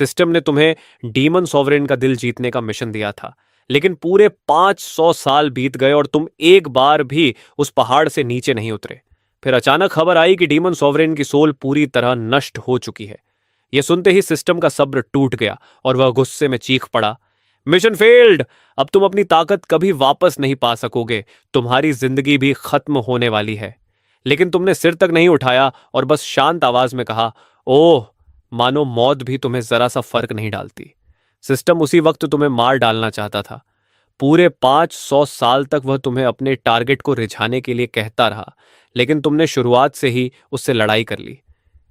System ने तुम्हें demon sovereign का दिल जीतने का मिशन दिया था, लेकिन पूरे 500 साल बीत गए और तुम एक बार भी उस पहाड़ से नीचे नहीं उतरे। फिर अचानक खबर आई कि डीमन सॉवरेन की सोल पूरी तरह नष्ट हो चुकी है। यह सुनते ही सिस्टम का सब्र टूट गया और वह गुस्से में चीख पड़ा, मिशन फेल्ड। अब तुम अपनी ताकत कभी वापस नहीं पा सकोगे, तुम्हारी जिंदगी भी खत्म होने वाली है। लेकिन तुमने सिर तक नहीं उठाया और बस शांत आवाज में कहा, ओह, मानो मौत भी तुम्हें जरा सा फर्क नहीं डालती। सिस्टम उसी वक्त तुम्हें मार डालना चाहता था। पूरे 500 साल तक वह तुम्हें अपने टारगेट को रिझाने के लिए कहता रहा, लेकिन तुमने शुरुआत से ही उससे लड़ाई कर ली।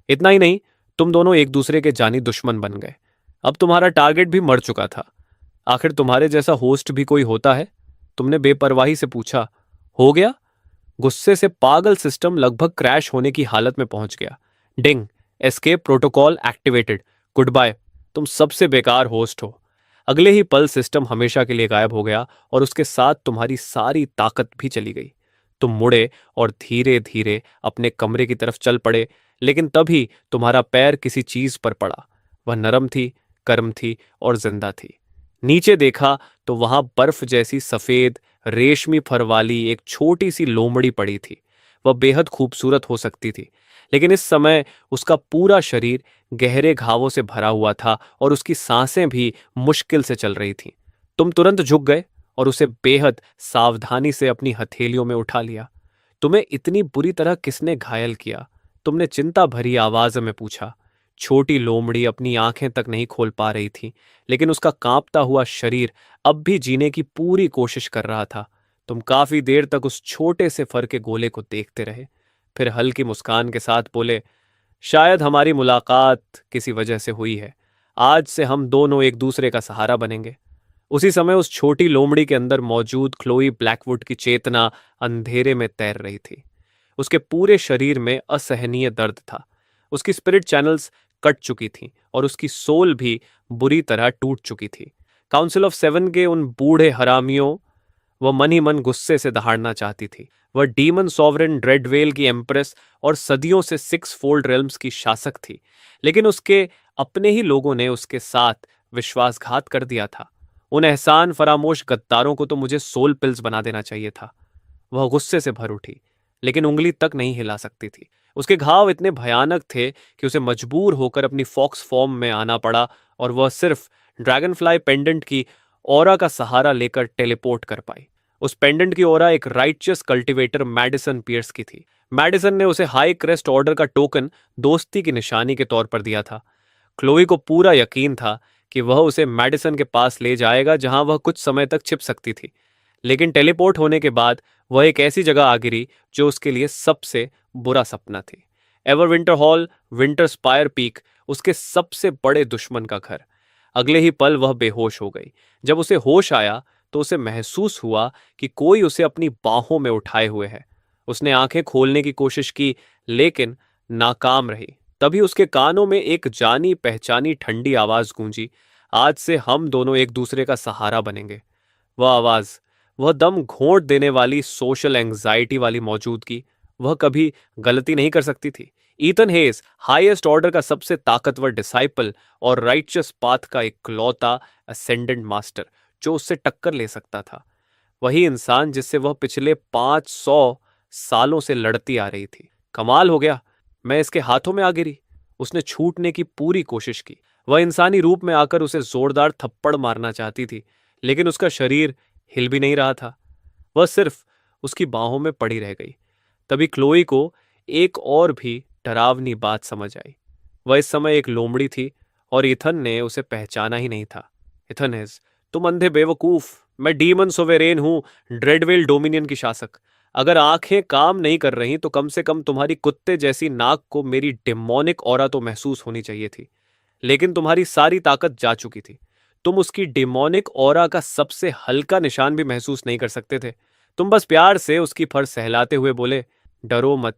इतना ही नहीं, तुम दोनों एक दूसरे के जानी दुश्मन बन गए। अब तुम्हारा टारगेट भी मर चुका था। आखिर तुम्हारे जैसा होस्ट भी कोई होता है? तुमने बेपरवाही से पूछा। हो गया? गुस्से से पागल सिस्टम लगभग क्रैश होने की हालत में पहुंच गया। Ding, escape protocol activated, goodbye, तुम सबसे बेकार होस्ट हो। अगले ही पल सिस्टम हमेशा के लिए गायब हो गया और उसके साथ तुम्हारी सारी ताकत भी चली गई। तुम मुड़े और धीरे धीरे अपने कमरे की तरफ चल पड़े, लेकिन तभी तुम्हारा पैर किसी चीज पर पड़ा। वह नरम थी, गर्म थी और जिंदा थी। नीचे देखा तो वहां बर्फ जैसी सफेद रेशमी फर वाली एक छोटी सी लोमड़ी पड़ी थी। वह बेहद खूबसूरत हो सकती थी, लेकिन इस समय उसका पूरा शरीर गहरे घावों से भरा हुआ था और उसकी सांसें भी मुश्किल से चल रही थीं। तुम तुरंत झुक गए और उसे बेहद सावधानी से अपनी हथेलियों में उठा लिया। तुम्हें इतनी बुरी तरह किसने घायल किया? तुमने चिंता भरी आवाज में पूछा। छोटी लोमड़ी अपनी आंखें तक नहीं खोल पा रही थी, लेकिन उसका कांपता हुआ शरीर अब भी जीने की पूरी कोशिश कर रहा था। तुम काफी देर तक उस छोटे से फर के गोले को देखते रहे, फिर हल्की मुस्कान के साथ बोले, शायद हमारी मुलाकात किसी वजह से हुई है। आज से हम दोनों एक दूसरे का सहारा बनेंगे। उसी समय उस छोटी लोमड़ी के अंदर मौजूद क्लोई ब्लैकवुड की चेतना अंधेरे में तैर रही थी। उसके पूरे शरीर में असहनीय दर्द था। उसकी स्पिरिट चैनल्स कट चुकी थीं और उसकी सोल भी बुरी तरह टूट चुकी थी। काउंसिल ऑफ सेवन के उन बूढ़े हरामियों, वह मन ही मन गुस्से से दहाड़ना चाहती थी। वह डीमन सॉवरेन ड्रेडवेल की एम्प्रेस और सदियों से सिक्स फोल्ड रेल्म्स की शासक थी, लेकिन उसके अपने ही लोगों ने उसके साथ विश्वासघात कर दिया था। उन एहसान फरामोश गद्दारों को तो मुझे सोल पिल्स बना देना चाहिए था। वह गुस्से से भर उठी, लेकिन उंगली तक नहीं हिला सकती थी। उसके घाव इतने भयानक थे कि उसे मजबूर होकर अपनी फॉक्स फॉर्म में आना पड़ा और वह सिर्फ ड्रैगनफ्लाई पेंडेंट की ऑरा का सहारा लेकर टेलीपोर्ट कर पाई। उस पेंडेंट की ओरा एक राइचियस कल्टीवेटर मैडिसन पियर्स की थी। मैडिसन ने उसे हाई क्रेस्ट ऑर्डर का टोकन दोस्ती की निशानी के तौर पर दिया था। क्लोई को पूरा यकीन था कि वह उसे मैडिसन के पास ले जाएगा जहां वह कुछ समय तक छिप सकती थी, लेकिन टेलीपोर्ट होने के बाद वह एक ऐसी जगह आ गिरी जो उसके लिए सबसे बुरा सपना थी। एवरविंटर हॉल, विंटर स्पायर पीक, उसके सबसे बड़े दुश्मन का घर। अगले ही पल वह बेहोश हो गई। जब उसे होश आया तो उसे महसूस हुआ कि कोई उसे अपनी बाहों में उठाए हुए है। उसने आंखें खोलने की कोशिश की, लेकिन नाकाम रही। तभी उसके कानों में एक जानी पहचानी ठंडी आवाज गूंजी, आज से हम दोनों एक दूसरे का सहारा बनेंगे। वह आवाज, वह दम घोंट देने वाली सोशल एंग्जाइटी वाली मौजूदगी, वह कभी गलती नहीं कर सकती थी। ईथन हेस, हाईएस्ट ऑर्डर का सबसे ताकतवर डिसाइपल और राइचस पाथ का इकलौता असेंडेंट मास्टर जो उससे टक्कर ले सकता था। वही इंसान जिससे वह पिछले 500 सालों से लड़ती आ रही थी। कमाल हो गया, मैं इसके हाथों में आ गिरी। उसने छूटने की पूरी कोशिश की। वह इंसानी रूप में आकर उसे जोरदार थप्पड़ मारना चाहती थी, लेकिन उसका शरीर हिल भी नहीं रहा था। वह सिर्फ उसकी बाहों में पड़ी रह गई। तभी क्लोई को एक और भी डरावनी बात समझ आई। वह इस समय एक लोमड़ी थी और इथन ने उसे पहचाना ही नहीं था। इथन हेज, तुम अंधे बेवकूफ, मैं डीमन सोवेरेन हूं, ड्रेडवेल डोमिनियन की शासक। अगर आंखें काम नहीं कर रही तो कम से कम तुम्हारी कुत्ते जैसी नाक को मेरी डेमोनिक ऑरा तो महसूस होनी चाहिए थी, लेकिन तुम्हारी सारी ताकत जा चुकी थी। तुम उसकी डेमोनिक ऑरा का सबसे हल्का निशान भी महसूस नहीं कर सकते थे। तुम बस प्यार से उसकी फर सहलाते हुए बोले, डरो मत,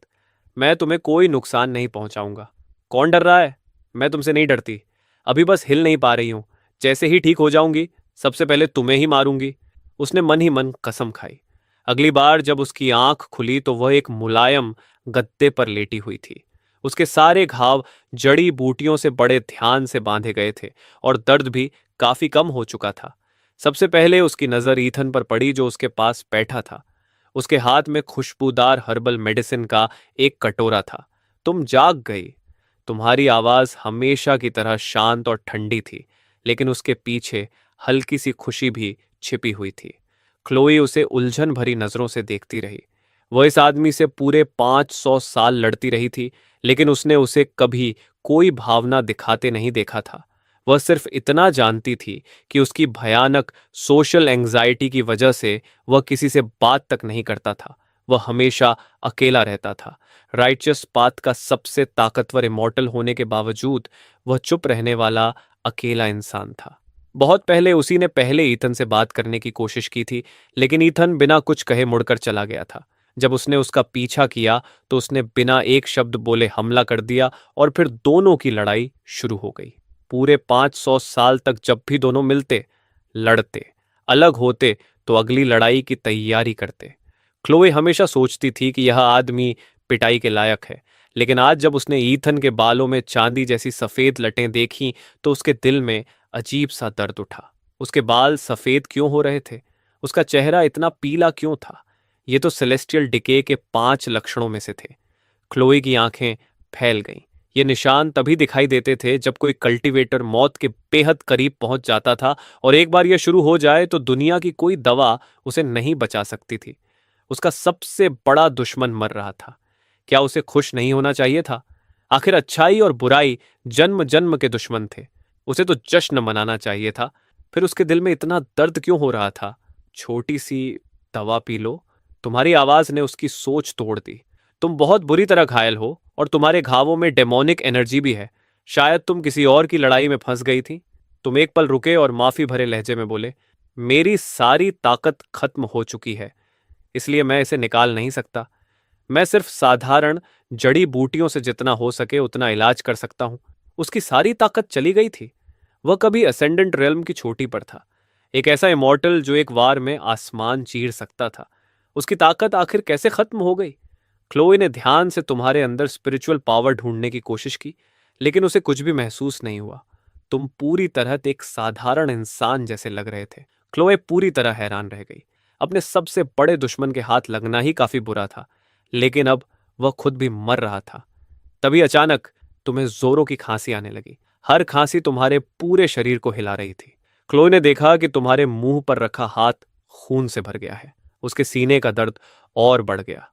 मैं तुम्हें कोई नुकसान नहीं पहुंचाऊंगा। कौन डर रहा है? मैं तुमसे नहीं डरती, अभी बस हिल नहीं पा रही हूं। जैसे ही ठीक हो जाऊंगी सबसे पहले तुम्हें ही मारूंगी। उसने मन ही मन कसम खाई। अगली बार जब उसकी आंख खुली तो वह एक मुलायम गद्दे पर लेटी हुई थी। उसके सारे घाव जड़ी बूटियों से बड़े ध्यान से बांधे गए थे और दर्द भी काफी कम हो चुका था। सबसे पहले उसकी नजर ईथन पर पड़ी जो उसके पास बैठा था। उसके हाथ में खुशबूदार हर्बल मेडिसिन का एक कटोरा था। तुम जाग गई। तुम्हारी आवाज हमेशा की तरह शांत और ठंडी थी, लेकिन उसके पीछे हल्की सी खुशी भी छिपी हुई थी। क्लोई उसे उलझन भरी नजरों से देखती रही। वह इस आदमी से पूरे 500 साल लड़ती रही थी, लेकिन उसने उसे कभी कोई भावना दिखाते नहीं देखा था। वह सिर्फ इतना जानती थी कि उसकी भयानक सोशल एंग्जाइटी की वजह से वह किसी से बात तक नहीं करता था। वह हमेशा अकेला रहता था। राइचस पाथ का सबसे ताकतवर इमॉर्टल होने के बावजूद वह चुप रहने वाला अकेला इंसान था। बहुत पहले उसी ने पहले ईथन से बात करने की कोशिश की थी, लेकिन ईथन बिना कुछ कहे मुड़कर चला गया था। जब उसने उसका पीछा किया तो उसने बिना एक शब्द बोले हमला कर दिया और फिर दोनों की लड़ाई शुरू हो गई। पूरे 500 साल तक जब भी दोनों मिलते, लड़ते, अलग होते तो अगली लड़ाई की तैयारी करते। क्लोए हमेशा सोचती थी कि यह आदमी पिटाई के लायक है, लेकिन आज जब उसने ईथन के बालों में चांदी जैसी सफेद लटें देखी तो उसके दिल में अजीब सा दर्द उठा। उसके बाल सफेद क्यों हो रहे थे? उसका चेहरा इतना पीला क्यों था? ये तो सेलेस्टियल डिके के 5 लक्षणों में से थे। क्लोई की आंखें फैल गईं। ये निशान तभी दिखाई देते थे जब कोई कल्टीवेटर मौत के बेहद करीब पहुंच जाता था, और एक बार यह शुरू हो जाए तो दुनिया की कोई दवा उसे नहीं बचा सकती थी। उसका सबसे बड़ा दुश्मन मर रहा था। क्या उसे खुश नहीं होना चाहिए था? आखिर अच्छाई और बुराई जन्म जन्म के दुश्मन थे। उसे तो जश्न मनाना चाहिए था। फिर उसके दिल में इतना दर्द क्यों हो रहा था? छोटी सी दवा पी लो। तुम्हारी आवाज ने उसकी सोच तोड़ दी। तुम बहुत बुरी तरह घायल हो और तुम्हारे घावों में डेमोनिक एनर्जी भी है। शायद तुम किसी और की लड़ाई में फंस गई थी। तुम एक पल रुके और माफी भरे लहजे में बोले, मेरी सारी ताकत खत्म हो चुकी है, इसलिए मैं इसे निकाल नहीं सकता। मैं सिर्फ साधारण जड़ी बूटियों से जितना हो सके उतना इलाज कर सकता हूं। उसकी सारी ताकत चली गई थी। वह कभी असेंडेंट रेल्म की चोटी पर था, एक ऐसा इमॉर्टल जो एक वार में आसमान चीर सकता था। उसकी ताकत आखिर कैसे खत्म हो गई? क्लोई ने ध्यान से तुम्हारे अंदर स्पिरिचुअल पावर ढूंढने की कोशिश की, लेकिन उसे कुछ भी महसूस नहीं हुआ। तुम पूरी तरह एक साधारण इंसान जैसे लग रहे थे। क्लोए पूरी तरह हैरान रह गई। अपने सबसे बड़े दुश्मन के हाथ लगना ही काफी बुरा था, लेकिन अब वह खुद भी मर रहा था। तभी अचानक तुम्हें जोरों की खांसी आने लगी। हर खांसी तुम्हारे पूरे शरीर को हिला रही थी। क्लोई ने देखा कि तुम्हारे मुंह पर रखा हाथ खून से भर गया है। उसके सीने का दर्द और बढ़ गया।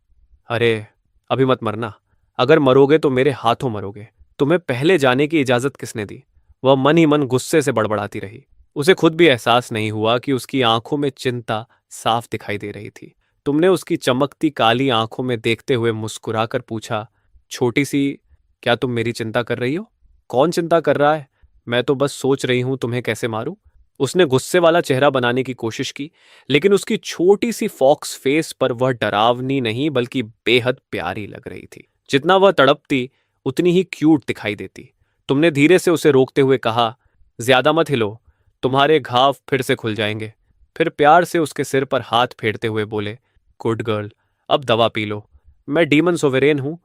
अरे, अभी मत मरना। अगर मरोगे तो मेरे हाथों मरोगे। तुम्हें पहले जाने की इजाजत किसने दी? वह मन ही मन गुस्से से बड़बड़ाती रही। उसे खुद भी एहसास नहीं हुआ कि उसकी आंखों में चिंता साफ दिखाई दे रही थी। तुमने उसकी चमकती काली आंखों में देखते हुए मुस्कुराकर पूछा, छोटी सी, क्या तुम मेरी चिंता कर रही हो? कौन चिंता कर रहा है? मैं तो बस सोच रही हूं तुम्हें कैसे मारूं। उसने गुस्से वाला चेहरा बनाने की कोशिश की, लेकिन उसकी छोटी सी फॉक्स फेस पर वह डरावनी नहीं बल्कि बेहद प्यारी लग रही थी। जितना वह तड़पती उतनी ही क्यूट दिखाई देती। तुमने धीरे से उसे रोकते हुए कहा, ज्यादा मत हिलो, तुम्हारे घाव फिर से खुल जाएंगे। फिर प्यार से उसके सिर पर हाथ फेरते हुए बोले, गुड गर्ल, अब दवा पी लो। मैं डीमन सोवेरेन हूं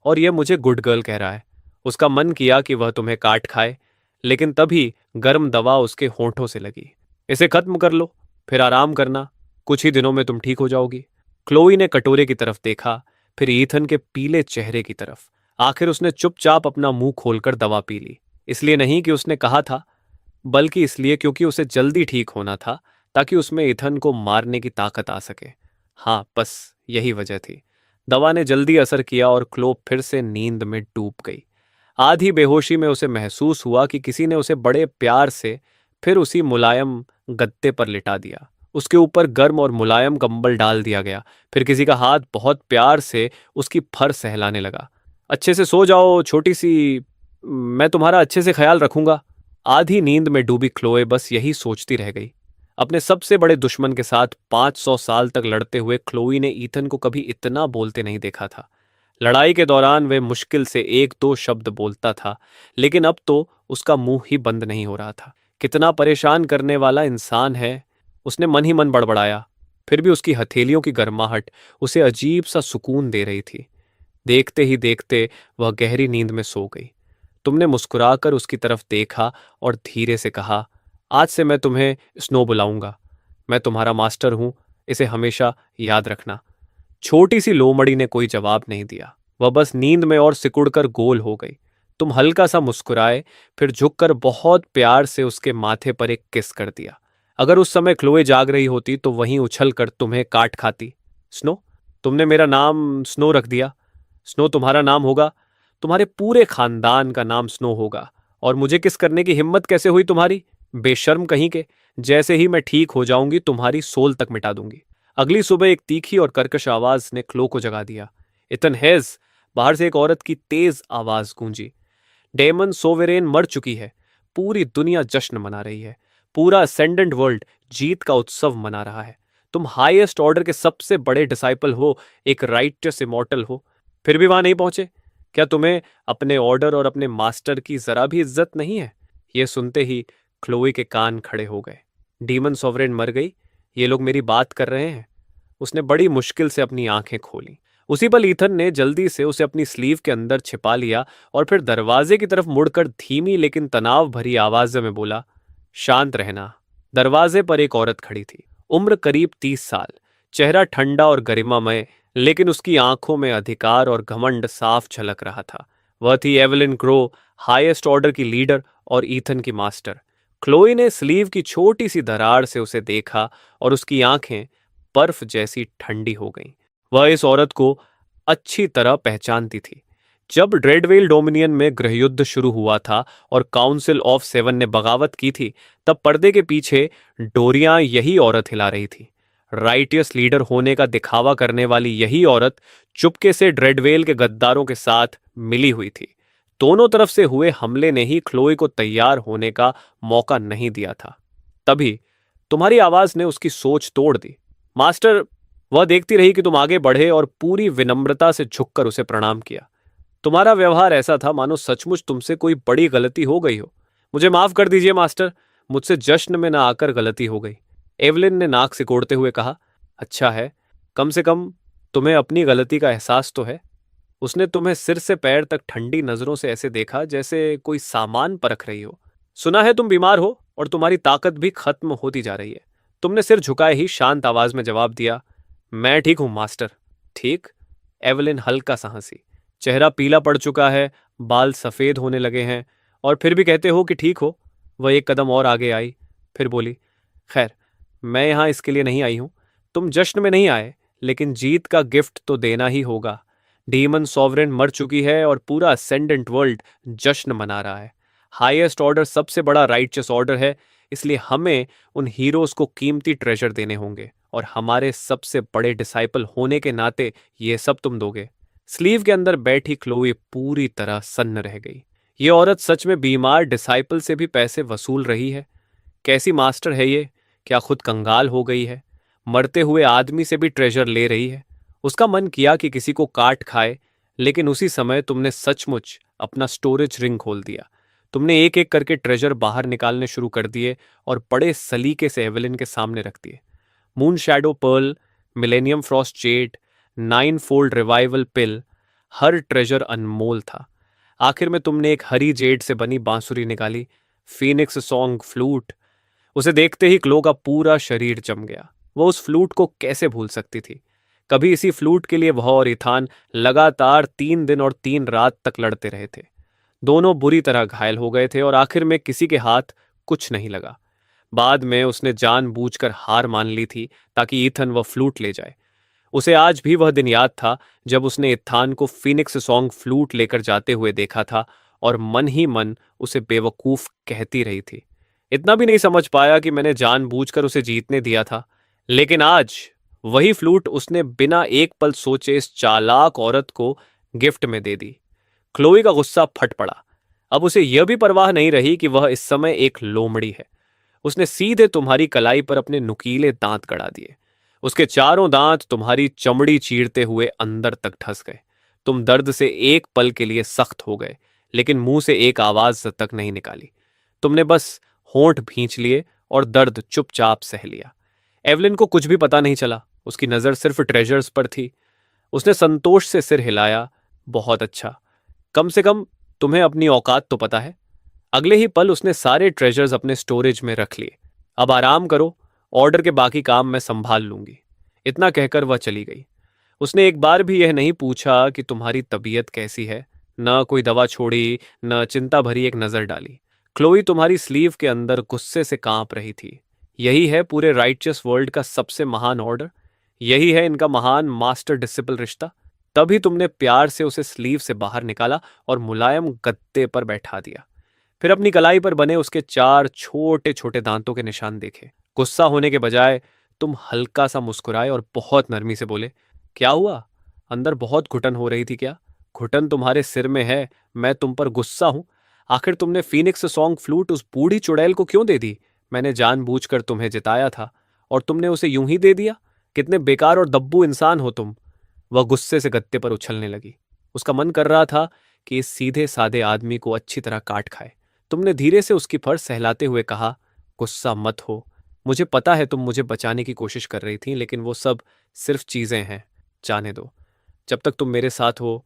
और यह मुझे गुड गर्ल कह रहा है। उसका मन किया कि वह तुम्हें काट खाए, लेकिन तभी गर्म दवा उसके होंठों से लगी। इसे खत्म कर लो, फिर आराम करना। कुछ ही दिनों में तुम ठीक हो जाओगी। क्लोई ने कटोरे की तरफ देखा, फिर ईथन के पीले चेहरे की तरफ। आखिर उसने चुपचाप अपना मुंह खोलकर दवा पी ली। इसलिए नहीं कि उसने कहा था, बल्कि इसलिए क्योंकि उसे जल्दी ठीक होना था, ताकि उसमें ईथन को मारने की ताकत आ सके। हाँ, बस यही वजह थी। दवा ने जल्दी असर किया और क्लो फिर से नींद में डूब गई। आधी बेहोशी में उसे महसूस हुआ कि किसी ने उसे बड़े प्यार से फिर उसी मुलायम गद्दे पर लिटा दिया। उसके ऊपर गर्म और मुलायम कंबल डाल दिया गया। फिर किसी का हाथ बहुत प्यार से उसकी फर सहलाने लगा। अच्छे से सो जाओ छोटी सी, मैं तुम्हारा अच्छे से ख्याल रखूंगा। आधी नींद में डूबी क्लोए बस यही सोचती रह गई। अपने सबसे बड़े दुश्मन के साथ 500 साल तक लड़ते हुए क्लोई ने ईथन को कभी इतना बोलते नहीं देखा था। लड़ाई के दौरान वे मुश्किल से एक दो शब्द बोलता था, लेकिन अब तो उसका मुंह ही बंद नहीं हो रहा था। कितना परेशान करने वाला इंसान है, उसने मन ही मन बड़बड़ाया। फिर भी उसकी हथेलियों की गर्माहट उसे अजीब सा सुकून दे रही थी। देखते ही देखते वह गहरी नींद में सो गई। तुमने मुस्कुराकर उसकी तरफ देखा और धीरे से कहा, आज से मैं तुम्हें स्नो बुलाऊंगा। मैं तुम्हारा मास्टर हूं, इसे हमेशा याद रखना। छोटी सी लोमड़ी ने कोई जवाब नहीं दिया। वह बस नींद में और सिकुड़कर गोल हो गई। तुम हल्का सा मुस्कुराए, फिर झुककर बहुत प्यार से उसके माथे पर एक किस कर दिया। अगर उस समय क्लोए जाग रही होती तो वहीं उछल कर तुम्हें काट खाती। स्नो, तुमने मेरा नाम स्नो रख दिया। स्नो तुम्हारा नाम होगा, तुम्हारे पूरे खानदान का नाम स्नो होगा। और मुझे किस करने की हिम्मत कैसे हुई तुम्हारी? बेशर्म कहीं के। जैसे ही मैं ठीक हो जाऊंगी तुम्हारी सोल तक मिटा दूंगी। अगली सुबह एक तीखी और कर्कश आवाज ने क्लो को जगा दिया। इतन हेज, बाहर से एक औरत की तेज आवाज गूंजी। डेमन सोवेरेन मर चुकी है। पूरी दुनिया जश्न मना रही है। पूरा असेंडेंट वर्ल्ड जीत का उत्सव मना रहा है। तुम हाईएस्ट ऑर्डर के सबसे बड़े डिसाइपल हो, एक राइटियस इमॉर्टल हो, फिर भी वहां नहीं पहुंचे। क्या तुम्हें अपने ऑर्डर और अपने मास्टर की जरा भी इज्जत नहीं है? यह सुनते ही क्लोई के कान खड़े हो गए। डीमन सॉवरेन मर गई? ये लोग मेरी बात कर रहे हैं? उसने बड़ी मुश्किल से अपनी आंखें खोली। उसी पल ईथन ने जल्दी से उसे अपनी स्लीव के अंदर छिपा लिया और फिर दरवाजे की तरफ मुड़कर धीमी लेकिन तनाव भरी आवाज में बोला, शांत रहना। दरवाजे पर एक औरत खड़ी थी। उम्र करीब 30 साल, चेहरा ठंडा और गरिमामय, लेकिन उसकी आंखों में अधिकार और घमंड साफ झलक रहा था। वह थी एवेलिन ग्रो, हाईएस्ट ऑर्डर की लीडर और ईथन की मास्टर। क्लोई ने स्लीव की छोटी सी दरार से उसे देखा और उसकी आंखें बर्फ जैसी ठंडी हो गईं। वह इस औरत को अच्छी तरह पहचानती थी। जब ड्रेडवेल डोमिनियन में गृहयुद्ध शुरू हुआ था और काउंसिल ऑफ सेवन ने बगावत की थी, तब पर्दे के पीछे डोरियां यही औरत हिला रही थी। राइटियस लीडर होने का दिखावा करने वाली यही औरत चुपके से ड्रेडवेल के गद्दारों के साथ मिली हुई थी। दोनों तरफ से हुए हमले ने ही क्लोई को तैयार होने का मौका नहीं दिया था। तभी तुम्हारी आवाज ने उसकी सोच तोड़ दी। मास्टर, वह देखती रही कि तुम आगे बढ़े और पूरी विनम्रता से झुककर उसे प्रणाम किया। तुम्हारा व्यवहार ऐसा था मानो सचमुच तुमसे कोई बड़ी गलती हो गई हो। मुझे माफ कर दीजिए मास्टर, मुझसे जश्न में न आकर गलती हो गई। एवलिन ने नाक सिकोड़ते हुए कहा। अच्छा है, कम से कम तुम्हें अपनी गलती का एहसास तो है। उसने तुम्हें सिर से पैर तक ठंडी नजरों से ऐसे देखा जैसे कोई सामान परख रही हो। सुना है तुम बीमार हो और तुम्हारी ताकत भी खत्म होती जा रही है। तुमने सिर झुकाए ही शांत आवाज में जवाब दिया, मैं ठीक हूं मास्टर। ठीक? एवलिन हल्का सा हंसी। चेहरा पीला पड़ चुका है, बाल सफेद होने लगे हैं, और फिर भी कहते हो कि ठीक हो। वह एक कदम और आगे आई, फिर बोली, खैर, मैं यहां इसके लिए नहीं आई हूं। तुम जश्न में नहीं आए, लेकिन जीत का गिफ्ट तो देना ही होगा। डीमन सॉवरेन मर चुकी है और पूरा असेंडेंट वर्ल्ड जश्न मना रहा है। हाईएस्ट ऑर्डर सबसे बड़ा राइटियस ऑर्डर है, इसलिए हमें उन हीरोज को कीमती ट्रेजर देने होंगे, और हमारे सबसे बड़े डिसाइपल होने के नाते ये सब तुम दोगे। स्लीव के अंदर बैठी क्लोई पूरी तरह सन्न रह गई। ये औरत सच में बीमार डिसाइपल से भी पैसे वसूल रही है। कैसी मास्टर है ये? क्या खुद कंगाल हो गई है? मरते हुए आदमी से भी ट्रेजर ले रही है। उसका मन किया कि किसी को काट खाए, लेकिन उसी समय तुमने सचमुच अपना स्टोरेज रिंग खोल दिया। तुमने एक एक करके ट्रेजर बाहर निकालने शुरू कर दिए और बड़े सलीके से एवेलिन के सामने रख दिए। Moon shadow pearl, millennium frost jade, 9 fold revival pill, हर ट्रेजर अनमोल था। आखिर में तुमने एक हरी जेड से बनी बांसुरी निकाली, फीनिक्स सॉन्ग फ्लूट। उसे देखते ही क्लो का पूरा शरीर जम गया। वह उस फ्लूट को कैसे भूल सकती थी? कभी इसी फ्लूट के लिए वह और इथान लगातार 3 दिन और 3 रात तक लड़ते रहे थे। दोनों बुरी तरह घायल हो गए थे और आखिर में किसी के हाथ कुछ नहीं लगा। बाद में उसने जानबूझकर हार मान ली थी ताकि ईथन वह फ्लूट ले जाए। उसे आज भी वह दिन याद था जब उसने इथान को फीनिक्स सॉन्ग फ्लूट लेकर जाते हुए देखा था और मन ही मन उसे बेवकूफ कहती रही थी। इतना भी नहीं समझ पाया कि मैंने जानबूझकर उसे जीतने दिया था। लेकिन आज वही फ्लूट उसने बिना एक पल सोचे इस चालाक औरत को गिफ्ट में दे दी। क्लोई का गुस्सा फट पड़ा। अब उसे यह भी परवाह नहीं रही कि वह इस समय एक लोमड़ी है। उसने सीधे तुम्हारी कलाई पर अपने नुकीले दांत गड़ा दिए। उसके चारों दांत तुम्हारी चमड़ी चीरते हुए अंदर तक धंस गए। तुम दर्द से एक पल के लिए सख्त हो गए, लेकिन मुंह से एक आवाज तक नहीं निकाली। तुमने बस होंठ भींच लिए और दर्द चुपचाप सह लिया। एवलिन को कुछ भी पता नहीं चला। उसकी नजर सिर्फ ट्रेजर्स पर थी। उसने संतोष से सिर हिलाया, बहुत अच्छा, कम से कम तुम्हें अपनी औकात तो पता है। अगले ही पल उसने सारे ट्रेजर्स अपने स्टोरेज में रख लिए। अब आराम करो, ऑर्डर के बाकी काम मैं संभाल लूंगी। इतना कहकर वह चली गई। उसने एक बार भी यह नहीं पूछा कि तुम्हारी तबीयत कैसी है, न कोई दवा छोड़ी, न चिंता भरी एक नजर डाली। क्लोई तुम्हारी स्लीव के अंदर गुस्से से कांप रही थी। यही है पूरे राइटियस वर्ल्ड का सबसे महान ऑर्डर, यही है इनका महान मास्टर डिसिपल रिश्ता। तभी तुमने प्यार से उसे स्लीव से बाहर निकाला और मुलायम गद्दे पर बैठा दिया। फिर अपनी कलाई पर बने उसके चार छोटे छोटे दांतों के निशान देखे। गुस्सा होने के बजाय तुम हल्का सा मुस्कुराए और बहुत नरमी से बोले, क्या हुआ? अंदर बहुत घुटन हो रही थी क्या? घुटन तुम्हारे सिर में है, मैं तुम पर गुस्सा हूं। आखिर तुमने फीनिक्स सॉन्ग फ्लूट उस बूढ़ी चुड़ैल को क्यों दे दी? मैंने जानबूझकर तुम्हें जिताया था और तुमने उसे यूं ही दे दिया। कितने बेकार और दब्बू इंसान हो तुम। वह गुस्से से गत्ते पर उछलने लगी। उसका मन कर रहा था कि इस सीधे साधे आदमी को अच्छी तरह काट खाए। तुमने धीरे से उसकी फर सहलाते हुए कहा, गुस्सा मत हो। मुझे पता है तुम मुझे बचाने की कोशिश कर रही थी, लेकिन वो सब सिर्फ चीजें हैं। जाने दो। जब तक तुम मेरे साथ हो,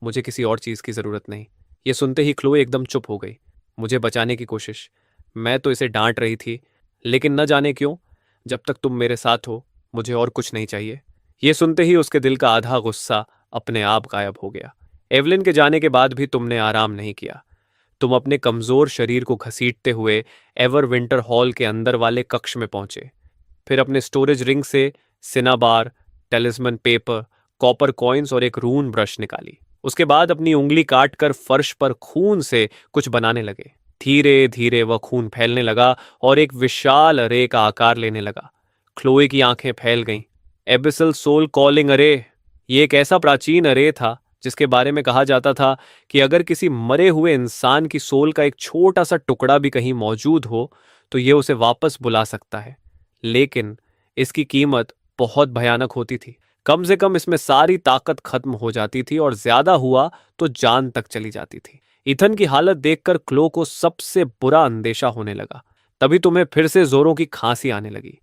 मुझे किसी और चीज की जरूरत नहीं। ये सुनते ही क्लोए एकदम चुप हो गई। मुझे बचाने की कोशिश? मैं तो इसे डांट रही थी, लेकिन न जाने क्यों, जब तक तुम मेरे साथ हो, मुझे और कुछ नहीं चाहिए। ये सुनते ही उसके दिल का आधा गुस्सा अपने आप गायब हो गया। एवलिन के जाने के बाद भी तुमने आराम नहीं किया। तुम अपने कमजोर शरीर को घसीटते हुए एवर विंटर हॉल के अंदर वाले कक्ष में पहुंचे। फिर अपने स्टोरेज रिंग से सिनाबार, टेलिस्मन पेपर, कॉपर कॉइन्स और एक रून ब्रश निकाली। उसके बाद अपनी उंगली काटकर फर्श पर खून से कुछ बनाने लगे। धीरे धीरे वह खून फैलने लगा और एक विशाल अरे का आकार लेने लगा। क्लोए की आंखें फैल गईं। एबिसल सोल कॉलिंग अरे। ये एक ऐसा प्राचीन अरे था जिसके बारे में कहा जाता था कि अगर किसी मरे हुए इंसान की सोल का एक छोटा सा टुकड़ा भी कहीं मौजूद हो तो ये उसे वापस बुला सकता है। लेकिन इसकी कीमत बहुत भयानक होती थी। कम से कम इसमें सारी ताकत खत्म हो जाती थी और ज्यादा हुआ तो जान तक चली जाती थी। इथन की हालत देखकर क्लो को सबसे बुरा अंदेशा होने लगा। तभी तुम्हें फिर से जोरों की खांसी आने लगी।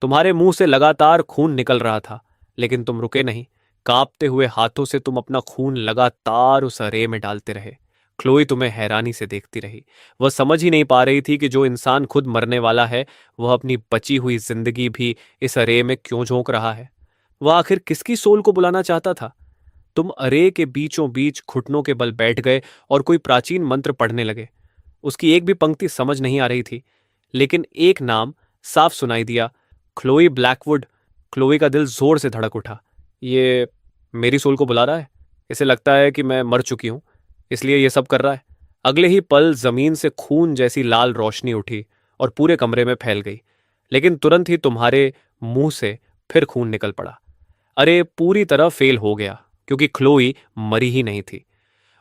तुम्हारे मुंह से लगातार खून निकल रहा था, लेकिन तुम रुके नहीं। कांपते हुए हाथों से तुम अपना खून लगातार उस अरे में डालते रहे। क्लोई तुम्हें हैरानी से देखती रही। वह समझ ही नहीं पा रही थी कि जो इंसान खुद मरने वाला है, वह अपनी बची हुई जिंदगी भी इस अरे में क्यों झोंक रहा है। वह आखिर किसकी सोल को बुलाना चाहता था? तुम अरे के बीचों बीच घुटनों के बल बैठ गए और कोई प्राचीन मंत्र पढ़ने लगे। उसकी एक भी पंक्ति समझ नहीं आ रही थी, लेकिन एक नाम साफ सुनाई दिया, क्लोई ब्लैकवुड। क्लोई का दिल जोर से धड़क उठा। ये मेरी सोल को बुला रहा है। इसे लगता है कि मैं मर चुकी हूं, इसलिए ये सब कर रहा है। अगले ही पल जमीन से खून जैसी लाल रोशनी उठी और पूरे कमरे में फैल गई। लेकिन तुरंत ही तुम्हारे मुंह से फिर खून निकल पड़ा। अरे पूरी तरह फेल हो गया, क्योंकि क्लोई मरी ही नहीं थी।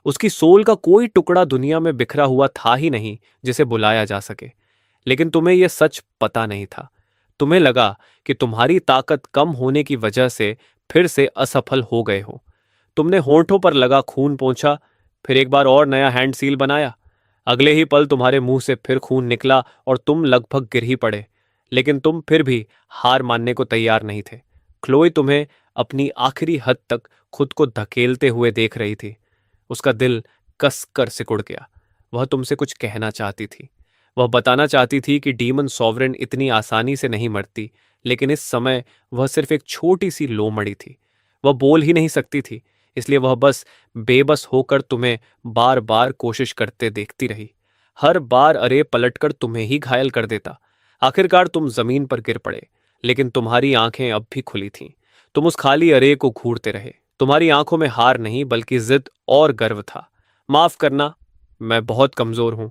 उसकी सोल का कोई टुकड़ा दुनिया में बिखरा हुआ था ही नहीं जिसे बुलाया जा सके। लेकिन तुम्हें यह सच पता नहीं था। तुम्हें लगा कि तुम्हारी ताकत कम होने की वजह से फिर से असफल हो गए हो। तुमने होंठों पर लगा खून पोंछा, फिर एक बार और नया हैंड सील बनाया। अगले ही पल तुम्हारे मुंह से फिर खून निकला और तुम लगभग गिर ही पड़े। लेकिन तुम फिर भी हार मानने को तैयार नहीं थे। क्लोई तुम्हें अपनी आखिरी हद तक खुद को धकेलते हुए देख रही थी। उसका दिल कसकर सिकुड़ गया। वह तुमसे कुछ कहना चाहती थी। वह बताना चाहती थी कि डीमन सॉवरेन इतनी आसानी से नहीं मरती, लेकिन इस समय वह सिर्फ एक छोटी सी लोमड़ी थी। वह बोल ही नहीं सकती थी, इसलिए वह बस बेबस होकर तुम्हें बार बार कोशिश करते देखती रही। हर बार अरे पलटकर तुम्हें ही घायल कर देता। आखिरकार तुम जमीन पर गिर पड़े, लेकिन तुम्हारी आंखें अब भी खुली थीं। तुम उस खाली अरे को घूरते रहे। तुम्हारी आंखों में हार नहीं, बल्कि जिद और गर्व था। माफ करना, मैं बहुत कमजोर हूं।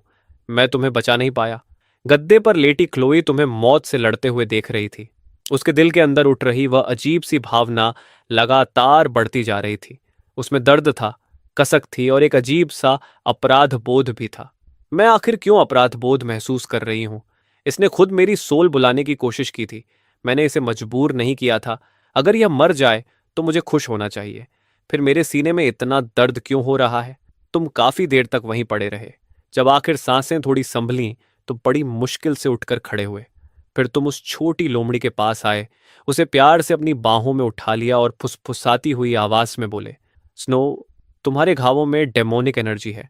मैं तुम्हें बचा नहीं पाया। गद्दे पर लेटी क्लोई तुम्हें मौत से लड़ते हुए देख रही थी। उसके दिल के अंदर उठ रही वह अजीब सी भावना लगातार बढ़ती जा रही थी। उसमें दर्द था, कसक थी और एक अजीब सा अपराध बोध भी था। मैं आखिर क्यों अपराध बोध महसूस कर रही हूं? इसने खुद मेरी सोल बुलाने की कोशिश की थी। मैंने इसे मजबूर नहीं किया था। अगर यह मर जाए तो मुझे खुश होना चाहिए। फिर मेरे सीने में इतना दर्द क्यों हो रहा है? तुम काफी देर तक वहीं पड़े रहे। जब आखिर सांसें थोड़ी संभलीं तो बड़ी मुश्किल से उठकर खड़े हुए। फिर तुम उस छोटी लोमड़ी के पास आए, उसे प्यार से अपनी बाहों में उठा लिया और फुसफुसाती हुई आवाज में बोले, स्नो, तुम्हारे घावों में डेमोनिक एनर्जी है।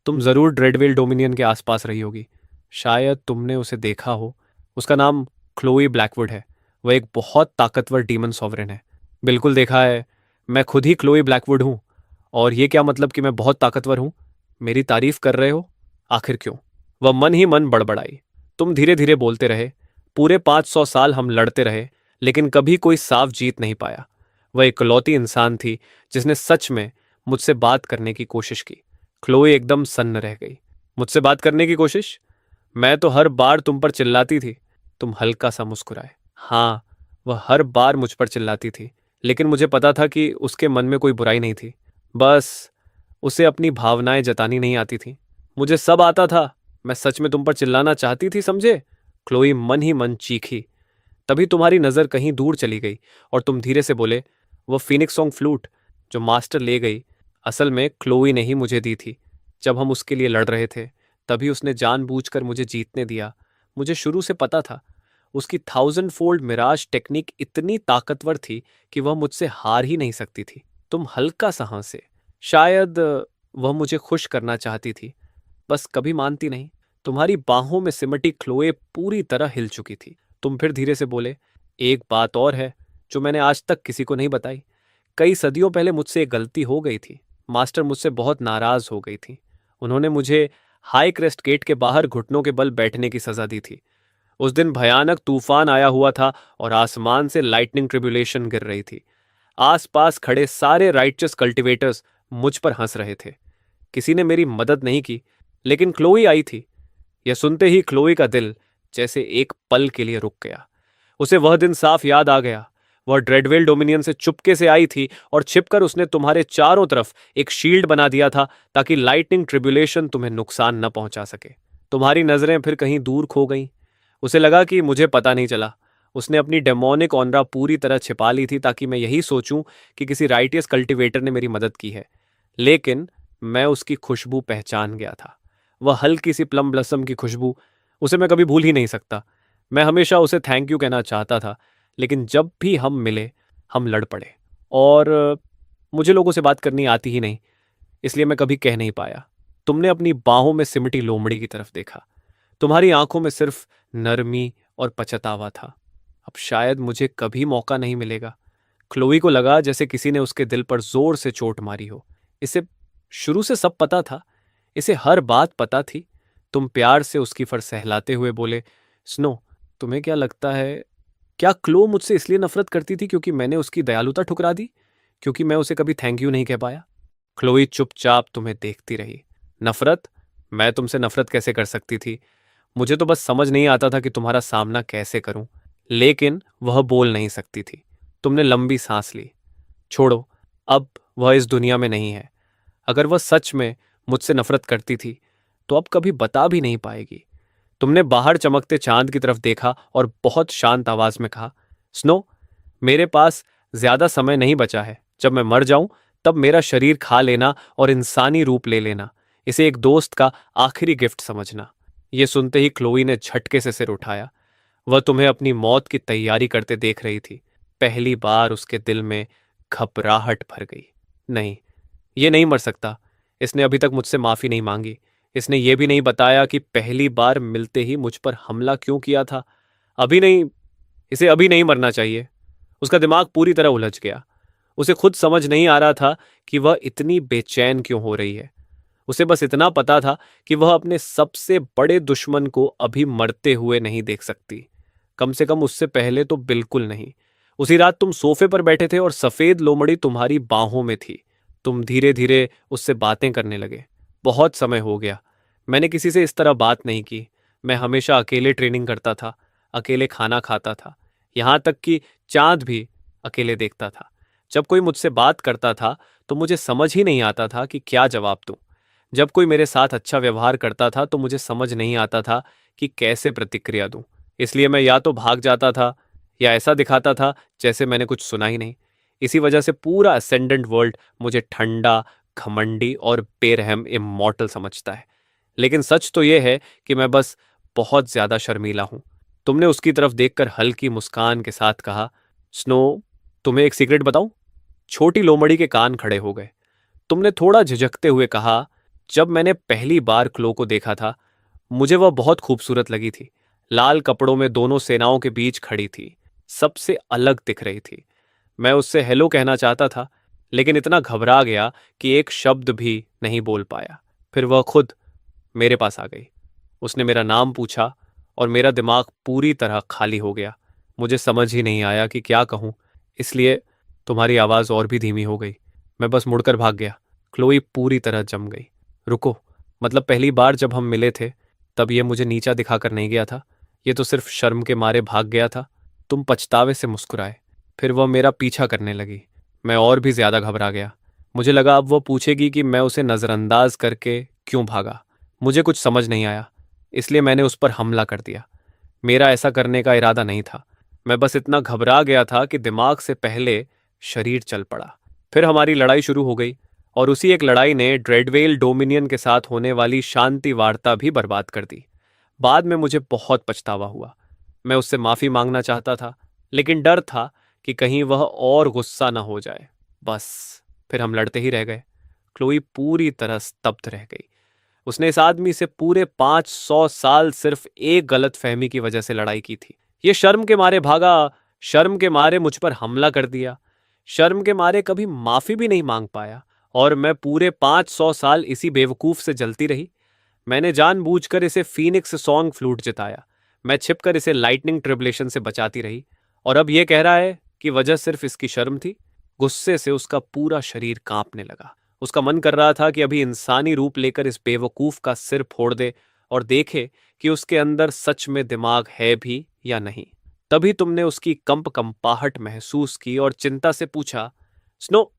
तुम जरूर ड्रेडवेल डोमिनियन के आसपास रही होगी। शायद तुमने उसे देखा हो। उसका नाम क्लोई ब्लैकवुड है। वह एक बहुत ताकतवर डीमन सॉवरेन है। बिल्कुल देखा है। मैं खुद ही क्लोई ब्लैकवुड हूँ। और ये क्या मतलब कि मैं बहुत ताकतवर हूँ? मेरी तारीफ कर रहे हो? आखिर क्यों? वह मन ही मन बड़बड़ाई। तुम धीरे धीरे बोलते रहे। पूरे 500 साल हम लड़ते रहे, लेकिन कभी कोई साफ जीत नहीं पाया। वह इकलौती इंसान थी जिसने सच में मुझसे बात करने की कोशिश की। क्लोई एकदम सन्न रह गई। मुझसे बात करने की कोशिश? मैं तो हर बार तुम पर चिल्लाती थी। तुम हल्का सा मुस्कुराए। हाँ, वह हर बार मुझ पर चिल्लाती थी, लेकिन मुझे पता था कि उसके मन में कोई बुराई नहीं थी। बस उसे अपनी भावनाएं जतानी नहीं आती थी। मुझे सब आता था। मैं सच में तुम पर चिल्लाना चाहती थी, समझे? क्लोई मन ही मन चीखी। तभी तुम्हारी नजर कहीं दूर चली गई और तुम धीरे से बोले, वो फीनिक्स सॉन्ग फ्लूट जो मास्टर ले गई, असल में क्लोई ने ही मुझे दी थी। जब हम उसके लिए लड़ रहे थे, तभी उसने जानबूझकर मुझे जीतने दिया। मुझे शुरू से पता था। उसकी 1000 फोल्ड मिराज टेक्निक इतनी ताकतवर थी कि वह मुझसे हार ही नहीं सकती थी। तुम हल्का सा हंसे। शायद वह मुझे खुश करना चाहती थी, बस कभी मानती नहीं। तुम्हारी बाहों में सिमटी क्लोए पूरी तरह हिल चुकी थी। तुम फिर धीरे से बोले, एक बात और है जो मैंने आज तक किसी को नहीं बताई। कई सदियों पहले मुझसे एक गलती हो गई थी। मास्टर मुझसे बहुत नाराज हो गई थी। उन्होंने मुझे हाई क्रेस्ट गेट के बाहर घुटनों के बल बैठने की सजा दी थी। उस दिन भयानक तूफान आया हुआ था और आसमान से लाइटनिंग ट्रिब्यूलेशन गिर रही थी। आसपास खड़े सारे राइचस कल्टिवेटर्स मुझ पर हंस रहे थे। किसी ने मेरी मदद नहीं की, लेकिन क्लोई आई थी। यह सुनते ही क्लोई का दिल जैसे एक पल के लिए रुक गया। उसे वह दिन साफ याद आ गया। वह ड्रेडवेल डोमिनियन से चुपके से आई थी और छिपकर उसने तुम्हारे चारों तरफ एक शील्ड बना दिया था ताकि लाइटनिंग ट्रिब्यूलेशन तुम्हें नुकसान न पहुंचा सके। तुम्हारी नजरें फिर कहीं दूर खो गईं। उसे लगा कि मुझे पता नहीं चला। उसने अपनी डेमोनिक ऑनरा पूरी तरह छिपा ली थी ताकि मैं यही सोचूं कि किसी राइटियस कल्टिवेटर ने मेरी मदद की है। लेकिन मैं उसकी खुशबू पहचान गया था। वह हल्की सी प्लम ब्लसम की खुशबू। उसे मैं कभी भूल ही नहीं सकता। मैं हमेशा उसे थैंक यू कहना चाहता था, लेकिन जब भी हम मिले, हम लड़ पड़े। और मुझे लोगों से बात करनी आती ही नहीं, इसलिए मैं कभी कह नहीं पाया। तुमने अपनी बाहों में सिमटी लोमड़ी की तरफ देखा। तुम्हारी आंखों में सिर्फ नरमी और पछतावा था। अब शायद मुझे कभी मौका नहीं मिलेगा। क्लोई को लगा जैसे किसी ने उसके दिल पर जोर से चोट मारी हो। इसे शुरू से सब पता था। इसे हर बात पता थी। तुम प्यार से उसकी फर सहलाते हुए बोले, स्नो, तुम्हें क्या लगता है, क्या क्लो मुझसे इसलिए नफरत करती थी क्योंकि मैंने उसकी दयालुता ठुकरा दी? क्योंकि मैं उसे कभी थैंक यू नहीं कह पाया? क्लोई चुपचाप तुम्हें देखती रही। नफरत? मैं तुमसे नफरत कैसे कर सकती थी? मुझे तो बस समझ नहीं आता था कि तुम्हारा सामना कैसे करूं। लेकिन वह बोल नहीं सकती थी। तुमने लंबी सांस ली। छोड़ो, अब वह इस दुनिया में नहीं है। अगर वह सच में मुझसे नफरत करती थी, तो अब कभी बता भी नहीं पाएगी। तुमने बाहर चमकते चांद की तरफ देखा और बहुत शांत आवाज में कहा, स्नो, मेरे पास ज्यादा समय नहीं बचा है। जब मैं मर जाऊं, तब मेरा शरीर खा लेना और इंसानी रूप ले लेना। इसे एक दोस्त का आखिरी गिफ्ट समझना। यह सुनते ही क्लोई ने झटके से सिर उठाया। वह तुम्हें अपनी मौत की तैयारी करते देख रही थी। पहली बार उसके दिल में घबराहट भर गई। नहीं, ये नहीं मर सकता। इसने अभी तक मुझसे माफी नहीं मांगी। इसने ये भी नहीं बताया कि पहली बार मिलते ही मुझ पर हमला क्यों किया था। अभी नहीं, इसे अभी नहीं मरना चाहिए। उसका दिमाग पूरी तरह उलझ गया। उसे खुद समझ नहीं आ रहा था कि वह इतनी बेचैन क्यों हो रही है। उसे बस इतना पता था कि वह अपने सबसे बड़े दुश्मन को अभी मरते हुए नहीं देख सकती। कम से कम उससे पहले तो बिल्कुल नहीं। उसी रात तुम सोफे पर बैठे थे और सफेद लोमड़ी तुम्हारी बाहों में थी। तुम धीरे धीरे उससे बातें करने लगे। बहुत समय हो गया, मैंने किसी से इस तरह बात नहीं की। मैं हमेशा अकेले ट्रेनिंग करता था, अकेले खाना खाता था, यहाँ तक कि चांद भी अकेले देखता था। जब कोई मुझसे बात करता था तो मुझे समझ ही नहीं आता था कि क्या जवाब दूं। जब कोई मेरे साथ अच्छा व्यवहार करता था तो मुझे समझ नहीं आता था कि कैसे प्रतिक्रिया दूं। इसलिए मैं या तो भाग जाता था या ऐसा दिखाता था जैसे मैंने कुछ सुना ही नहीं। इसी वजह से पूरा असेंडेंट वर्ल्ड मुझे ठंडा, घमंडी और बेरहम इमॉर्टल समझता है। लेकिन सच तो यह है कि मैं बस बहुत ज्यादा शर्मीला हूं। तुमने उसकी तरफ देखकर हल्की मुस्कान के साथ कहा, स्नो, तुम्हें एक सीक्रेट बताऊं? छोटी लोमड़ी के कान खड़े हो गए। तुमने थोड़ा झिझकते हुए कहा, जब मैंने पहली बार क्लो को देखा था, मुझे वह बहुत खूबसूरत लगी थी। लाल कपड़ों में दोनों सेनाओं के बीच खड़ी थी, सबसे अलग दिख रही थी। मैं उससे हेलो कहना चाहता था, लेकिन इतना घबरा गया कि एक शब्द भी नहीं बोल पाया। फिर वह खुद मेरे पास आ गई। उसने मेरा नाम पूछा और मेरा दिमाग पूरी तरह खाली हो गया। मुझे समझ ही नहीं आया कि क्या कहूं, इसलिए तुम्हारी आवाज़ और भी धीमी हो गई। मैं बस मुड़कर भाग गया। क्लोई पूरी तरह जम गई। रुको, मतलब पहली बार जब हम मिले थे, तब ये मुझे नीचा दिखाकर नहीं गया था। ये तो सिर्फ शर्म के मारे भाग गया था। तुम पछतावे से मुस्कुराए। फिर वह मेरा पीछा करने लगी। मैं और भी ज्यादा घबरा गया। मुझे लगा अब वह पूछेगी कि मैं उसे नजरअंदाज करके क्यों भागा। मुझे कुछ समझ नहीं आया, इसलिए मैंने उस पर हमला कर दिया। मेरा ऐसा करने का इरादा नहीं था। मैं बस इतना घबरा गया था कि दिमाग से पहले शरीर चल पड़ा। फिर हमारी लड़ाई शुरू हो गई, और उसी एक लड़ाई ने ड्रेडवेल डोमिनियन के साथ होने वाली शांति वार्ता भी बर्बाद कर दी। बाद में मुझे बहुत पछतावा हुआ। मैं उससे माफी मांगना चाहता था, लेकिन डर था कि कहीं वह और गुस्सा न हो जाए। बस, फिर हम लड़ते ही रह गए। क्लोई पूरी तरह स्तब्ध रह गई। उसने इस आदमी से पूरे 500 साल सिर्फ एक गलत फहमी की वजह से लड़ाई की थी। ये शर्म के मारे भागा, शर्म के मारे मुझ पर हमला कर दिया, शर्म के मारे कभी माफी भी नहीं मांग पाया, और मैं पूरे 500 साल इसी बेवकूफ से जलती रही। मैंने जानबूझकर इसे फीनिक्स सॉन्ग फ्लूट जिताया। मैं छिपकर इसे लाइटनिंग ट्रिबुलेशन से बचाती रही, और अब यह कह रहा है कि वजह सिर्फ इसकी शर्म थी। गुस्से से उसका पूरा शरीर कांपने लगा। उसका मन कर रहा था कि अभी इंसानी रूप लेकर इस बेवकूफ का सिर फोड़ दे और देखे कि उसके अंदर सच में दिमाग है भी या नहीं। तभी तुमने उसकी कंपाहट महसूस की और चिंता से पूछा, स्नो,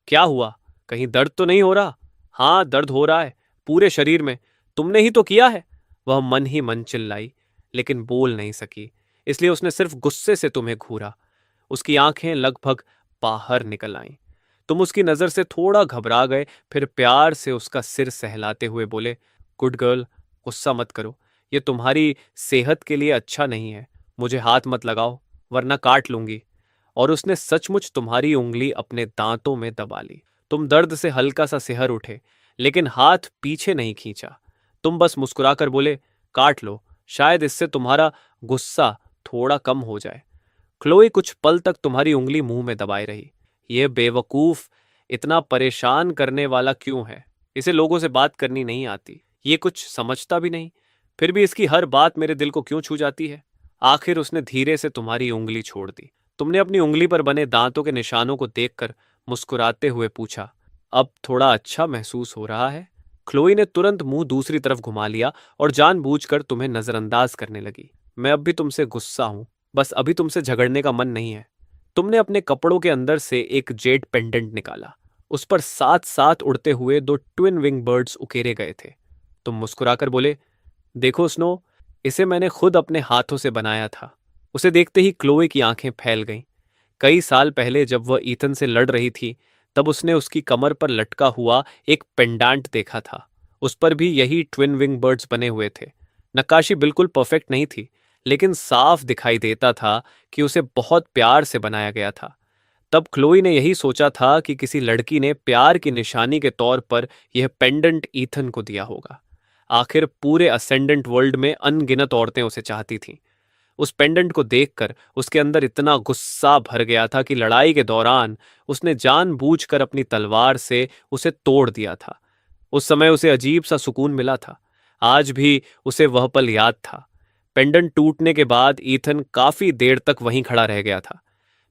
क्या हुआ? कहीं दर्द तो नहीं हो रहा? हाँ, दर्द हो रहा है, पूरे शरीर में। तुमने ही तो किया है। वह मन ही मन चिल्लाई, लेकिन बोल नहीं सकी, इसलिए उसने सिर्फ गुस्से से तुम्हें घूरा। उसकी आंखें लगभग बाहर निकल आईं। तुम उसकी नजर से थोड़ा घबरा गए, फिर प्यार से उसका सिर सहलाते हुए बोले, गुड गर्ल, गुस्सा मत करो। ये तुम्हारी सेहत के लिए अच्छा नहीं है। मुझे हाथ मत लगाओ, वरना काट लूंगी। और उसने सचमुच तुम्हारी उंगली अपने दांतों में दबा ली। तुम दर्द से हल्का सा सिहर उठे, लेकिन हाथ पीछे नहीं खींचा। तुम बस मुस्कुराकर बोले, काट लो, शायद इससे तुम्हारा गुस्सा थोड़ा कम हो जाए। क्लोई कुछ पल तक तुम्हारी उंगली मुंह में दबाए रही। यह बेवकूफ इतना परेशान करने वाला क्यों है? इसे लोगों से बात करनी नहीं आती, ये कुछ समझता भी नहीं, फिर भी इसकी हर बात मेरे दिल को क्यों छू जाती है? आखिर उसने धीरे से तुम्हारी उंगली छोड़ दी। तुमने अपनी उंगली पर बने दांतों के निशानों को देखकर मुस्कुराते हुए पूछा, अब थोड़ा अच्छा महसूस हो रहा है? क्लोई ने तुरंत मुंह दूसरी तरफ घुमा लिया और जानबूझकर तुम्हें नजरअंदाज करने लगी। मैं अब भी तुमसे गुस्सा हूं, बस अभी तुमसे झगड़ने का मन नहीं है। तुमने अपने कपड़ों के अंदर से एक जेड पेंडेंट निकाला। उस पर साथ साथ उड़ते हुए दो ट्विन विंग बर्ड्स उकेरे गए थे। तुम मुस्कुराकर बोले, देखो स्नो, इसे मैंने खुद अपने हाथों से बनाया था। उसे देखते ही क्लोए की आंखें फैल गईं। कई साल पहले जब वह ईथन से लड़ रही थी, तब उसने उसकी कमर पर लटका हुआ एक पेंडांट देखा था। उस पर भी यही ट्विन विंग बर्ड्स बने हुए थे। नक्काशी बिल्कुल परफेक्ट नहीं थी, लेकिन साफ दिखाई देता था कि उसे बहुत प्यार से बनाया गया था। तब क्लोई ने यही सोचा था कि किसी लड़की ने प्यार की निशानी के तौर पर यह पेंडेंट ईथन को दिया होगा। आखिर पूरे असेंडेंट वर्ल्ड में अनगिनत औरतें उसे चाहती थीं। उस पेंडेंट को देखकर उसके अंदर इतना गुस्सा भर गया था कि लड़ाई के दौरान उसने जानबूझकर अपनी तलवार से उसे तोड़ दिया था। उस समय उसे अजीब सा सुकून मिला था। आज भी उसे वह पल याद था। पेंडेंट टूटने के बाद ईथन काफी देर तक वहीं खड़ा रह गया था।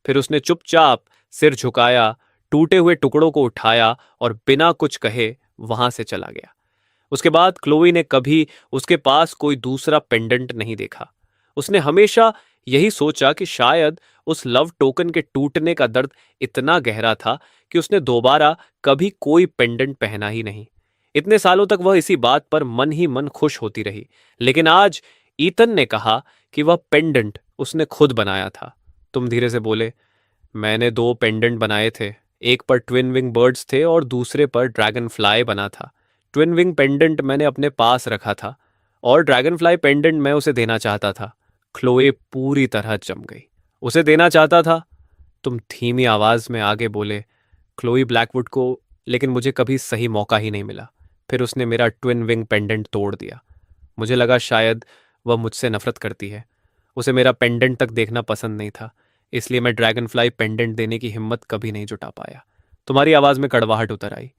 फिर उसने चुपचाप सिर झुकाया, टूटे हुए टुकड़ों को उठाया और बिना कुछ कहे वहां से चला गया। उसके बाद क्लोई ने कभी उसके पास कोई दूसरा पेंडेंट नहीं देखा। उसने हमेशा यही सोचा कि शायद उस लव टोकन के टूटने का दर्द इतना गहरा था कि उसने दोबारा कभी कोई पेंडेंट पहना ही नहीं। इतने सालों तक वह इसी बात पर मन ही मन खुश होती रही, लेकिन आज ईतन ने कहा कि वह पेंडेंट उसने खुद बनाया था। तुम धीरे से बोले, मैंने दो पेंडेंट बनाए थे, एक पर ट्विन विंग बर्ड्स थे और दूसरे पर ड्रैगन फ्लाई बना था। ट्विन विंग पेंडेंट मैंने अपने पास रखा था, और ड्रैगन फ्लाई पेंडेंट मैं उसे देना चाहता था। क्लोए पूरी तरह जम गई। उसे देना चाहता था? तुम धीमी आवाज में आगे बोले, क्लोई ब्लैकवुड को लेकिन मुझे कभी सही मौका ही नहीं मिला। फिर उसने मेरा ट्विन विंग पेंडेंट तोड़ दिया। मुझे लगा शायद वह मुझसे नफरत करती है। उसे मेरा पेंडेंट तक देखना पसंद नहीं था, इसलिए मैं ड्रैगन फ्लाई पेंडेंट देने की हिम्मत कभी नहीं जुटा पाया। तुम्हारी आवाज़ में कड़वाहट उतर आई।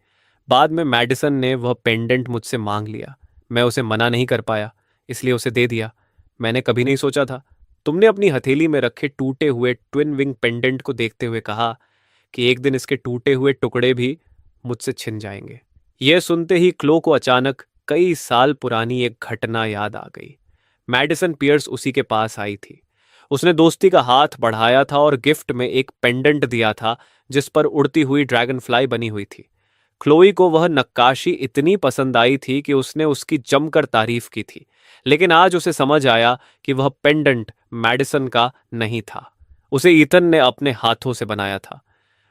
बाद में मैडिसन ने वह पेंडेंट मुझसे मांग लिया। मैं उसे मना नहीं कर पाया, इसलिए उसे दे दिया। मैंने कभी नहीं सोचा था। तुमने अपनी हथेली में रखे टूटे हुए ट्विन विंग पेंडेंट को देखते हुए कहा कि एक दिन इसके टूटे हुए टुकड़े भी मुझसे छिन जाएंगे। यह सुनते ही क्लो को अचानक कई साल पुरानी एक घटना याद आ गई। मैडिसन पियर्स उसी के पास आई थी। उसने दोस्ती का हाथ बढ़ाया था और गिफ्ट में एक पेंडेंट दिया था जिस पर उड़ती हुई ड्रैगन फ्लाई बनी हुई थी। क्लोई को वह नक्काशी इतनी पसंद आई थी कि उसने उसकी जमकर तारीफ की थी, लेकिन आज उसे समझ आया कि वह पेंडेंट मैडिसन का नहीं था। उसे ईथन ने अपने हाथों से बनाया था।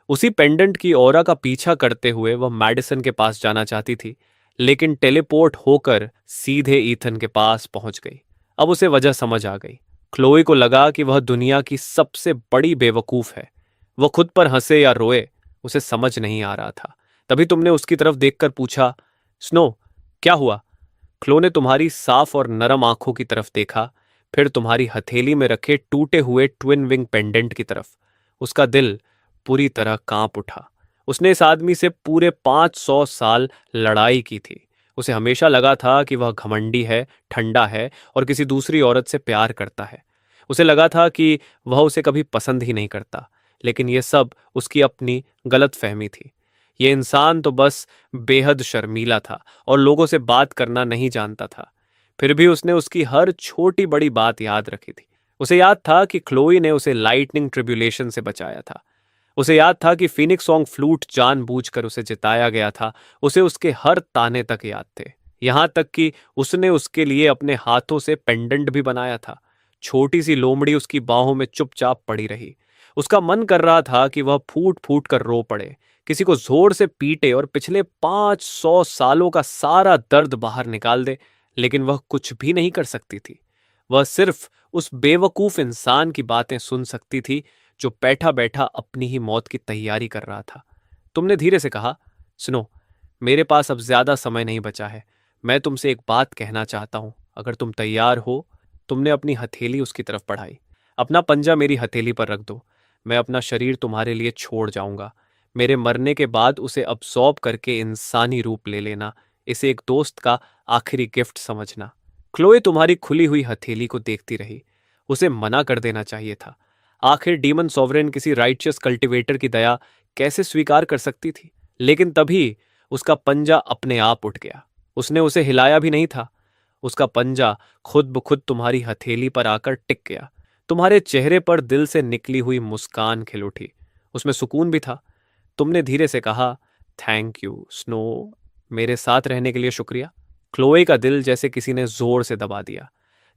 उसी पेंडेंट की ऑरा का पीछा करते हुए वह मैडिसन के पास जाना चाहती थी, लेकिन टेलीपोर्ट होकर सीधे ईथन के पास पहुंच गई। अब उसे वजह समझ आ गई। क्लोई को लगा कि वह दुनिया की सबसे बड़ी बेवकूफ है। वह खुद पर हंसे या रोए, उसे समझ नहीं आ रहा था। तभी तुमने उसकी तरफ देखकर पूछा, स्नो, क्या हुआ? क्लो ने तुम्हारी साफ और नरम आंखों की तरफ देखा, फिर तुम्हारी हथेली में रखे टूटे हुए ट्विन विंग पेंडेंट की तरफ। उसका दिल पूरी तरह कांप उठा। उसने इस आदमी से पूरे 500 साल लड़ाई की थी। उसे हमेशा लगा था कि वह घमंडी है, ठंडा है और किसी दूसरी औरत से प्यार करता है। उसे लगा था कि वह उसे कभी पसंद ही नहीं करता, लेकिन यह सब उसकी अपनी गलत फहमी थी। ये इंसान तो बस बेहद शर्मीला था और लोगों से बात करना नहीं जानता था। फिर भी उसने उसकी हर छोटी बड़ी बात याद रखी थी। उसे याद था कि क्लोई ने उसे लाइटनिंग ट्रिब्यूलेशन से बचाया था। उसे याद था कि फीनिक्स सॉन्ग फ्लूट जानबूझकर उसे जिताया गया था। उसे उसके हर ताने तक याद थे, यहां तक कि उसने उसके लिए अपने हाथों से पेंडेंट भी बनाया था। छोटी सी लोमड़ी उसकी बाहों में चुपचाप पड़ी रही। उसका मन कर रहा था कि वह फूट फूट कर रो पड़े, किसी को जोर से पीटे और पिछले 500 सालों का सारा दर्द बाहर निकाल दे, लेकिन वह कुछ भी नहीं कर सकती थी। वह सिर्फ उस बेवकूफ इंसान की बातें सुन सकती थी जो बैठा बैठा अपनी ही मौत की तैयारी कर रहा था। तुमने धीरे से कहा, सुनो, मेरे पास अब ज्यादा समय नहीं बचा है। मैं तुमसे एक बात कहना चाहता हूं, अगर तुम तैयार हो। तुमने अपनी हथेली उसकी तरफ बढ़ाई। अपना पंजा मेरी हथेली पर रख दो। मैं अपना शरीर तुम्हारे लिए छोड़ जाऊंगा। मेरे मरने के बाद उसे अब्सॉर्ब करके इंसानी रूप ले लेना। इसे एक दोस्त का आखिरी गिफ्ट समझना। क्लोए तुम्हारी खुली हुई हथेली को देखती रही। उसे मना कर देना चाहिए था। आखिर डीमन सॉवरेन किसी राइचियस कल्टिवेटर की दया कैसे स्वीकार कर सकती थी? लेकिन तभी उसका पंजा अपने आप उठ गया। उसने उसे हिलाया भी नहीं था। उसका पंजा खुद ब खुद तुम्हारी हथेली पर आकर टिक गया। तुम्हारे चेहरे पर दिल से निकली हुई मुस्कान खिल उठी। उसमें सुकून भी था। तुमने धीरे से कहा, थैंक यू स्नो, मेरे साथ रहने के लिए शुक्रिया। क्लोए का दिल जैसे किसी ने जोर से दबा दिया।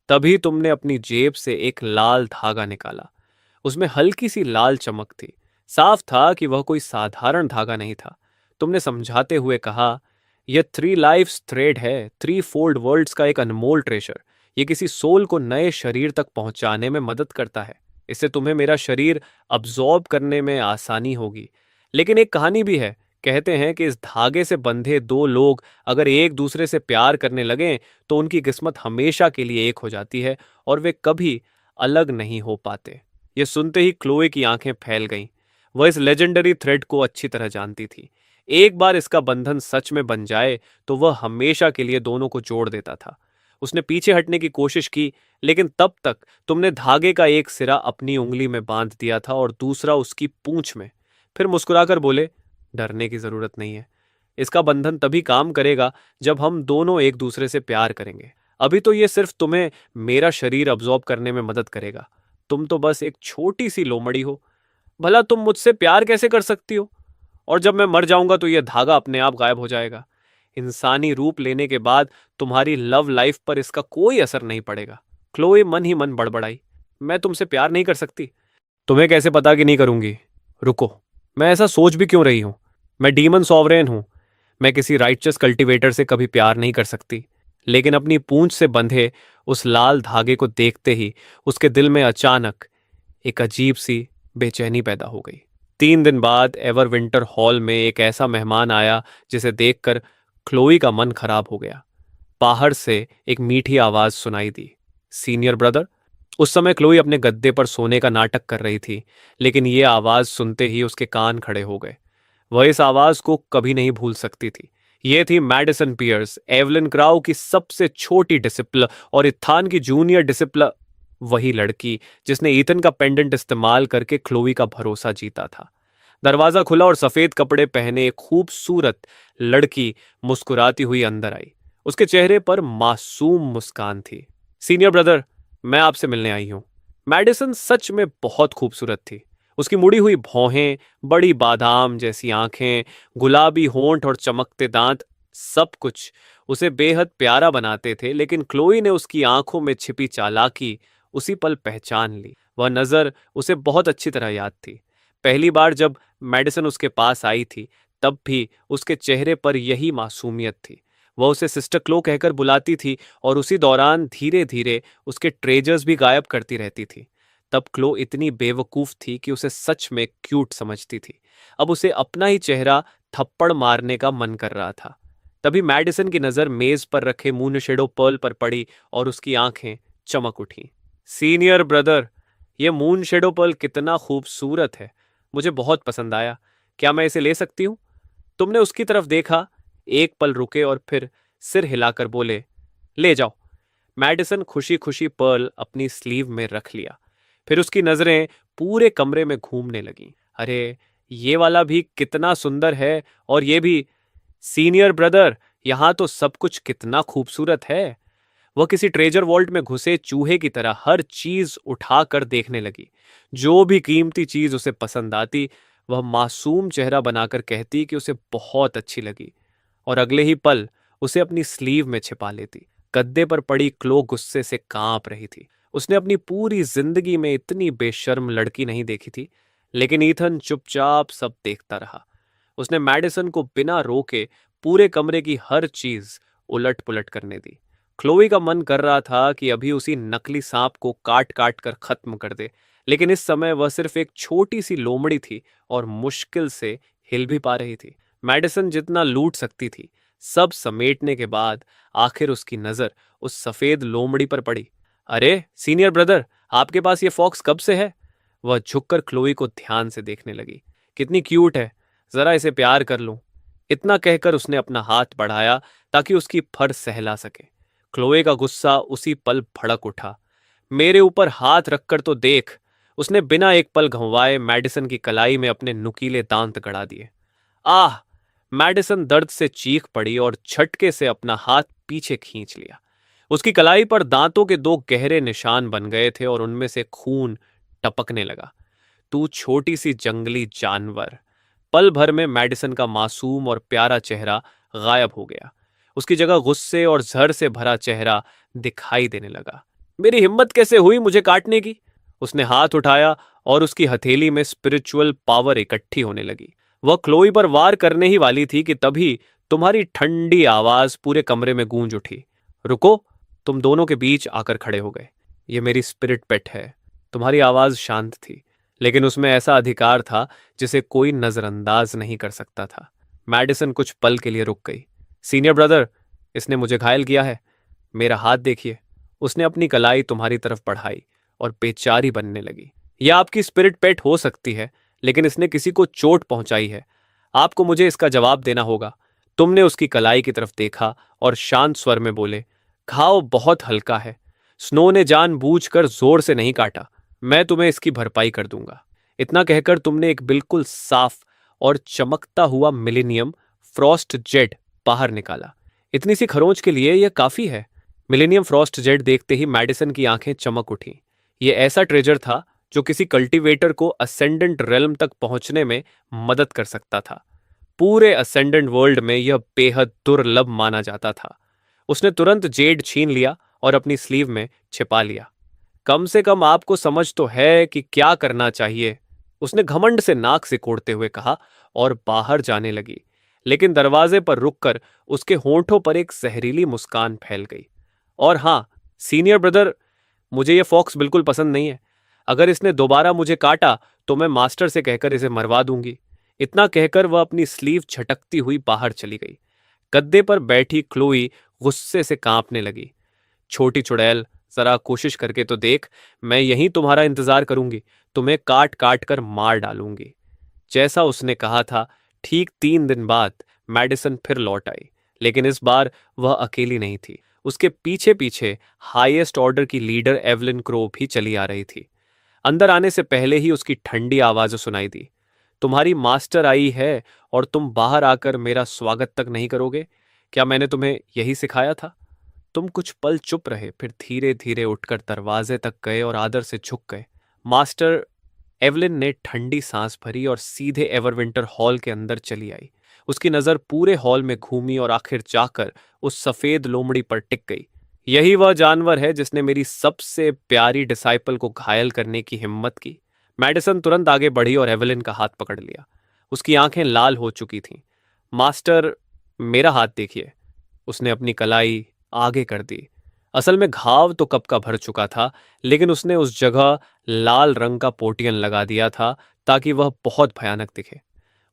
तभी तुमने अपनी जेब से एक लाल धागा निकाला। उसमें हल्की सी लाल चमक थी। साफ था कि वह कोई साधारण धागा नहीं था। तुमने समझाते हुए कहा, यह 3 लाइफ्स थ्रेड है, 3 फोल्ड वर्ल्ड्स का एक अनमोल ट्रेजर। यह किसी सोल को नए शरीर तक पहुंचाने में मदद करता है। इससे तुम्हें मेरा शरीर अब्जॉर्ब करने में आसानी होगी। लेकिन एक कहानी भी है। कहते हैं कि इस धागे से बंधे दो लोग अगर एक दूसरे से प्यार करने लगें तो उनकी किस्मत हमेशा के लिए एक हो जाती है और वे कभी अलग नहीं हो पाते। यह सुनते ही क्लोए की आंखें फैल गईं। वह इस लेजेंडरी थ्रेड को अच्छी तरह जानती थी। एक बार इसका बंधन सच में बन जाए तो वह हमेशा के लिए दोनों को जोड़ देता था। उसने पीछे हटने की कोशिश की, लेकिन तब तक तुमने धागे का एक सिरा अपनी उंगली में बांध दिया था और दूसरा उसकी पूंछ में। फिर मुस्कुराकर बोले, डरने की जरूरत नहीं है। इसका बंधन तभी काम करेगा जब हम दोनों एक दूसरे से प्यार करेंगे। अभी तो यह सिर्फ तुम्हें मेरा शरीर अब्जॉर्ब करने में मदद करेगा। तुम तो बस एक छोटी सी लोमड़ी हो। भला तुम मुझसे प्यार कैसे कर सकती हो? और जब मैं मर जाऊंगा तो यह धागा अपने आप गायब हो जाएगा। इंसानी रूप लेने के बाद तुम्हारी लव लाइफ पर इसका कोई असर नहीं पड़ेगा। क्लोए मन ही मन बड़बड़ाई, मैं तुमसे प्यार नहीं कर सकती। तुम्हें कैसे पता कि नहीं करूंगी? रुको, मैं ऐसा सोच भी क्यों रही हूं? मैं डीमन सॉवरेन हूं। मैं किसी राइचस कल्टिवेटर से कभी प्यार नहीं कर सकती। लेकिन अपनी पूंछ से बंधे उस लाल धागे को देखते ही उसके दिल में अचानक एक अजीब सी बेचैनी पैदा हो गई। 3 दिन बाद एवरविंटर हॉल में एक ऐसा मेहमान आया जिसे देखकर क्लोई का मन खराब हो गया। बाहर से एक मीठी आवाज सुनाई दी, सीनियर ब्रदर। उस समय क्लोई अपने गद्दे पर सोने का नाटक कर रही थी, लेकिन ये आवाज सुनते ही उसके कान खड़े हो गए। वह इस आवाज को कभी नहीं भूल सकती थी। ये थी मैडिसन पियर्स, एवलिन क्राउ की सबसे छोटी डिसिप्ल और इत्थान की जूनियर डिसिप्ल। वही लड़की जिसने ईथन का पेंडेंट इस्तेमाल करके क्लोई का भरोसा जीता था। दरवाजा खुला और सफेद कपड़े पहने एक खूबसूरत लड़की मुस्कुराती हुई अंदर आई। उसके चेहरे पर मासूम मुस्कान थी। सीनियर ब्रदर, मैं आपसे मिलने आई हूं। मैडिसन सच में बहुत खूबसूरत थी। उसकी मुड़ी हुई भौहें, बड़ी बादाम जैसी आंखें, गुलाबी होंठ और चमकते दांत, सब कुछ उसे बेहद प्यारा बनाते थे। लेकिन क्लोई ने उसकी आंखों में छिपी चालाकी उसी पल पहचान ली। वह नजर उसे बहुत अच्छी तरह याद थी। पहली बार जब मैडिसन उसके पास आई थी, तब भी उसके चेहरे पर यही मासूमियत थी। वह उसे सिस्टर क्लो कहकर बुलाती थी और उसी दौरान धीरे धीरे उसके ट्रेजर्स भी गायब करती रहती थी। तब क्लो इतनी बेवकूफ थी कि उसे सच में क्यूट समझती थी। अब उसे अपना ही चेहरा थप्पड़ मारने का मन कर रहा था। तभी मैडिसन की नजर मेज पर रखे मून शेडो पर्ल पर पड़ी और उसकी आंखें चमक उठी। सीनियर ब्रदर, ये मून शेडो पर्ल कितना खूबसूरत है। मुझे बहुत पसंद आया। क्या मैं इसे ले सकती हूँ? तुमने उसकी तरफ देखा, एक पल रुके और फिर सिर हिलाकर बोले, ले जाओ। मैडिसन खुशी खुशी पर्ल अपनी स्लीव में रख लिया। फिर उसकी नजरें पूरे कमरे में घूमने लगीं। अरे, ये वाला भी कितना सुंदर है, और ये भी। सीनियर ब्रदर, यहां तो सब कुछ कितना खूबसूरत है। वह किसी ट्रेजर वॉल्ट में घुसे चूहे की तरह हर चीज उठाकर देखने लगी। जो भी कीमती चीज उसे पसंद आती, वह मासूम चेहरा बनाकर कहती कि उसे बहुत अच्छी लगी, और अगले ही पल उसे अपनी स्लीव में छिपा लेती। गद्दे पर पड़ी क्लो गुस्से से कांप रही थी। उसने अपनी पूरी जिंदगी में इतनी बेशर्म लड़की नहीं देखी थी। लेकिन ईथन चुपचाप सब देखता रहा। उसने मैडिसन को बिना रोके पूरे कमरे की हर चीज उलट पुलट करने दी। क्लोई का मन कर रहा था कि अभी उसी नकली सांप को काट काट कर खत्म कर दे, लेकिन इस समय वह सिर्फ एक छोटी सी लोमड़ी थी और मुश्किल से हिल भी पा रही थी। मैडिसन जितना लूट सकती थी, सब समेटने के बाद आखिर उसकी नजर उस सफेद लोमड़ी पर पड़ी। अरे सीनियर ब्रदर, आपके पास ये फॉक्स कब से है? वह झुककर क्लोई को ध्यान से देखने लगी। कितनी क्यूट है, जरा इसे प्यार कर लूं। इतना कहकर उसने अपना हाथ बढ़ाया ताकि उसकी फर सहला सके। क्लोए का गुस्सा उसी पल भड़क उठा। मेरे ऊपर हाथ रखकर तो देख। उसने बिना एक पल घुमाए मैडिसन की कलाई में अपने नुकीले दांत गड़ा दिए। आह! मैडिसन दर्द से चीख पड़ी और झटके से अपना हाथ पीछे खींच लिया। उसकी कलाई पर दांतों के 2 गहरे निशान बन गए थे और उनमें से खून टपकने लगा। तू छोटी सी जंगली जानवर। पल भर में मैडिसन का मासूम और प्यारा चेहरा गायब हो गया। उसकी जगह गुस्से और जहर से भरा चेहरा दिखाई देने लगा। मेरी हिम्मत कैसे हुई मुझे काटने की? उसने हाथ उठाया और उसकी हथेली में स्पिरिचुअल पावर इकट्ठी होने लगी। वह क्लोई पर वार करने ही वाली थी कि तभी तुम्हारी ठंडी आवाज पूरे कमरे में गूंज उठी। रुको! तुम दोनों के बीच आकर खड़े हो गए। ये मेरी स्पिरिट पेट है। तुम्हारी आवाज शांत थी, लेकिन उसमें ऐसा अधिकार था जिसे कोई नजरअंदाज नहीं कर सकता था। मैडिसन कुछ पल के लिए रुक गई। सीनियर ब्रदर, इसने मुझे घायल किया है। मेरा हाथ देखिए। उसने अपनी कलाई तुम्हारी तरफ बढ़ाई और बेचारी बनने लगी। यह आपकी स्पिरिट पेट हो सकती है, लेकिन इसने किसी को चोट पहुंचाई है। आपको मुझे इसका जवाब देना होगा। तुमने उसकी कलाई की तरफ देखा और शांत स्वर में बोले, घाव बहुत हल्का है। स्नो ने जानबूझकर जोर से नहीं काटा। मैं तुम्हें इसकी भरपाई कर दूंगा। इतना कहकर तुमने एक बिल्कुल साफ और चमकता हुआ मिलेनियम फ्रॉस्ट जेट बाहर निकाला। इतनी सी खरोंच के लिए यह काफी है। मिलेनियम फ्रॉस्ट जेट देखते ही मैडिसन की आंखें चमक उठीं। यह ऐसा ट्रेजर था जो किसी कल्टीवेटर को असेंडेंट रेल्म तक पहुंचने में मदद कर सकता था। पूरे असेंडेंट वर्ल्ड में यह बेहद दुर्लभ माना जाता था। उसने तुरंत जेड छीन लिया और अपनी स्लीव में छिपा लिया। कम से कम आपको समझ तो है कि क्या करना चाहिए, उसने घमंड से नाक सिकोड़ते हुए कहा और बाहर जाने लगी। लेकिन दरवाजे पर रुककर उसके होंठों पर एक जहरीली मुस्कान फैल गई। और हाँ, सीनियर ब्रदर, मुझे यह फॉक्स बिल्कुल पसंद नहीं है। अगर इसने दोबारा मुझे काटा तो मैं मास्टर से कहकर इसे मरवा दूंगी। इतना कहकर वह अपनी स्लीव झटकती हुई बाहर चली गई। गद्दे पर बैठी क्लोई गुस्से से कांपने लगी। छोटी चुड़ैल, जरा कोशिश करके तो देख, मैं यहीं तुम्हारा इंतजार करूंगी, तुम्हें काट काट कर मार डालूंगी। जैसा उसने कहा था, ठीक 3 दिन बाद मैडिसन फिर लौट आई, लेकिन इस बार वह अकेली नहीं थी। उसके पीछे पीछे हाईएस्ट ऑर्डर की लीडर एवलिन क्रो भी चली आ रही थी। अंदर आने से पहले ही उसकी ठंडी आवाज सुनाई दी। तुम्हारी मास्टर आई है और तुम बाहर आकर मेरा स्वागत तक नहीं करोगे? क्या मैंने तुम्हें यही सिखाया था? तुम कुछ पल चुप रहे, फिर धीरे धीरे उठकर दरवाजे तक गए और आदर से झुक गए। मास्टर, एवलिन ने ठंडी सांस भरी और सीधे एवरविंटर हॉल के अंदर चली आई। उसकी नजर पूरे हॉल में घूमी और आखिर जाकर उस सफेद लोमड़ी पर टिक गई। यही वह जानवर है जिसने मेरी सबसे प्यारी डिसाइपल को घायल करने की हिम्मत की। मैडिसन तुरंत आगे बढ़ी और एवलिन का हाथ पकड़ लिया। उसकी आंखें लाल हो चुकी थीं। मास्टर, मेरा हाथ देखिए। उसने अपनी कलाई आगे कर दी। असल में घाव तो कब का भर चुका था, लेकिन उसने उस जगह लाल रंग का पोटियन लगा दिया था ताकि वह बहुत भयानक दिखे।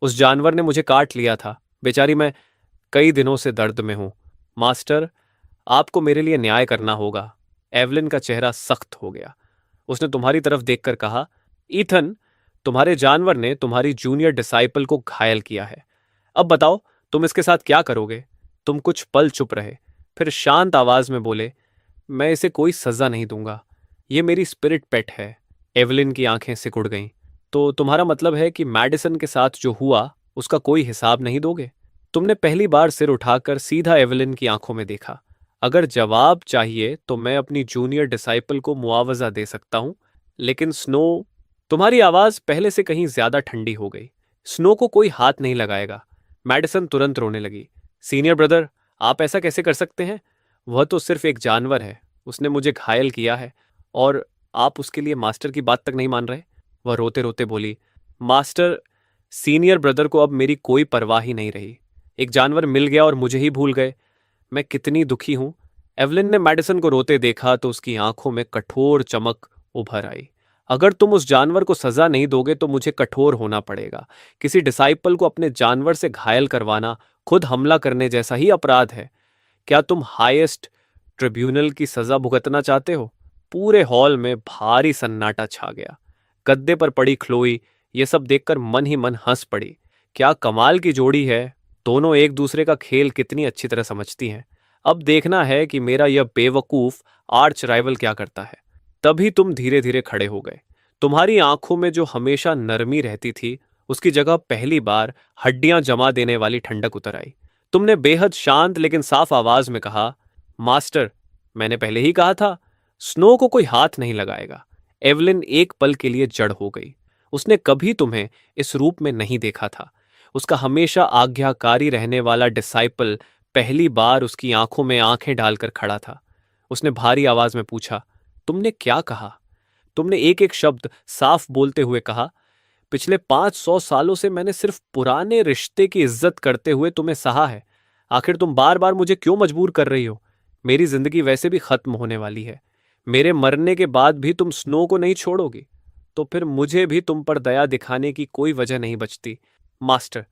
उस जानवर ने मुझे काट लिया था। बेचारी, मैं कई दिनों से दर्द में हूं। मास्टर, आपको मेरे लिए न्याय करना होगा। एवलिन का चेहरा सख्त हो गया। उसने तुम्हारी तरफ देखकर कहा, ईथन, तुम्हारे जानवर ने तुम्हारी जूनियर डिसाइपल को घायल किया है। अब बताओ, तुम इसके साथ क्या करोगे? तुम कुछ पल चुप रहे, फिर शांत आवाज में बोले, मैं इसे कोई सजा नहीं दूंगा। ये मेरी स्पिरिट पेट है। एवलिन की आंखें सिकुड़ गईं। तो तुम्हारा मतलब है कि मैडिसन के साथ जो हुआ उसका कोई हिसाब नहीं दोगे? तुमने पहली बार सिर उठाकर सीधा एवलिन की आंखों में देखा। अगर जवाब चाहिए तो मैं अपनी जूनियर डिसाइपल को मुआवजा दे सकता हूं, लेकिन स्नो। तुम्हारी आवाज पहले से कहीं ज्यादा ठंडी हो गई। स्नो को कोई हाथ नहीं लगाएगा। मैडिसन तुरंत रोने लगी। सीनियर ब्रदर, आप ऐसा कैसे कर सकते हैं? वह तो सिर्फ एक जानवर है। उसने मुझे घायल किया है और आप उसके लिए मास्टर की बात तक नहीं मान रहे? वह रोते रोते बोली, मास्टर, सीनियर ब्रदर को अब मेरी कोई परवाह ही नहीं रही। एक जानवर मिल गया और मुझे ही भूल गए। मैं कितनी दुखी हूं। एवलिन ने मैडिसन को रोते देखा तो उसकी आंखों में कठोर चमक उभर आई। अगर तुम उस जानवर को सजा नहीं दोगे तो मुझे कठोर होना पड़ेगा। किसी डिसाइपल को अपने जानवर से घायल करवाना खुद हमला करने जैसा ही अपराध है। क्या तुम हाईएस्ट ट्रिब्यूनल की सजा भुगतना चाहते हो? पूरे हॉल में भारी सन्नाटा छा गया। गद्दे पर पड़ी क्लोई ये सब देखकर मन ही मन हंस पड़ी। क्या कमाल की जोड़ी है। दोनों एक दूसरे का खेल कितनी अच्छी तरह समझती हैं। अब देखना है कि मेरा यह बेवकूफ आर्च राइवल क्या करता है। तभी तुम धीरे धीरे खड़े हो गए। तुम्हारी आंखों में जो हमेशा नरमी रहती थी उसकी जगह पहली बार हड्डियां जमा देने वाली ठंडक उतर आई। तुमने बेहद शांत लेकिन साफ आवाज में कहा, मास्टर, मैंने पहले ही कहा था, स्नो को कोई हाथ नहीं लगाएगा। एवलिन एक पल के लिए जड़ हो गई। उसने कभी तुम्हें इस रूप में नहीं देखा था। उसका हमेशा आज्ञाकारी रहने वाला डिसाइपल पहली बार उसकी आंखों में आंखें डालकर खड़ा था। उसने भारी आवाज में पूछा, तुमने क्या कहा? तुमने एक एक शब्द साफ बोलते हुए कहा, पिछले 500 सालों से मैंने सिर्फ पुराने रिश्ते की इज्जत करते हुए तुम्हें सहा है। आखिर तुम बार बार मुझे क्यों मजबूर कर रही हो? मेरी जिंदगी वैसे भी खत्म होने वाली है। मेरे मरने के बाद भी तुम स्नो को नहीं छोड़ोगी, तो फिर मुझे भी तुम पर दया दिखाने की कोई वजह नहीं बचती। मास्टर,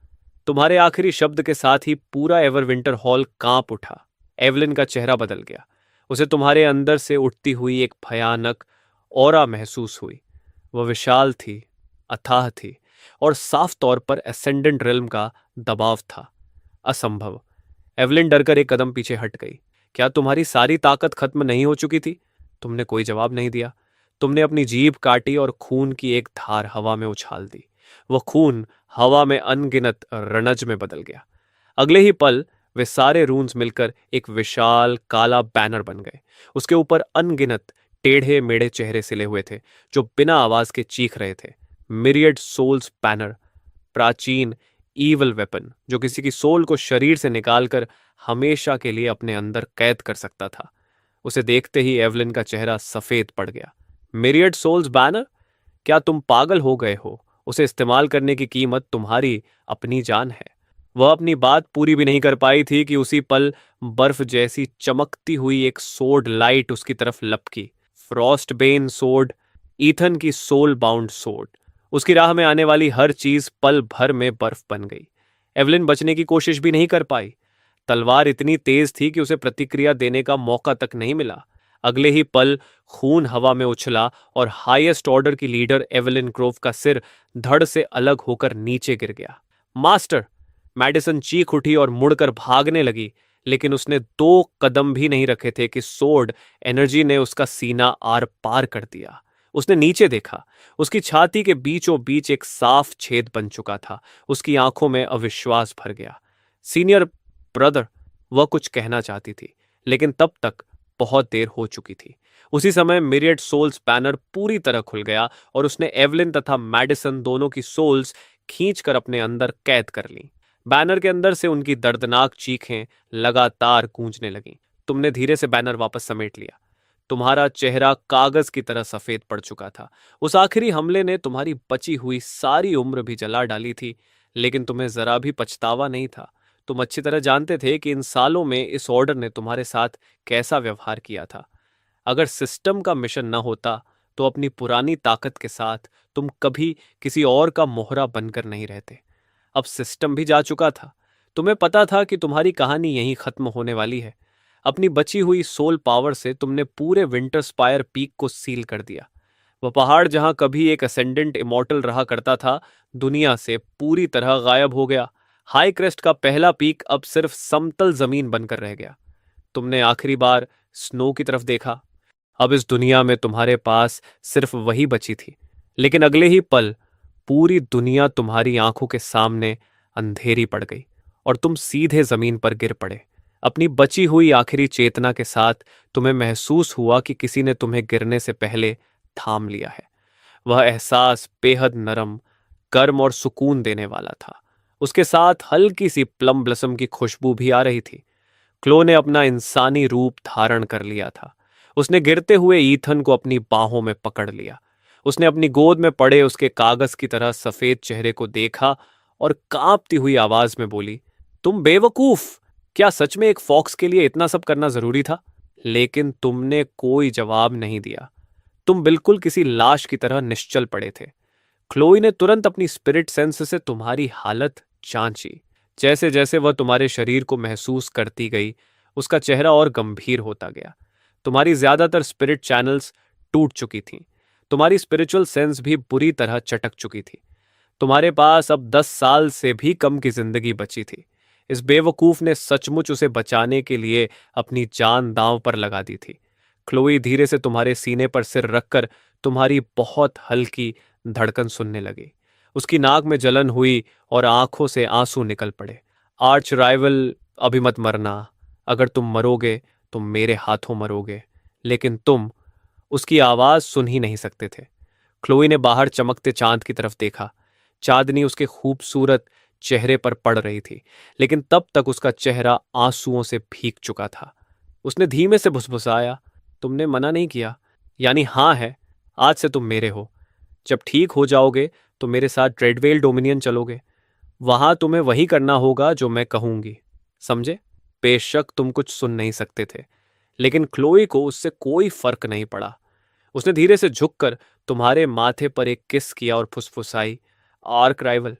तुम्हारे आखिरी शब्द के साथ ही पूरा एवरविंटर हॉल कांप उठा। एवलिन का चेहरा बदल गया। उसे तुम्हारे अंदर से उठती हुई एक भयानक ऑरा महसूस हुई। वह विशाल थी, अथाह थी और साफ तौर पर एसेंडेंट रिल्म का दबाव था। असंभव। एवलिन डरकर एक कदम पीछे हट गई। क्या तुम्हारी सारी ताकत खत्म नहीं हो चुकी थी? तुमने कोई जवाब नहीं दिया। तुमने अपनी जीभ काटी और खून की एक धार हवा में उछाल दी। वह खून हवा में अनगिनत रणज में बदल गया। अगले ही पल वे सारे रून्स मिलकर एक विशाल काला बैनर बन गए। उसके ऊपर अनगिनत टेढ़े मेढ़े चेहरे सिले हुए थे जो बिना आवाज के चीख रहे थे। मिरियड सोल्स बैनर, प्राचीन ईवल वेपन जो किसी की सोल को शरीर से निकालकर हमेशा के लिए अपने अंदर कैद कर सकता था। उसे देखते ही एवलिन का चेहरा सफेद पड़ गया। Myriad souls banner? क्या तुम पागल हो गए हो? उसे इस्तेमाल करने की कीमत तुम्हारी अपनी जान है। वह अपनी बात पूरी भी नहीं कर पाई थी कि उसी पल बर्फ जैसी चमकती हुई एक सोर्ड लाइट उसकी तरफ लपकी। फ्रॉस्टबेन सोर्ड, ईथन की सोल बाउंड सोर्ड। उसकी राह में आने वाली हर चीज पल भर में बर्फ बन गई। एवलिन बचने की कोशिश भी नहीं कर पाई। तलवार इतनी तेज थी कि उसे प्रतिक्रिया देने का मौका तक नहीं मिला। अगले ही पल खून हवा में उछला और हाईएस्ट ऑर्डर की लीडर एवेलिन ग्रोव का सिर धड़ से अलग होकर नीचे गिर गया। मास्टर! मैडिसन चीख उठी और मुड़कर भागने लगी, लेकिन उसने 2 कदम भी नहीं रखे थे कि सोर्ड एनर्जी ने उसका सीना आर पार कर दिया। उसने नीचे देखा। उसकी छाती के बीचों बीच एक साफ छेद बन चुका था। उसकी आंखों में अविश्वास भर गया। सीनियर ब्रदर, वह कुछ कहना चाहती थी, लेकिन तब तक बहुत देर हो चुकी थी। उसी समय मिरियड सोल्स बैनर पूरी तरह खुल गया और उसने एवलिन तथा मैडिसन दोनों की सोल्स खींचकर अपने अंदर कैद कर ली। बैनर के अंदर से उनकी दर्दनाक चीखें लगातार गूंजने लगीं। तुमने धीरे से बैनर वापस समेट लिया। तुम्हारा चेहरा कागज की तरह सफेद पड़ चुका था। उस आखिरी हमले ने तुम्हारी बची हुई सारी उम्र भी जला डाली थी, लेकिन तुम्हें जरा भी पछतावा नहीं था। तुम अच्छी तरह जानते थे कि इन सालों में इस ऑर्डर ने तुम्हारे साथ कैसा व्यवहार किया था। अगर सिस्टम का मिशन न होता तो अपनी पुरानी ताकत के साथ तुम कभी किसी और का मोहरा बनकर नहीं रहते। अब सिस्टम भी जा चुका था। तुम्हें पता था कि तुम्हारी कहानी यहीं खत्म होने वाली है। अपनी बची हुई सोल पावर से तुमने पूरे विंटर स्पायर पीक को सील कर दिया। वह पहाड़ जहां कभी एक असेंडेंट इमॉर्टल रहा करता था, दुनिया से पूरी तरह गायब हो गया। हाई क्रेस्ट का पहला पीक अब सिर्फ समतल जमीन बनकर रह गया। तुमने आखिरी बार स्नो की तरफ देखा। अब इस दुनिया में तुम्हारे पास सिर्फ वही बची थी, लेकिन अगले ही पल पूरी दुनिया तुम्हारी आंखों के सामने अंधेरी पड़ गई और तुम सीधे जमीन पर गिर पड़े। अपनी बची हुई आखिरी चेतना के साथ तुम्हें महसूस हुआ कि किसी ने तुम्हें गिरने से पहले थाम लिया है। वह एहसास बेहद नरम, गर्म और सुकून देने वाला था। उसके साथ हल्की सी प्लम ब्लसम की खुशबू भी आ रही थी। क्लो ने अपना इंसानी रूप धारण कर लिया था। उसने गिरते हुए ईथन को अपनी बाहों में पकड़ लिया। उसने अपनी गोद में पड़े उसके कागज की तरह सफेद चेहरे को देखा और कांपती हुई आवाज में बोली, तुम बेवकूफ! क्या सच में एक फॉक्स के लिए इतना सब करना जरूरी था? लेकिन तुमने कोई जवाब नहीं दिया। तुम बिल्कुल किसी लाश की तरह निश्चल पड़े थे। क्लोई ने तुरंत अपनी स्पिरिट सेंस से तुम्हारी हालत जांची। जैसे जैसे वह तुम्हारे शरीर को महसूस करती गई, उसका चेहरा और गंभीर होता गया। तुम्हारी ज्यादातर स्पिरिट चैनल्स टूट चुकी थीं। तुम्हारी स्पिरिचुअल सेंस भी बुरी तरह चटक चुकी थी। तुम्हारे पास अब 10 साल से भी कम की जिंदगी बची थी। इस बेवकूफ ने सचमुच उसे बचाने के लिए अपनी जान दांव पर लगा दी थी। क्लोई धीरे से तुम्हारे सीने पर सिर रखकर तुम्हारी बहुत हल्की धड़कन सुनने लगी। उसकी नाक में जलन हुई और आंखों से आंसू निकल पड़े। आर्च राइवल, अभी मत मरना। अगर तुम मरोगे तो मेरे हाथों मरोगे। लेकिन तुम उसकी आवाज सुन ही नहीं सकते थे। क्लोई ने बाहर चमकते चांद की तरफ देखा। चांदनी उसके खूबसूरत चेहरे पर पड़ रही थी, लेकिन तब तक उसका चेहरा आंसुओं से भीग चुका था। उसने धीमे से फुसफुसाया, तुमने मना नहीं किया, यानी हाँ है। आज से तुम मेरे हो। जब ठीक हो जाओगे तो मेरे साथ ड्रेडवेल डोमिनियन चलोगे। वहां तुम्हें वही करना होगा जो मैं कहूंगी, समझे? बेशक तुम कुछ सुन नहीं सकते थे, लेकिन क्लोई को उससे कोई फर्क नहीं पड़ा। उसने धीरे से झुककर तुम्हारे माथे पर एक किस किया और फुसफुसाई, आर्क राइवल,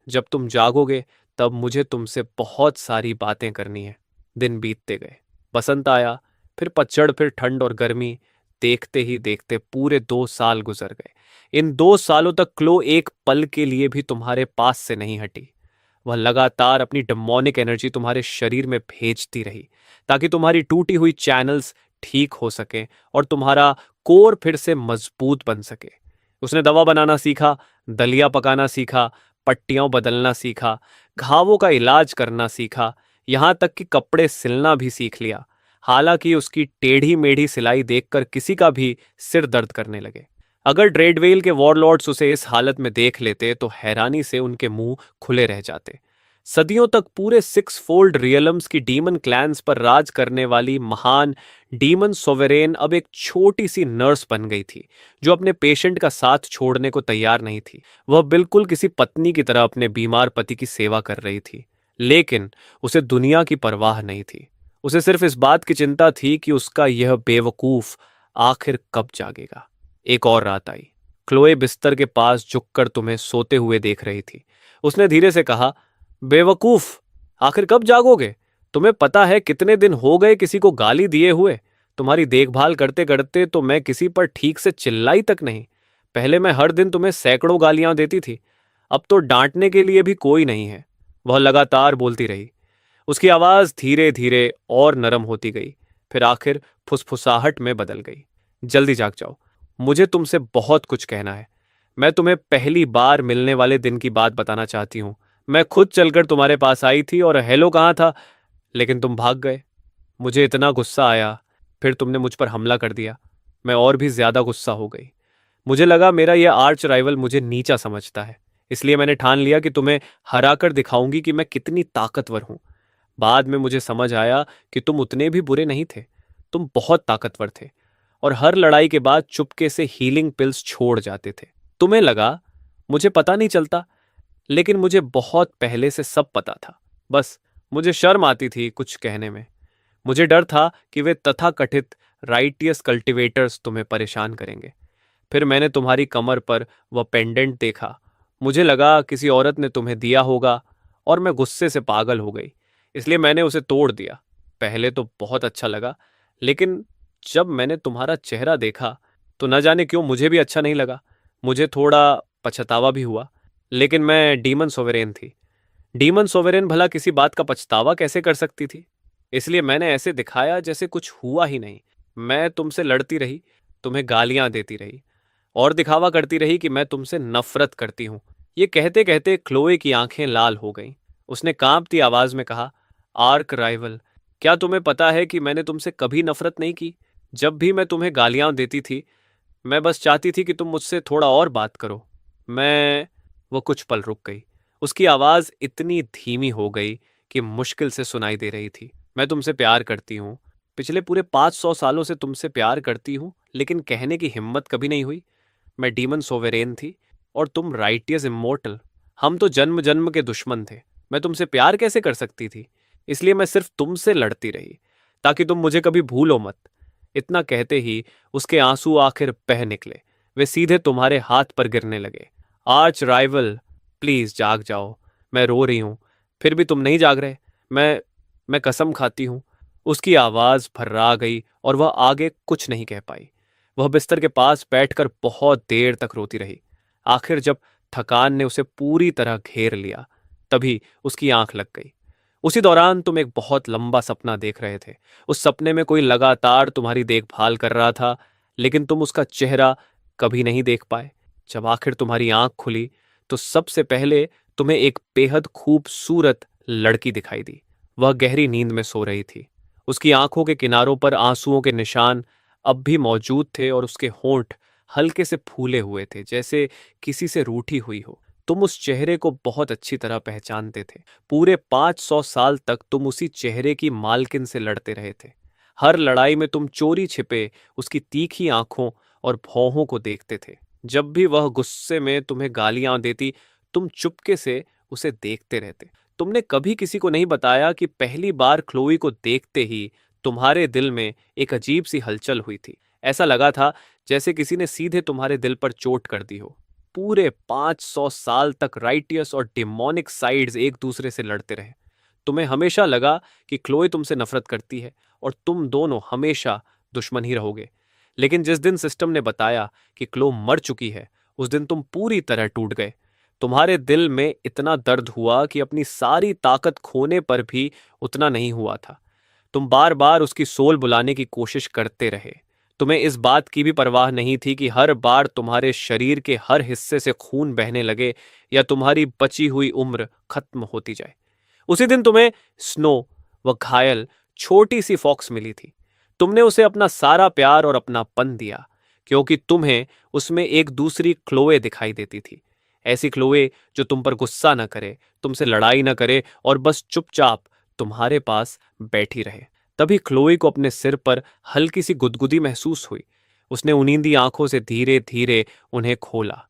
जब तुम जागोगे तब मुझे तुमसे बहुत सारी बातें करनी है। दिन बीतते गए। बसंत आया, फिर पतझड़, फिर ठंड और गर्मी। देखते ही देखते पूरे 2 साल गुजर गए। इन 2 सालों तक क्लो एक पल के लिए भी तुम्हारे पास से नहीं हटी। वह लगातार अपनी डेमोनिक एनर्जी तुम्हारे शरीर में भेजती रही, ताकि तुम्हारी टूटी हुई चैनल्स ठीक हो सके और तुम्हारा कोर फिर से मजबूत बन सके। उसने दवा बनाना सीखा, दलिया पकाना सीखा, पट्टियां बदलना सीखा, घावों का इलाज करना सीखा, यहां तक कि कपड़े सिलना भी सीख लिया। हालांकि उसकी टेढ़ी मेढ़ी सिलाई देखकर किसी का भी सिर दर्द करने लगे। अगर ड्रेडवेल के वॉरलॉर्ड्स उसे इस हालत में देख लेते तो हैरानी से उनके मुंह खुले रह जाते। सदियों तक पूरे 6 फोल्ड रियलम्स की डीमन क्लैंस पर राज करने वाली महान डीमन सोवेरेन अब एक छोटी सी नर्स बन गई थी, जो अपने पेशेंट का साथ छोड़ने को तैयार नहीं थी। वह बिल्कुल किसी पत्नी की तरह अपने बीमार पति की सेवा कर रही थी, लेकिन उसे दुनिया की परवाह नहीं थी। उसे सिर्फ इस बात की चिंता थी कि उसका यह बेवकूफ आखिर कब जागेगा। एक और रात आई। क्लोए बिस्तर के पास झुककर तुम्हें सोते हुए देख रही थी। उसने धीरे से कहा, बेवकूफ, आखिर कब जागोगे? तुम्हें पता है कितने दिन हो गए किसी को गाली दिए हुए? तुम्हारी देखभाल करते करते तो मैं किसी पर ठीक से चिल्लाई तक नहीं। पहले मैं हर दिन तुम्हें सैकड़ों गालियां देती थी, अब तो डांटने के लिए भी कोई नहीं है। वह लगातार बोलती रही। उसकी आवाज धीरे धीरे और नरम होती गई, फिर आखिर फुसफुसाहट में बदल गई। जल्दी जाग जाओ, मुझे तुमसे बहुत कुछ कहना है। मैं तुम्हें पहली बार मिलने वाले दिन की बात बताना चाहती हूँ। मैं खुद चलकर तुम्हारे पास आई थी और हेलो कहाँ था, लेकिन तुम भाग गए। मुझे इतना गुस्सा आया, फिर तुमने मुझ पर हमला कर दिया। मैं और भी ज्यादा गुस्सा हो गई। मुझे लगा मेरा यह आर्च राइवल मुझे नीचा समझता है, इसलिए मैंने ठान लिया कि तुम्हें हराकर दिखाऊंगी कि मैं कितनी ताकतवर हूं। बाद में मुझे समझ आया कि तुम उतने भी बुरे नहीं थे। तुम बहुत ताकतवर थे और हर लड़ाई के बाद चुपके से हीलिंग पिल्स छोड़ जाते थे। तुम्हें लगा मुझे पता नहीं चलता, लेकिन मुझे बहुत पहले से सब पता था। बस मुझे शर्म आती थी कुछ कहने में। मुझे डर था कि वे तथाकथित राइटियस कल्टिवेटर्स तुम्हें परेशान करेंगे। फिर मैंने तुम्हारी कमर पर वह पेंडेंट देखा। मुझे लगा किसी औरत ने तुम्हें दिया होगा और मैं गुस्से से पागल हो गई, इसलिए मैंने उसे तोड़ दिया। पहले तो बहुत अच्छा लगा, लेकिन जब मैंने तुम्हारा चेहरा देखा तो न जाने क्यों मुझे भी अच्छा नहीं लगा। मुझे थोड़ा पछतावा भी हुआ, लेकिन मैं डीमन सोवेरेन थी। डीमन सोवेरेन भला किसी बात का पछतावा कैसे कर सकती थी? इसलिए मैंने ऐसे दिखाया जैसे कुछ हुआ ही नहीं। मैं तुमसे लड़ती रही, तुम्हें गालियां देती रही और दिखावा करती रही कि मैं तुमसे नफरत करती हूं। ये कहते कहते क्लोए की आंखें लाल हो गईं। उसने कांपती आवाज में कहा, आर्क राइवल, क्या तुम्हें पता है कि मैंने तुमसे कभी नफरत नहीं की? जब भी मैं तुम्हें गालियां देती थी, मैं बस चाहती थी कि तुम मुझसे थोड़ा और बात करो। मैं वो कुछ पल रुक गई। उसकी आवाज इतनी धीमी हो गई कि मुश्किल से सुनाई दे रही थी। मैं तुमसे प्यार करती हूँ। पिछले पूरे 500 सालों से तुमसे प्यार करती हूँ, लेकिन कहने की हिम्मत कभी नहीं हुई। मैं डीमन सोवेरेन थी और तुम राइटियस इमोर्टल। हम तो जन्म जन्म के दुश्मन थे। मैं तुमसे प्यार कैसे कर सकती थी? इसलिए मैं सिर्फ तुमसे लड़ती रही, ताकि तुम मुझे कभी भूलो मत। इतना कहते ही उसके आंसू आखिर बह निकले। वे सीधे तुम्हारे हाथ पर गिरने लगे। आर्च राइवल, प्लीज जाग जाओ। मैं रो रही हूं, फिर भी तुम नहीं जाग रहे। मैं कसम खाती हूं। उसकी आवाज भर्रा गई और वह आगे कुछ नहीं कह पाई। वह बिस्तर के पास बैठकर बहुत देर तक रोती रही। आखिर जब थकान ने उसे पूरी तरह घेर लिया, तभी उसकी आंख लग गई। उसी दौरान तुम एक बहुत लंबा सपना देख रहे थे। उस सपने में कोई लगातार तुम्हारी देखभाल कर रहा था, लेकिन तुम उसका चेहरा कभी नहीं देख पाए। जब आखिर तुम्हारी आंख खुली, तो सबसे पहले तुम्हें एक बेहद खूबसूरत लड़की दिखाई दी। वह गहरी नींद में सो रही थी। उसकी आंखों के किनारों पर आंसुओं के निशान अब भी मौजूद थे और उसके होंठ हल्के से फूले हुए थे, जैसे किसी से रूठी हुई हो। तुम उस चेहरे को बहुत अच्छी तरह पहचानते थे। पूरे 500 साल तक तुम उसी चेहरे की मालकिन से लड़ते रहे थे। हर लड़ाई में तुम चोरी छिपे उसकी तीखी आंखों और भौहों को देखते थे। जब भी वह गुस्से में तुम्हें गालियां देती, तुम चुपके से उसे देखते रहते। तुमने कभी किसी को नहीं बताया कि पहली बार क्लोई को देखते ही तुम्हारे दिल में एक अजीब सी हलचल हुई थी। ऐसा लगा था जैसे किसी ने सीधे तुम्हारे दिल पर चोट कर दी हो। पूरे 500 साल तक राइटियस और डिमोनिक साइड्स एक दूसरे से लड़ते रहे। तुम्हें हमेशा लगा कि क्लोई तुमसे नफरत करती है और तुम दोनों हमेशा दुश्मन ही रहोगे। लेकिन जिस दिन सिस्टम ने बताया कि क्लो मर चुकी है, उस दिन तुम पूरी तरह टूट गए। तुम्हारे दिल में इतना दर्द हुआ कि अपनी सारी ताकत खोने पर भी उतना नहीं हुआ था। तुम बार बार उसकी सोल बुलाने की कोशिश करते रहे। तुम्हें इस बात की भी परवाह नहीं थी कि हर बार तुम्हारे शरीर के हर हिस्से से खून बहने लगे या तुम्हारी बची हुई उम्र खत्म होती जाए। उसी दिन तुम्हें स्नो, वह घायल छोटी सी फॉक्स मिली थी। तुमने उसे अपना सारा प्यार और अपनापन दिया, क्योंकि तुम्हें उसमें एक दूसरी क्लोए दिखाई देती थी। ऐसी क्लोए जो तुम पर गुस्सा न करे, तुमसे लड़ाई न करे और बस चुपचाप तुम्हारे पास बैठी रहे। तभी क्लोई को अपने सिर पर हल्की सी गुदगुदी महसूस हुई। उसने उनींदी आंखों से धीरे धीरे उन्हें खोला।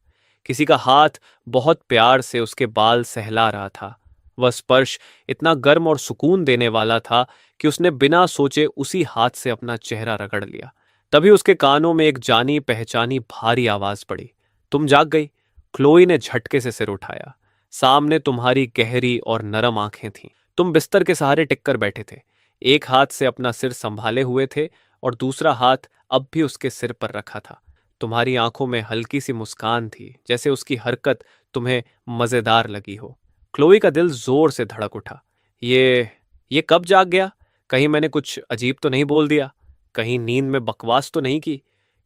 किसी का हाथ बहुत प्यार से उसके बाल सहला रहा था। वह स्पर्श इतना गर्म और सुकून देने वाला था कि उसने बिना सोचे उसी हाथ से अपना चेहरा रगड़ लिया। तभी उसके कानों में एक जानी पहचानी भारी आवाज पड़ी। तुम जाग गई। क्लोई ने झटके से सिर उठाया। सामने तुम्हारी गहरी और नरम आंखें थीं। तुम बिस्तर के सहारे टिककर बैठे थे, एक हाथ से अपना सिर संभाले हुए थे और दूसरा हाथ अब भी उसके सिर पर रखा था। तुम्हारी आंखों में हल्की सी मुस्कान थी, जैसे उसकी हरकत तुम्हें मजेदार लगी हो। क्लोई का दिल जोर से धड़क उठा। ये कब जाग गया? कहीं मैंने कुछ अजीब तो नहीं बोल दिया? कहीं नींद में बकवास तो नहीं की?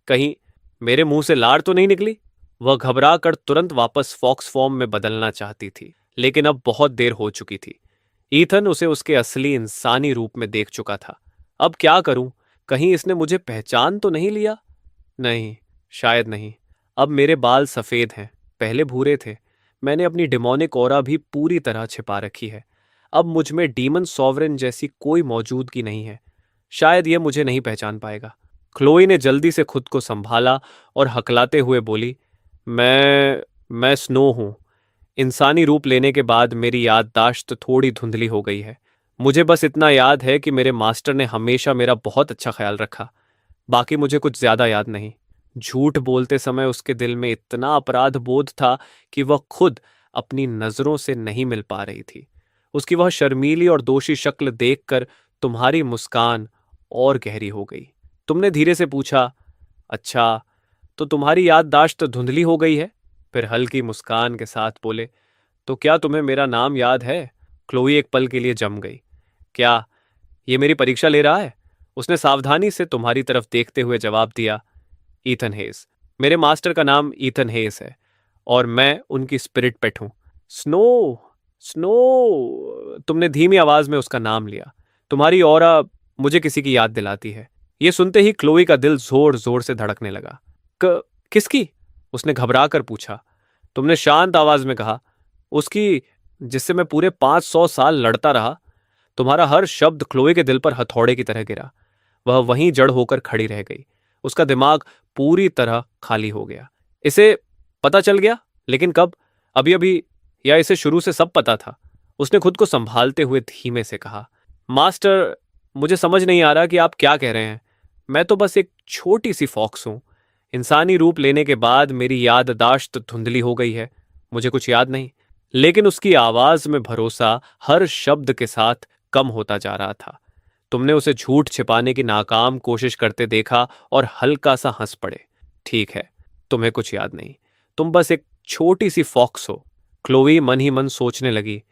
कहीं मेरे मुंह से लार तो नहीं निकली? वह घबरा कर तुरंत वापस फॉक्स फॉर्म में बदलना चाहती थी, लेकिन अब बहुत देर हो चुकी थी। ईथन उसे उसके असली इंसानी रूप में देख चुका था। अब क्या करूं? कहीं इसने मुझे पहचान तो नहीं लिया? नहीं, शायद नहीं। अब मेरे बाल सफेद हैं, पहले भूरे थे। मैंने अपनी डिमोनिक ऑरा भी पूरी तरह छिपा रखी है। अब मुझ में डीमन सॉवरेन जैसी कोई मौजूदगी नहीं है। शायद यह मुझे नहीं पहचान पाएगा। क्लोई ने जल्दी से खुद को संभाला और हकलाते हुए बोली, मैं स्नो हूं। इंसानी रूप लेने के बाद मेरी याददाश्त थोड़ी धुंधली हो गई है। मुझे बस इतना याद है कि मेरे मास्टर ने हमेशा मेरा बहुत अच्छा ख्याल रखा। बाकी मुझे कुछ ज्यादा याद नहीं। झूठ बोलते समय उसके दिल में इतना अपराध बोध था कि वह खुद अपनी नजरों से नहीं मिल पा रही थी। उसकी वह शर्मीली और दोषी शक्ल देखकर तुम्हारी मुस्कान और गहरी हो गई। तुमने धीरे से पूछा, अच्छा, तो तुम्हारी याददाश्त धुंधली हो गई है? फिर हल्की मुस्कान के साथ बोले, तो क्या तुम्हें मेरा नाम याद है? क्लोई एक पल के लिए जम गई। क्या ये मेरी परीक्षा ले रहा है? उसने सावधानी से तुम्हारी तरफ देखते हुए जवाब दिया, ईथन हेस। मेरे मास्टर का नाम ईथन हेस है और मैं उनकी स्पिरिट पेट हूं। Snow, snow. तुमने धीमी आवाज में उसका नाम लिया। तुम्हारी ऑरा मुझे किसी की याद दिलाती है। यह सुनते ही क्लोई का दिल जोर जोर से धड़कने लगा। किसकी? उसने घबरा कर पूछा। तुमने शांत आवाज में कहा, उसकी जिससे मैं पूरे 500 साल लड़ता रहा। तुम्हारा हर शब्द क्लोई के दिल पर हथौड़े की तरह गिरा। वह वहीं जड़ होकर खड़ी रह गई। उसका दिमाग पूरी तरह खाली हो गया। इसे पता चल गया? लेकिन कब? अभी अभी? या इसे शुरू से सब पता था? उसने खुद को संभालते हुए धीमे से कहा, मास्टर, मुझे समझ नहीं आ रहा कि आप क्या कह रहे हैं। मैं तो बस एक छोटी सी फॉक्स हूं। इंसानी रूप लेने के बाद मेरी याददाश्त धुंधली हो गई है। मुझे कुछ याद नहीं। लेकिन उसकी आवाज में भरोसा हर शब्द के साथ कम होता जा रहा था। तुमने उसे झूठ छिपाने की नाकाम कोशिश करते देखा और हल्का सा हंस पड़े। ठीक है, तुम्हें कुछ याद नहीं। तुम बस एक छोटी सी फॉक्स हो। क्लोई मन ही मन सोचने लगी,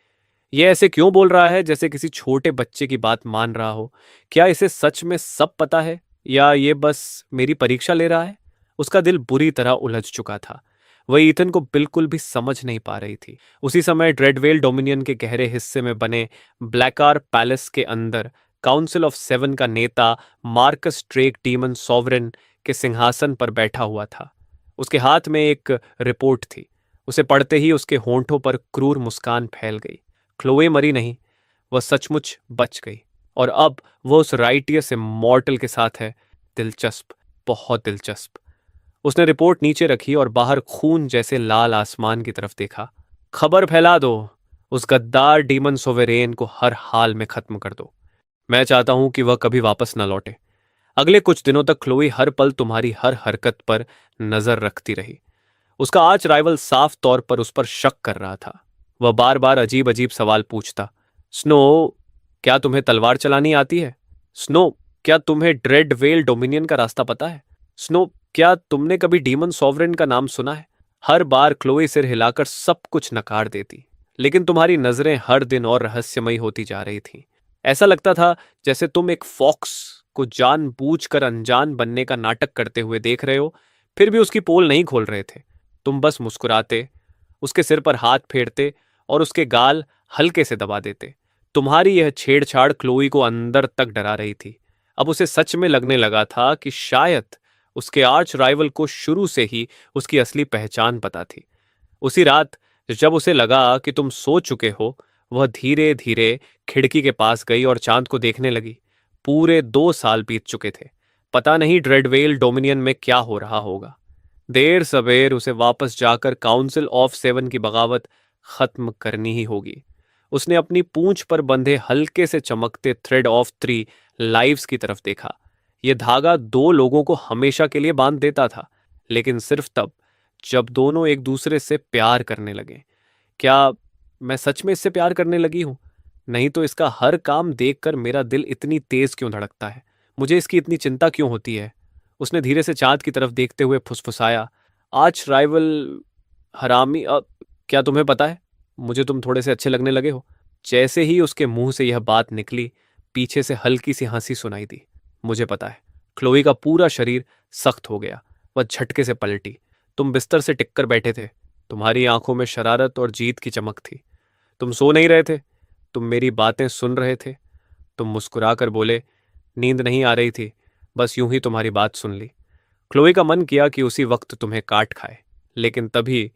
ये ऐसे क्यों बोल रहा है जैसे किसी छोटे बच्चे की बात मान रहा हो? क्या इसे सच में सब पता है या ये बस मेरी परीक्षा ले रहा है? उसका दिल बुरी तरह उलझ चुका था। वह ईथन को बिल्कुल भी समझ नहीं पा रही थी। उसी समय ड्रेडवेल डोमिनियन के गहरे हिस्से में बने ब्लैकार पैलेस के अंदर काउंसिल ऑफ सेवन का नेता मार्कस ड्रेक डीमन सॉवरेन के सिंहासन पर बैठा हुआ था। उसके हाथ में एक रिपोर्ट थी। उसे पढ़ते ही उसके होंठों पर क्रूर मुस्कान फैल गई। क्लोए मरी नहीं, वह सचमुच बच गई और अब वह उस राइटियस इमॉर्टल के साथ है। दिलचस्प, बहुत दिलचस्प। उसने रिपोर्ट नीचे रखी और बाहर खून जैसे लाल आसमान की तरफ देखा। खबर फैला दो, उस गद्दार डीमन सोवेरेन को हर हाल में खत्म कर दो। मैं चाहता हूं कि वह कभी वापस न लौटे। अगले कुछ दिनों तक क्लोई हर पल तुम्हारी हर हरकत पर नजर रखती रही। उसका आर्च राइवल साफ तौर पर उस पर शक कर रहा था। वह बार बार अजीब अजीब सवाल पूछता। स्नो, क्या तुम्हें तलवार चलानी आती है? स्नो, क्या तुम्हें ड्रेड वेल डोमिनियन का रास्ता पता है? स्नो, क्या तुमने कभी डीमन सॉवरेन का नाम सुना है? हर बार क्लोई सिर हिलाकर सब कुछ नकार देती, लेकिन तुम्हारी नजरें हर दिन और रहस्यमयी होती जा रही थीं। ऐसा लगता था जैसे तुम एक फॉक्स को जानबूझकर अनजान बनने का नाटक करते हुए देख रहे हो, फिर भी उसकी पोल नहीं खोल रहे थे। तुम बस मुस्कुराते, उसके सिर पर हाथ फेरते और उसके गाल हल्के से दबा देते। तुम्हारी यह छेड़छाड़ क्लोई को अंदर तक डरा रही थी। अब उसे सच में लगने लगा था कि शायद उसके आर्च राइवल को शुरू से ही उसकी असली पहचान पता थी। उसी रात जब उसे लगा कि तुम सो चुके हो, वह धीरे धीरे खिड़की के पास गई और चांद को देखने लगी। पूरे 2 साल बीत चुके थे। पता नहीं ड्रेडवेल डोमिनियन में क्या हो रहा होगा। देर सवेर उसे वापस जाकर काउंसिल ऑफ सेवन की बगावत खत्म करनी ही होगी। उसने अपनी पूंछ पर बंधे हल्के से चमकते थ्रेड ऑफ 3 लाइव्स की तरफ देखा। यह धागा 2 लोगों को हमेशा के लिए बांध देता था, लेकिन सिर्फ तब जब दोनों एक दूसरे से प्यार करने लगे। क्या मैं सच में इससे प्यार करने लगी हूं? नहीं तो इसका हर काम देखकर मेरा दिल इतनी तेज क्यों धड़कता है? मुझे इसकी इतनी चिंता क्यों होती है? उसने धीरे से चांद की तरफ देखते हुए फुसफुसाया, आज राइवल हरामी, क्या तुम्हें पता है, मुझे तुम थोड़े से अच्छे लगने लगे हो। जैसे ही उसके मुंह से यह बात निकली, पीछे से हल्की सी हंसी सुनाई दी। मुझे पता है। क्लोई का पूरा शरीर सख्त हो गया। वह झटके से पलटी। तुम बिस्तर से टिककर बैठे थे। तुम्हारी आंखों में शरारत और जीत की चमक थी। तुम सो नहीं रहे थे। तुम मेरी बातें सुन रहे थे। तुम मुस्कुराकर बोले, नींद नहीं आ रही थी, बस यूं ही तुम्हारी बात सुन ली। क्लोई का मन किया कि उसी वक्त तुम्हें काट खाए, लेकिन तभी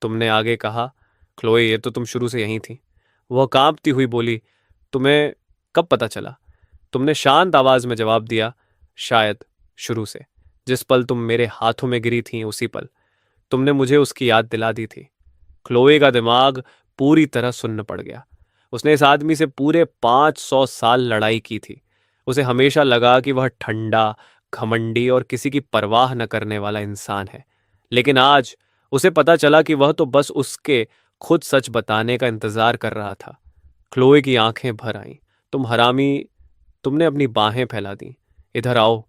तुमने आगे कहा, क्लोई ये तो तुम शुरू से यहीं थी। वह कांपती हुई बोली, तुम्हें कब पता चला? तुमने शांत आवाज में जवाब दिया, शायद शुरू से। जिस पल तुम मेरे हाथों में गिरी थी उसी पल तुमने मुझे उसकी याद दिला दी थी। क्लोए का दिमाग पूरी तरह सुन्न पड़ गया। उसने इस आदमी से पूरे 500 साल लड़ाई की थी। उसे हमेशा लगा कि वह ठंडा, घमंडी और किसी की परवाह न करने वाला इंसान है, लेकिन आज उसे पता चला कि वह तो बस उसके खुद सच बताने का इंतजार कर रहा था। क्लोए की आंखें भर आईं। तुम हरामी, तुमने अपनी बाहें फैला दी। इधर आओ,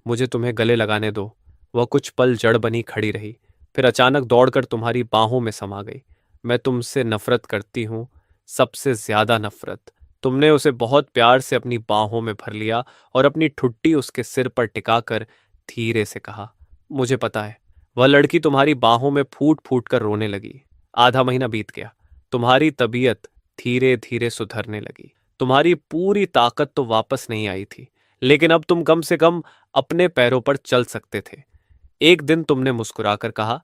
मुझे तुम्हें गले लगाने दो। वह कुछ पल जड़ बनी खड़ी रही, फिर अचानक दौड़कर तुम्हारी बाहों में समा गई। मैं तुमसे नफरत करती हूँ, सबसे ज्यादा नफरत। तुमने उसे बहुत प्यार से अपनी बाहों में भर लिया और अपनी ठुड्डी उसके सिर पर टिकाकर धीरे से कहा, मुझे पता है। वह लड़की तुम्हारी बाहों में फूट फूट कर रोने लगी। आधा महीना बीत गया। तुम्हारी तबीयत धीरे धीरे सुधरने लगी। तुम्हारी पूरी ताकत तो वापस नहीं आई थी, लेकिन अब तुम कम से कम अपने पैरों पर चल सकते थे। एक दिन तुमने मुस्कुराकर कहा,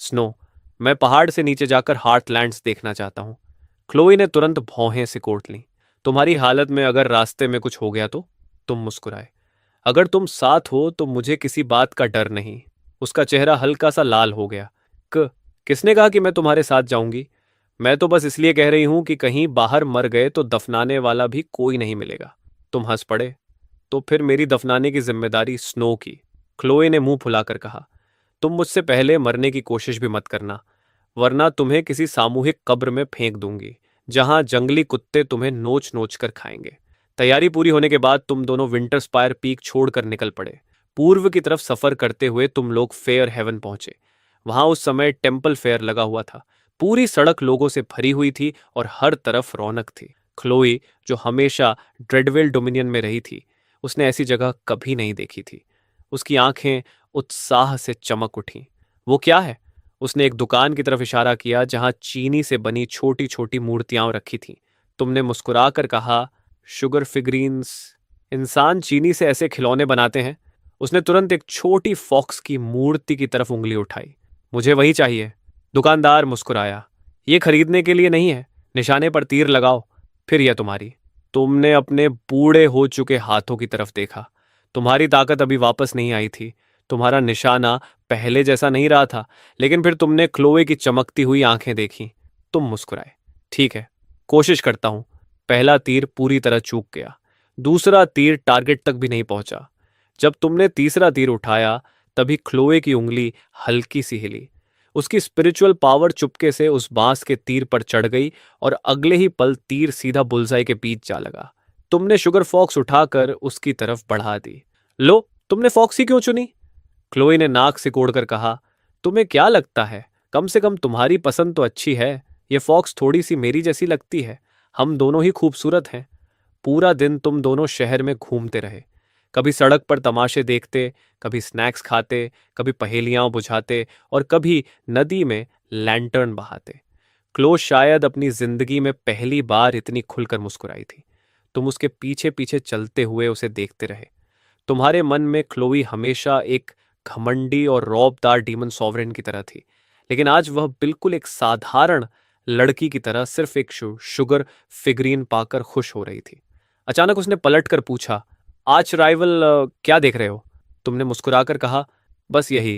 स्नो, मैं पहाड़ से नीचे जाकर हार्टलैंड्स देखना चाहता हूं। क्लोई ने तुरंत भौहें सिकोड़ लीं। तुम्हारी हालत में अगर रास्ते में कुछ हो गया तो? तुम मुस्कुराए। अगर तुम साथ हो तो मुझे किसी बात का डर नहीं। उसका चेहरा हल्का सा लाल हो गया। क किसने कहा कि मैं तुम्हारे साथ जाऊंगी? मैं तो बस इसलिए कह रही हूं कि कहीं बाहर मर गए तो दफनाने वाला भी कोई नहीं मिलेगा। तुम हंस पड़े। तो फिर मेरी दफनाने की जिम्मेदारी स्नो की। क्लोए ने मुंह फुलाकर कहा, तुम मुझसे पहले मरने की कोशिश भी मत करना, वरना तुम्हें किसी सामूहिक कब्र में फेंक दूंगी, जहां जंगली कुत्ते तुम्हें नोच नोच कर खाएंगे। तैयारी पूरी होने के बाद तुम दोनों विंटर स्पायर पीक छोड़कर निकल पड़े। पूर्व की तरफ सफर करते हुए तुम लोग फेयर हेवन पहुंचे। वहां उस समय टेम्पल फेयर लगा हुआ था। पूरी सड़क लोगों से भरी हुई थी और हर तरफ रौनक थी। क्लोई, जो हमेशा ड्रेडवेल डोमिनियन में रही थी, उसने ऐसी जगह कभी नहीं देखी थी। उसकी आंखें उत्साह से चमक उठीं। वो क्या है? उसने एक दुकान की तरफ इशारा किया जहां चीनी से बनी छोटी छोटी मूर्तियां रखी थीं। तुमने मुस्कुराकर कहा, शुगर फिगरीन्स। इंसान चीनी से ऐसे खिलौने बनाते हैं? उसने तुरंत एक छोटी फॉक्स की मूर्ति की तरफ उंगली उठाई। मुझे वही चाहिए। दुकानदार मुस्कुराया, ये खरीदने के लिए नहीं है, निशाने पर तीर लगाओ। फिर यह तुम्हारी। तुमने अपने बूढ़े हो चुके हाथों की तरफ देखा। तुम्हारी ताकत अभी वापस नहीं आई थी। तुम्हारा निशाना पहले जैसा नहीं रहा था, लेकिन फिर तुमने क्लोए की चमकती हुई आंखें देखी। तुम मुस्कुराए। ठीक है, कोशिश करता हूं। पहला तीर पूरी तरह चूक गया। दूसरा तीर टारगेट तक भी नहीं पहुंचा। जब तुमने तीसरा तीर उठाया, तभी क्लोए की उंगली हल्की सी हिली। उसकी स्पिरिचुअल पावर चुपके से उस बांस के तीर पर चढ़ गई और अगले ही पल तीर सीधा बुलसाई के बीच जा लगा। तुमने शुगर फॉक्स उठाकर उसकी तरफ बढ़ा दी। लो, तुमने फॉक्स ही क्यों चुनी? क्लोई ने नाक सिकोड़कर कहा, तुम्हें क्या लगता है, कम से कम तुम्हारी पसंद तो अच्छी है। ये फॉक्स थोड़ी सी मेरी जैसी लगती है। हम दोनों ही खूबसूरत हैं। पूरा दिन तुम दोनों शहर में घूमते रहे, कभी सड़क पर तमाशे देखते, कभी स्नैक्स खाते, कभी पहेलियां बुझाते और कभी नदी में लैंटर्न बहाते। क्लो शायद अपनी जिंदगी में पहली बार इतनी खुलकर मुस्कुराई थी। तुम उसके पीछे पीछे चलते हुए उसे देखते रहे। तुम्हारे मन में क्लोई हमेशा एक घमंडी और रौबदार डीमन सॉवरेन की तरह थी, लेकिन आज वह बिल्कुल एक साधारण लड़की की तरह सिर्फ एक शुगर फिगरीन पाकर खुश हो रही थी। अचानक उसने पलटकर पूछा, आज राइवल क्या देख रहे हो? तुमने मुस्कुराकर कहा, बस यही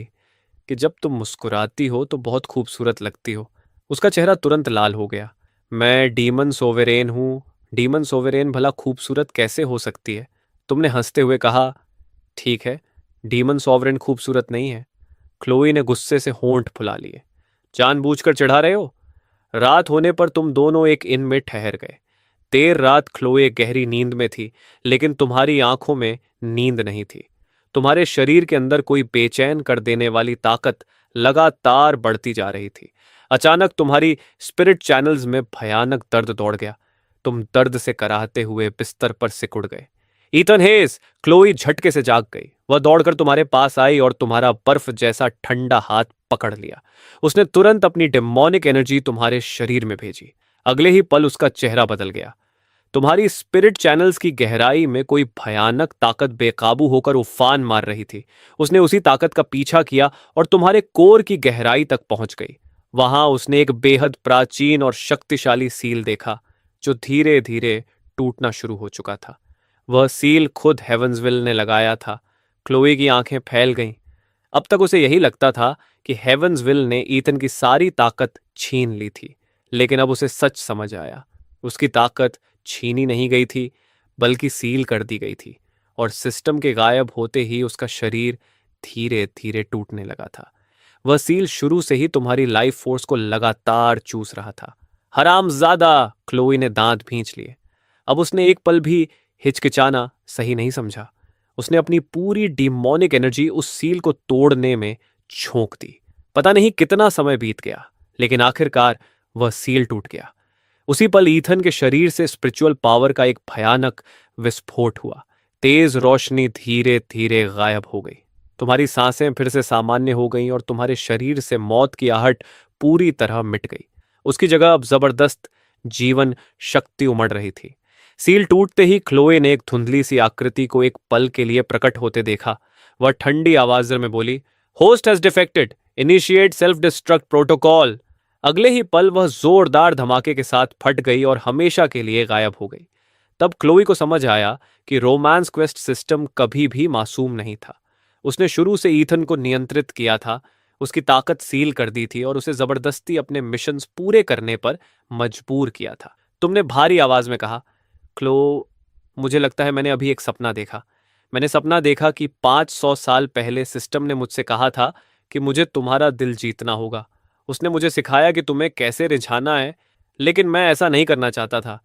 कि जब तुम मुस्कुराती हो तो बहुत खूबसूरत लगती हो। उसका चेहरा तुरंत लाल हो गया। मैं डीमन सोवेरेन हूँ। डीमन सोवेरेन भला खूबसूरत कैसे हो सकती है? तुमने हंसते हुए कहा, ठीक है, डीमन सॉवरेन खूबसूरत नहीं है, क्लोई ने गुस्से से होंठ फुला लिए। जानबूझकर चढ़ा रहे हो? रात होने पर तुम दोनों एक इन में ठहर गए। देर रात क्लोए गहरी नींद में थी, लेकिन तुम्हारी आंखों में नींद नहीं थी। तुम्हारे शरीर के अंदर कोई बेचैन कर देने वाली ताकत लगातार बढ़ती जा रही थी। अचानक तुम्हारी स्पिरिट चैनल्स में भयानक दर्द दौड़ गया। तुम दर्द से कराहते हुए बिस्तर पर सिकुड़ गए। ईथन हेस! क्लोई झटके से जाग गई। वह दौड़कर तुम्हारे पास आई और तुम्हारा बर्फ जैसा ठंडा हाथ पकड़ लिया। उसने तुरंत अपनी डेमोनिक एनर्जी तुम्हारे शरीर में भेजी। अगले ही पल उसका चेहरा बदल गया। तुम्हारी स्पिरिट चैनल्स की गहराई में कोई भयानक ताकत बेकाबू होकर उफान मार रही थी। उसने उसी ताकत का पीछा किया और तुम्हारे कोर की गहराई तक पहुंच गई। वहां उसने एक बेहद प्राचीन और शक्तिशाली सील देखा, जो धीरे धीरे टूटना शुरू हो चुका था। वह सील खुद हेवंसविल ने लगाया था। क्लोई की आंखें फैल गईं। अब तक उसे यही लगता था कि हेवंसविल ने ईथन की सारी ताकत छीन ली थी, लेकिन अब उसे सच समझ आया। उसकी ताकत छीनी नहीं गई थी, बल्कि सील कर दी गई थी, और सिस्टम के गायब होते ही उसका शरीर धीरे धीरे टूटने लगा था। वह सील शुरू से ही तुम्हारी लाइफ फोर्स को लगातार चूस रहा था। हरामजादा! क्लोई ने दांत भींच लिए। अब उसने एक पल भी हिचकिचाना सही नहीं समझा। उसने अपनी पूरी डिमोनिक एनर्जी उस सील को तोड़ने में झोंक दी। पता नहीं कितना समय बीत गया, लेकिन आखिरकार वह सील टूट गया। उसी पल ईथन के शरीर से स्पिरिचुअल पावर का एक भयानक विस्फोट हुआ। तेज रोशनी धीरे धीरे गायब हो गई। तुम्हारी सांसें फिर से सामान्य हो गईं और तुम्हारे शरीर से मौत की आहट पूरी तरह मिट गई। उसकी जगह अब जबरदस्त जीवन शक्ति उमड़ रही थी। सील टूटते ही क्लोए ने एक धुंधली सी आकृति को एक पल के लिए प्रकट होते देखा। वह ठंडी आवाज में बोली, host has defected, initiate self destruct protocol. अगले ही पल वह जोरदार धमाके के साथ फट गई और हमेशा के लिए गायब हो गई। तब क्लोई को समझ आया कि रोमांस क्वेस्ट सिस्टम कभी भी मासूम नहीं था। उसने शुरू से ईथन को नियंत्रित किया था, उसकी ताकत सील कर दी थी और उसे जबरदस्ती अपने मिशंस पूरे करने पर मजबूर किया था। तुमने भारी आवाज में कहा, क्लो, मुझे लगता है मैंने अभी एक सपना देखा। मैंने सपना देखा कि 500 साल पहले सिस्टम ने मुझसे कहा था कि मुझे तुम्हारा दिल जीतना होगा। उसने मुझे सिखाया कि तुम्हें कैसे रिझाना है, लेकिन मैं ऐसा नहीं करना चाहता था।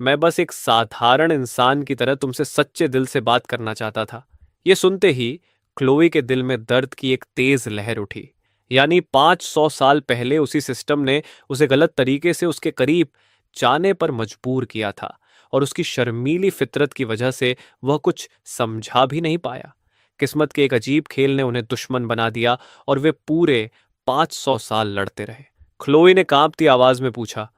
मैं बस एक साधारण इंसान की तरह तुमसे सच्चे दिल से बात करना चाहता था। ये सुनते ही क्लोई के दिल में दर्द की एक तेज लहर उठी। यानी 500 साल पहले उसी सिस्टम ने उसे गलत तरीके से उसके करीब जाने पर मजबूर किया था, और उसकी शर्मीली फितरत की वजह से वह कुछ समझा भी नहीं पाया। किस्मत के एक अजीब खेल ने उन्हें दुश्मन बना दिया और वे पूरे 500 साल लड़ते रहे। क्लोई ने कांपती आवाज में पूछा,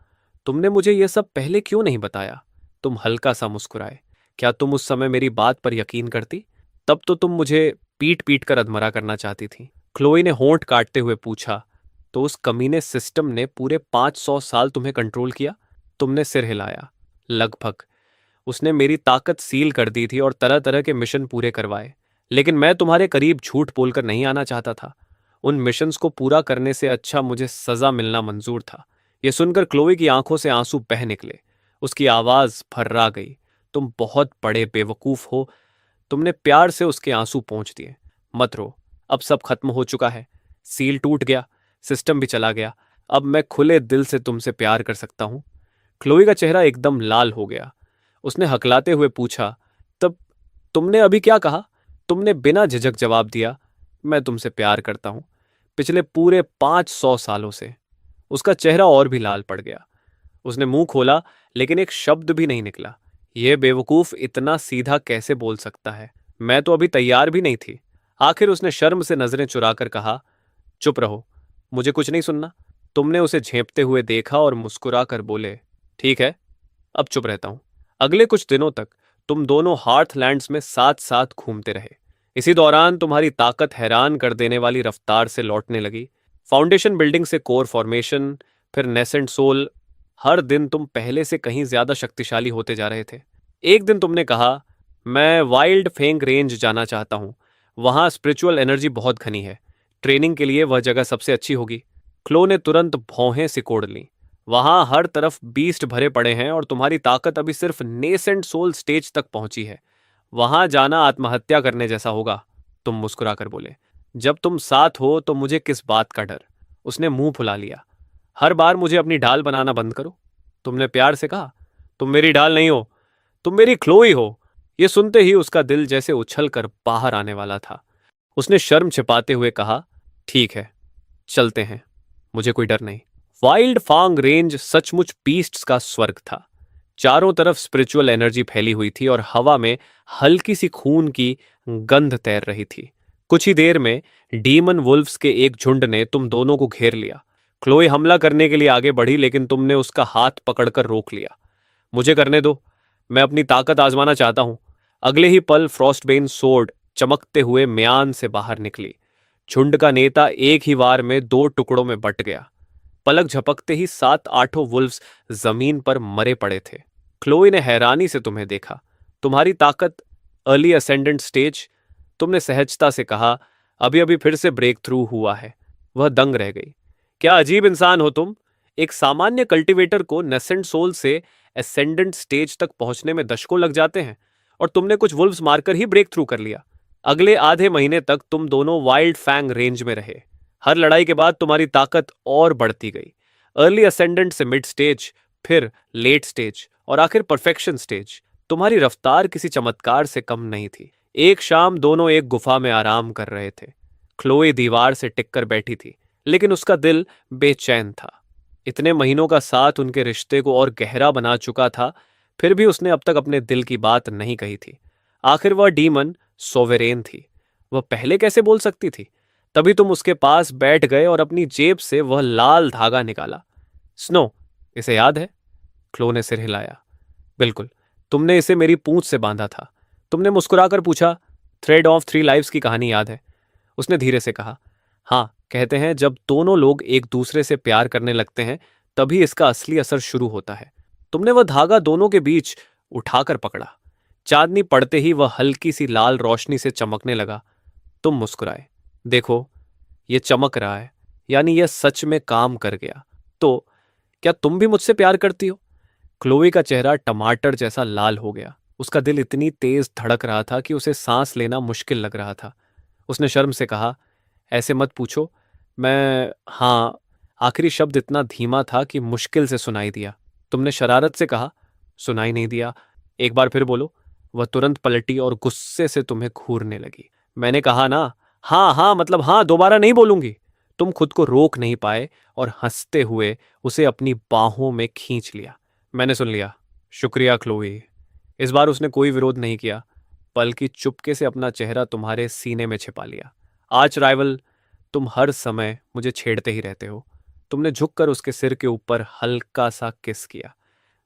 तुमने मुझे यह सब पहले क्यों नहीं बताया? तुम हल्का सा मुस्कुराए। क्या तुम उस समय मेरी बात पर यकीन करती? तब तो तुम मुझे पीट पीट कर अधमरा करना चाहती थी। क्लोई ने होंठ काटते हुए पूछा, तो उस कमीने सिस्टम ने पूरे 500 साल तुम्हें कंट्रोल किया? तुमने सिर हिलाया। लगभग। उसने मेरी ताकत सील कर दी थी और तरह तरह के मिशन पूरे करवाए, लेकिन मैं तुम्हारे करीब झूठ बोलकर नहीं आना चाहता था। उन मिशंस को पूरा करने से अच्छा मुझे सजा मिलना मंजूर था। यह सुनकर क्लोई की आंखों से आंसू बह निकले। उसकी आवाज फर्रा गई। तुम बहुत बड़े बेवकूफ हो। तुमने प्यार से उसके आंसू पोंछ दिए। मत रो, अब सब खत्म हो चुका है। सील टूट गया, सिस्टम भी चला गया। अब मैं खुले दिल से तुमसे प्यार कर सकता हूं। क्लोई का चेहरा एकदम लाल हो गया। उसने हकलाते हुए पूछा, तब तुमने अभी क्या कहा? तुमने बिना झिझक जवाब दिया, मैं तुमसे प्यार करता हूं, पिछले पूरे 500 सालों से। उसका चेहरा और भी लाल पड़ गया। उसने मुंह खोला, लेकिन एक शब्द भी नहीं निकला। यह बेवकूफ इतना सीधा कैसे बोल सकता है? मैं तो अभी तैयार भी नहीं थी। आखिर उसने शर्म से नजरें चुराकर कहा, चुप रहो, मुझे कुछ नहीं सुनना। तुमने उसे झेंपते हुए देखा और मुस्कुरा कर बोले, ठीक है, अब चुप रहता हूं। अगले कुछ दिनों तक तुम दोनों हार्थलैंड्स में साथ साथ घूमते रहे। इसी दौरान तुम्हारी ताकत हैरान कर देने वाली रफ्तार से लौटने लगी। फाउंडेशन बिल्डिंग से कोर फॉर्मेशन, फिर नेसेंट सोल। हर दिन तुम पहले से कहीं ज्यादा शक्तिशाली होते जा रहे थे। एक दिन तुमने कहा, मैं वाइल्ड फेंग रेंज जाना चाहता हूं। वहां स्पिरिचुअल एनर्जी बहुत घनी है। ट्रेनिंग के लिए वह जगह सबसे अच्छी होगी। क्लो ने तुरंत भौहें सिकोड़ ली। वहां हर तरफ बीस्ट भरे पड़े हैं और तुम्हारी ताकत अभी सिर्फ नेसेंट सोल स्टेज तक पहुंची है। वहां जाना आत्महत्या करने जैसा होगा। तुम मुस्कुराकर बोले, जब तुम साथ हो तो मुझे किस बात का डर। उसने मुंह फुला लिया। हर बार मुझे अपनी ढाल बनाना बंद करो। तुमने प्यार से कहा। तुम मेरी ढाल नहीं हो, तुम मेरी क्लोई हो। यह सुनते ही उसका दिल जैसे उछल कर बाहर आने वाला था। उसने शर्म छिपाते हुए कहा, ठीक है, चलते हैं, मुझे कोई डर नहीं। वाइल्ड फांग रेंज सचमुच बीस्ट्स का स्वर्ग था। चारों तरफ स्पिरिचुअल एनर्जी फैली हुई थी और हवा में हल्की सी खून की गंध तैर रही थी। कुछ ही देर में डीमन वुल्फ्स के एक झुंड ने तुम दोनों को घेर लिया। क्लोई हमला करने के लिए आगे बढ़ी, लेकिन तुमने उसका हाथ पकड़कर रोक लिया। मुझे करने दो, मैं अपनी ताकत आजमाना चाहता हूं। अगले ही पल फ्रॉस्टबेन सोर्ड चमकते हुए म्यान से बाहर निकली। झुंड का नेता एक ही वार में दो टुकड़ों में बंट गया। पलक झपकते ही 7-8 वुल्व्स जमीन पर मरे पड़े थे। क्लोई ने हैरानी से तुम्हें देखा। तुम्हारी ताकत, अर्ली असेंडेंट स्टेज। तुमने सहजता से कहा, अभी अभी फिर से ब्रेक थ्रू हुआ है। वह दंग रह गई। क्या अजीब इंसान हो तुम। एक सामान्य कल्टीवेटर को नेसेंट सोल से एसेंडेंट स्टेज तक पहुंचने में दशकों लग जाते हैं, और तुमने कुछ वुल्व्स मारकर ही ब्रेक थ्रू कर लिया। अगले आधे महीने तक तुम दोनों वाइल्ड फैंग रेंज में रहे। हर लड़ाई के बाद तुम्हारी ताकत और बढ़ती गई। अर्ली असेंडेंट से मिड स्टेज, फिर लेट स्टेज और आखिर परफेक्शन स्टेज। तुम्हारी रफ्तार किसी चमत्कार से कम नहीं थी। एक शाम दोनों एक गुफा में आराम कर रहे थे। क्लोई दीवार से टिककर बैठी थी, लेकिन उसका दिल बेचैन था। इतने महीनों का साथ उनके रिश्ते को और गहरा बना चुका था, फिर भी उसने अब तक अपने दिल की बात नहीं कही थी। आखिर वह डीमन सोवेरेन थी। वह पहले कैसे बोल सकती थी। तभी तुम उसके पास बैठ गए और अपनी जेब से वह लाल धागा निकाला। स्नो, इसे याद है? क्लो ने सिर हिलाया। बिल्कुल, तुमने इसे मेरी पूंछ से बांधा था। तुमने मुस्कुराकर पूछा, थ्रेड ऑफ 3 लाइव्स की कहानी याद है? उसने धीरे से कहा, हाँ, कहते हैं जब दोनों लोग एक दूसरे से प्यार करने लगते हैं तभी इसका असली असर शुरू होता है। तुमने वह धागा दोनों के बीच उठाकर पकड़ा। चांदनी पड़ते ही वह हल्की सी लाल रोशनी से चमकने लगा। तुम मुस्कुराए। देखो, यह चमक रहा है, यानी यह सच में काम कर गया। तो क्या तुम भी मुझसे प्यार करती हो? क्लोई का चेहरा टमाटर जैसा लाल हो गया। उसका दिल इतनी तेज धड़क रहा था कि उसे सांस लेना मुश्किल लग रहा था। उसने शर्म से कहा, ऐसे मत पूछो। मैं, हाँ, आखिरी शब्द इतना धीमा था कि मुश्किल से सुनाई दिया। तुमने शरारत से कहा, सुनाई नहीं दिया, एक बार फिर बोलो। वह तुरंत पलटी और गुस्से से तुम्हें घूरने लगी। मैंने कहा ना, हाँ हाँ मतलब हाँ, दोबारा नहीं बोलूंगी। तुम खुद को रोक नहीं पाए और हंसते हुए उसे अपनी बाहों में खींच लिया। मैंने सुन लिया, शुक्रिया क्लोई। इस बार उसने कोई विरोध नहीं किया, बल्कि चुपके से अपना चेहरा तुम्हारे सीने में छिपा लिया। आज राइवल, तुम हर समय मुझे छेड़ते ही रहते हो। तुमने झुककर उसके सिर के ऊपर हल्का सा किस किया।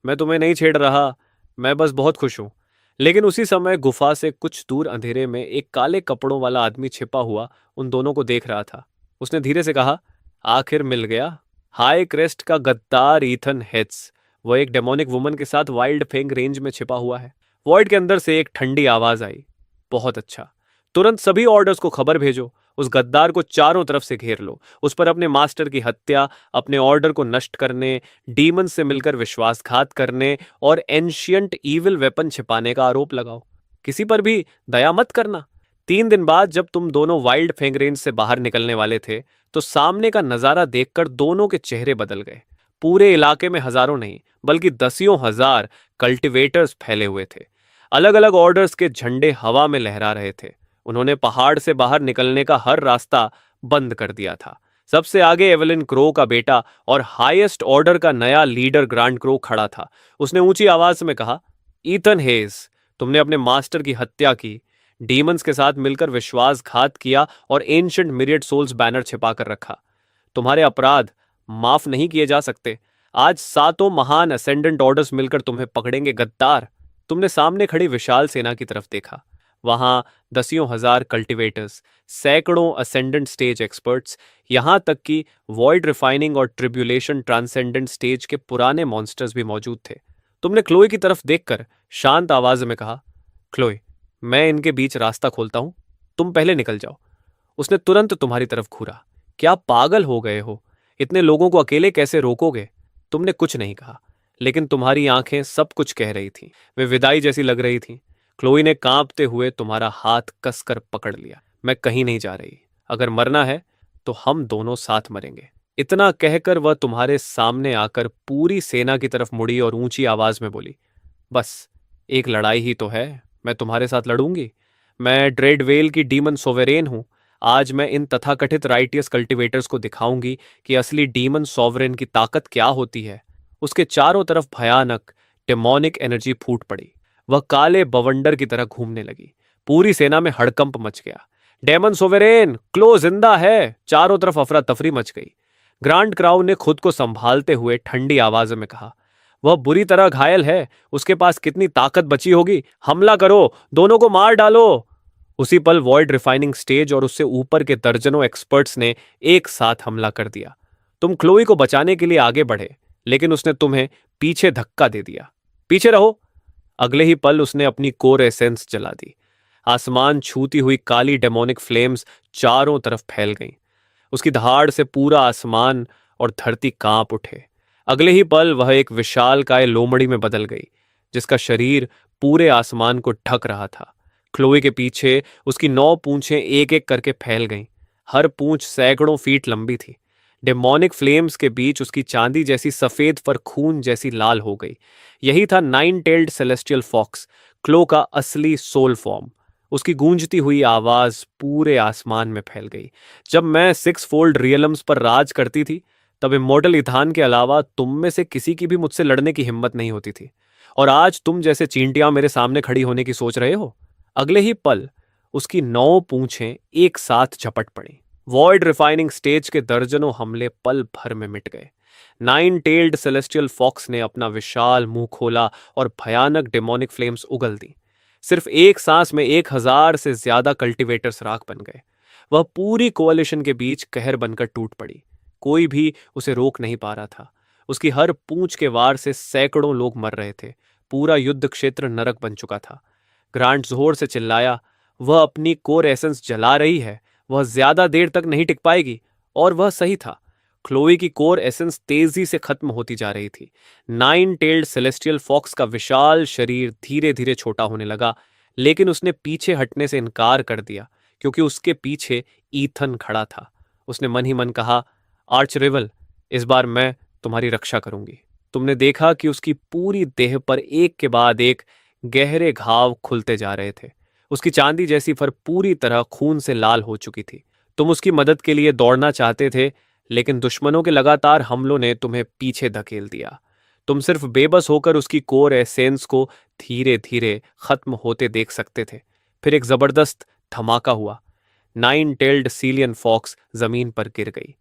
मैं तुम्हें नहीं छेड़ रहा, मैं बस बहुत खुश हूं। लेकिन उसी समय गुफा से कुछ दूर अंधेरे में एक काले कपड़ों वाला आदमी छिपा हुआ उन दोनों को देख रहा था। उसने धीरे से कहा, आखिर मिल गया। हाई क्रेस्ट का गद्दार ईथन हेड्स। वह एक डेमोनिक वुमन के साथ वाइल्ड फेंग रेंज में छिपा हुआ है। वॉइड के अंदर से एक ठंडी आवाज आई, बहुत अच्छा, तुरंत सभी ऑर्डर्स को खबर भेजो। उस गद्दार को चारों तरफ से घेर लो। उस पर अपने मास्टर की हत्या, अपने ऑर्डर को नष्ट करने, डीमन से मिलकर विश्वासघात करने और एंशियंट ईविल वेपन छिपाने का आरोप लगाओ। किसी पर भी दया मत करना। 3 दिन बाद जब तुम दोनों वाइल्ड फेंग रेंज से बाहर निकलने वाले थे, तो सामने का नजारा देखकर दोनों के चेहरे बदल गए। पूरे इलाके में हजारों नहीं, बल्कि दसियों हजार कल्टिवेटर्स फैले हुए थे। अलग अलग ऑर्डर्स के झंडे हवा में लहरा रहे थे। उन्होंने पहाड़ से बाहर निकलने का हर रास्ता बंद कर दिया था। सबसे आगे एवेलिन क्रो का बेटा और हाईएस्ट ऑर्डर का नया लीडर ग्रांड क्रो खड़ा था। उसने ऊंची आवाज में कहा, ईथन हेज, तुमने अपने मास्टर की हत्या की, डीमंस के साथ मिलकर विश्वासघात किया और एंशिएंट मिरियड सोल्स बैनर छिपा कर रखा। तुम्हारे अपराध माफ नहीं किए जा सकते। आज 7 महान असेंडेंट ऑर्डर्स मिलकर तुम्हें पकड़ेंगे गद्दार। तुमने सामने खड़ी विशाल सेना की तरफ देखा। वहां दसियों हजार कल्टिवेटर्स, सैकड़ों असेंडेंट स्टेज एक्सपर्ट्स, यहां तक कि वॉइड रिफाइनिंग और ट्रिब्यूलेशन ट्रांसेंडेंट स्टेज के पुराने मॉन्स्टर्स भी मौजूद थे। तुमने क्लोई की तरफ देखकर शांत आवाज में कहा, क्लोई, मैं इनके बीच रास्ता खोलता हूं, तुम पहले निकल जाओ। उसने तुरंत तुम्हारी तरफ घूरा। क्या पागल हो गए हो? इतने लोगों को अकेले कैसे रोकोगे? तुमने कुछ नहीं कहा, लेकिन तुम्हारी आंखें सब कुछ कह रही थीं। वे विदाई जैसी लग रही थीं। क्लोई ने कांपते हुए तुम्हारा हाथ कसकर पकड़ लिया। मैं कहीं नहीं जा रही। अगर मरना है तो हम दोनों साथ मरेंगे। इतना कहकर वह तुम्हारे सामने आकर पूरी सेना की तरफ मुड़ी और ऊंची आवाज में बोली, बस एक लड़ाई ही तो है, मैं तुम्हारे साथ लड़ूंगी। मैं ड्रेडवेल की डीमन सोवेरेन हूं। आज मैं इन तथाकथित राइटियस कल्टिवेटर्स को दिखाऊंगी कि असली डीमन सॉवरेन की ताकत क्या होती है। उसके चारों तरफ भयानक डेमोनिक एनर्जी फूट पड़ी। वह काले बवंडर की तरह घूमने लगी। पूरी सेना में हड़कंप मच गया। डेमन सोवेरेन क्लो जिंदा है। चारों तरफ अफरा तफरी मच गई। ग्रांड क्राउ ने खुद को संभालते हुए ठंडी आवाज में कहा, वह बुरी तरह घायल है। उसके पास कितनी ताकत बची होगी। हमला करो, दोनों को मार डालो। उसी पल वॉइड रिफाइनिंग स्टेज और उससे ऊपर के दर्जनों एक्सपर्ट्स ने एक साथ हमला कर दिया। तुम क्लोई को बचाने के लिए आगे बढ़े, लेकिन उसने तुम्हें पीछे धक्का दे दिया। पीछे रहो। अगले ही पल उसने अपनी कोर एसेंस जला दी। आसमान छूती हुई काली डेमोनिक फ्लेम्स चारों तरफ फैल गईं। उसकी दहाड़ से पूरा आसमान और धरती कांप उठे। अगले ही पल वह एक विशालकाय लोमड़ी में बदल गई, जिसका शरीर पूरे आसमान को ढक रहा था। क्लोई के पीछे उसकी 9 पूंछें एक एक करके फैल गईं। हर पूंछ सैकड़ों फीट लंबी थी। डेमोनिक फ्लेम्स के बीच उसकी चांदी जैसी सफेद फर खून जैसी लाल हो गई। यही था 9 टेल्ड सेलेस्टियल फॉक्स, क्लो का असली सोल फॉर्म। उसकी गूंजती हुई आवाज पूरे आसमान में फैल गई। जब मैं 6 फोल्ड रियलम्स पर राज करती थी, तब इमॉर्टल इथान के अलावा तुम में से किसी की भी मुझसे लड़ने की हिम्मत नहीं होती थी। और आज तुम जैसे चींटियां मेरे सामने खड़ी होने की सोच रहे हो। अगले ही पल उसकी 9 पूंछें एक साथ झपट पड़ी। वॉइड रिफाइनिंग स्टेज के दर्जनों हमले पल भर में मिट गए। 9 टेल्ड सेलेस्टियल फॉक्स ने अपना विशाल मुंह खोला और भयानक डेमोनिक फ्लेम्स उगल दी। सिर्फ एक सांस में 1000 से ज्यादा कल्टिवेटर्स राख बन गए। वह पूरी कोalition के बीच कहर बनकर टूट पड़ी। कोई भी उसे रोक नहीं पा रहा था। उसकी हर पूंछ के वार से सैकड़ों लोग मर रहे थे। पूरा युद्ध क्षेत्र नरक बन चुका था। ग्रांट जोर से चिल्लाया, वह अपनी कोर एसेंस जला रही है। वह ज्यादा देर तक नहीं टिक पाएगी। और वह सही था। क्लोई की कोर एसेंस तेजी से खत्म होती जा रही थी। 9 टेल्ड सेलेस्टियल फॉक्स का विशाल शरीर धीरे धीरे छोटा होने लगा, लेकिन उसने पीछे हटने से इनकार कर दिया, क्योंकि उसके पीछे ईथन खड़ा था। उसने मन ही मन कहा, आर्च रिवल, इस बार मैं तुम्हारी रक्षा करूंगी। तुमने देखा कि उसकी पूरी देह पर एक के बाद एक गहरे घाव खुलते जा रहे थे। उसकी चांदी जैसी फर पूरी तरह खून से लाल हो चुकी थी। तुम उसकी मदद के लिए दौड़ना चाहते थे, लेकिन दुश्मनों के लगातार हमलों ने तुम्हें पीछे धकेल दिया। तुम सिर्फ बेबस होकर उसकी कोर एसेंस को धीरे धीरे खत्म होते देख सकते थे। फिर एक जबरदस्त धमाका हुआ। 9 टेल्ड सीलियन फॉक्स जमीन पर गिर गई।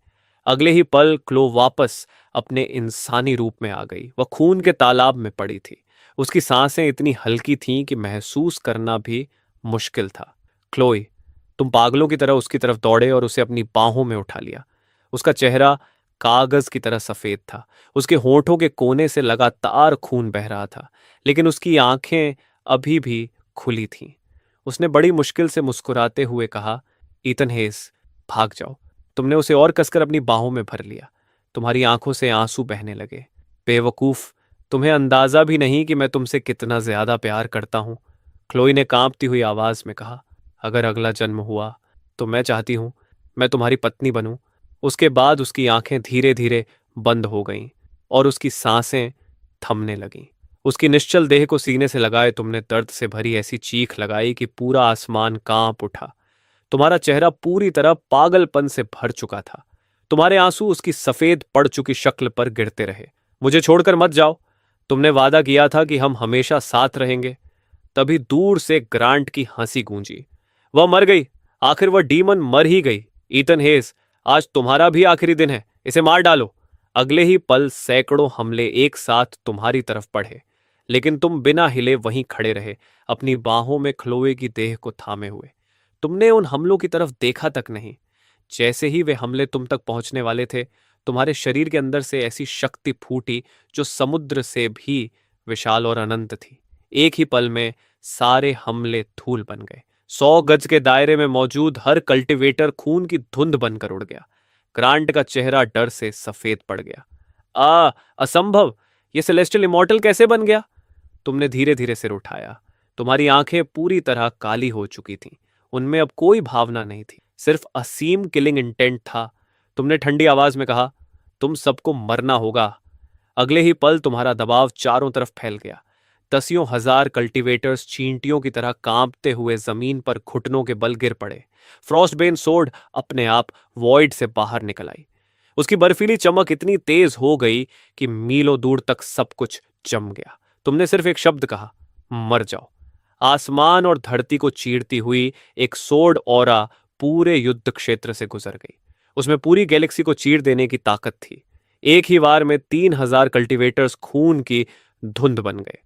अगले ही पल क्लो वापस अपने इंसानी रूप में आ गई। वह खून के तालाब में पड़ी थी। उसकी सांसें इतनी हल्की थीं कि महसूस करना भी मुश्किल था। क्लोई, तुम पागलों की तरह उसकी तरफ दौड़े और उसे अपनी बाहों में उठा लिया। उसका चेहरा कागज की तरह सफेद था। उसके होठों के कोने से लगातार खून बह रहा था, लेकिन उसकी आंखें अभी भी खुली थीं। उसने बड़ी मुश्किल से मुस्कुराते हुए कहा, ईथन हेस, भाग जाओ। तुमने उसे और कसकर अपनी बाहों में भर लिया। तुम्हारी आंखों से आंसू बहने लगे। बेवकूफ, तुम्हें अंदाजा भी नहीं कि मैं तुमसे कितना ज्यादा प्यार करता हूं। क्लोई ने कांपती हुई आवाज में कहा, अगर अगला जन्म हुआ तो मैं चाहती हूं मैं तुम्हारी पत्नी बनूं। उसके बाद उसकी आंखें धीरे धीरे बंद हो गईं और उसकी सांसें थमने लगीं। उसकी निश्चल देह को सीने से लगाए तुमने दर्द से भरी ऐसी चीख लगाई कि पूरा आसमान कांप उठा। तुम्हारा चेहरा पूरी तरह पागलपन से भर चुका था। तुम्हारे आंसू उसकी सफेद पड़ चुकी शक्ल पर गिरते रहे। मुझे छोड़कर मत जाओ। तुमने वादा किया था कि हम हमेशा साथ रहेंगे। तभी दूर से ग्रांट की हंसी गूंजी। वह मर गई। आखिर वह डीमन मर ही गई। ईथन हेस, आज तुम्हारा भी आखिरी दिन है। इसे मार डालो। अगले ही पल सैकड़ों हमले एक साथ तुम्हारी तरफ बढ़े, लेकिन तुम बिना हिले वहीं खड़े रहे, अपनी बाहों में क्लोए की देह को थामे हुए। तुमने उन हमलों की तरफ देखा तक नहीं। जैसे ही वे हमले तुम तक पहुंचने वाले थे, तुम्हारे शरीर के अंदर से ऐसी शक्ति फूटी जो समुद्र से भी विशाल और अनंत थी। एक ही पल में सारे हमले धूल बन गए। 100 गज के दायरे में मौजूद हर कल्टीवेटर खून की धुंध बनकर उड़ गया। ग्रांट का चेहरा डर से सफेद पड़ गया। असंभव! ये सेलेस्टियल इमॉर्टल कैसे बन गया? तुमने धीरे धीरे सिर उठाया। तुम्हारी आंखें पूरी तरह काली हो चुकी थीं। उनमें अब कोई भावना नहीं थी, सिर्फ असीम किलिंग इंटेंट था। तुमने ठंडी आवाज में कहा, तुम सबको मरना होगा। अगले ही पल तुम्हारा दबाव चारों तरफ फैल गया। दसियों हजार कल्टीवेटर्स चींटियों की तरह कांपते हुए जमीन पर घुटनों के बल गिर पड़े। फ्रॉस्टबेन सोर्ड अपने आप वॉइड से बाहर निकल आई। उसकी बर्फीली चमक इतनी तेज हो गई कि मीलों दूर तक सब कुछ जम गया। तुमने सिर्फ एक शब्द कहा, मर जाओ। आसमान और धरती को चीरती हुई एक सोर्ड ऑरा पूरे युद्ध क्षेत्र से गुजर गई। उसमें पूरी गैलेक्सी को चीर देने की ताकत थी। एक ही वार में 3,000 कल्टीवेटर्स खून की धुंध बन गए।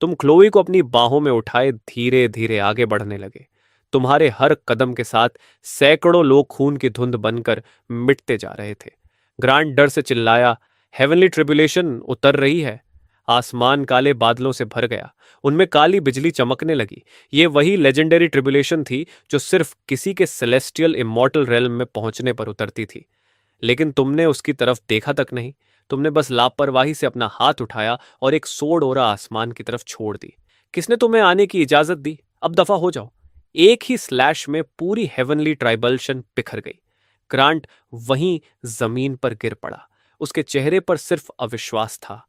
तुम क्लोई को अपनी बाहों में उठाए धीरे धीरे आगे बढ़ने लगे। तुम्हारे हर कदम के साथ सैकड़ों लोग खून की धुंध बनकर मिटते जा रहे थे। ग्रांट डर से चिल्लाया, हेवनली ट्रिब्यूलेशन उतर रही है। आसमान काले बादलों से भर गया। उनमें काली बिजली चमकने लगी। ये वही लेजेंडरी ट्रिब्यूलेशन थी जो सिर्फ किसी के सेलेस्टियल इमॉर्टल रेल्म में पहुंचने पर उतरती थी। लेकिन तुमने उसकी तरफ देखा तक नहीं। तुमने बस लापरवाही से अपना हाथ उठाया और एक सोड ओरा आसमान की तरफ छोड़ दी। किसने तुम्हें आने की इजाजत दी? अब दफा हो जाओ। एक ही स्लैश में पूरी हेवनली ट्राइबल्शन बिखर गई। ग्रांट वहीं जमीन पर गिर पड़ा। उसके चेहरे पर सिर्फ अविश्वास था।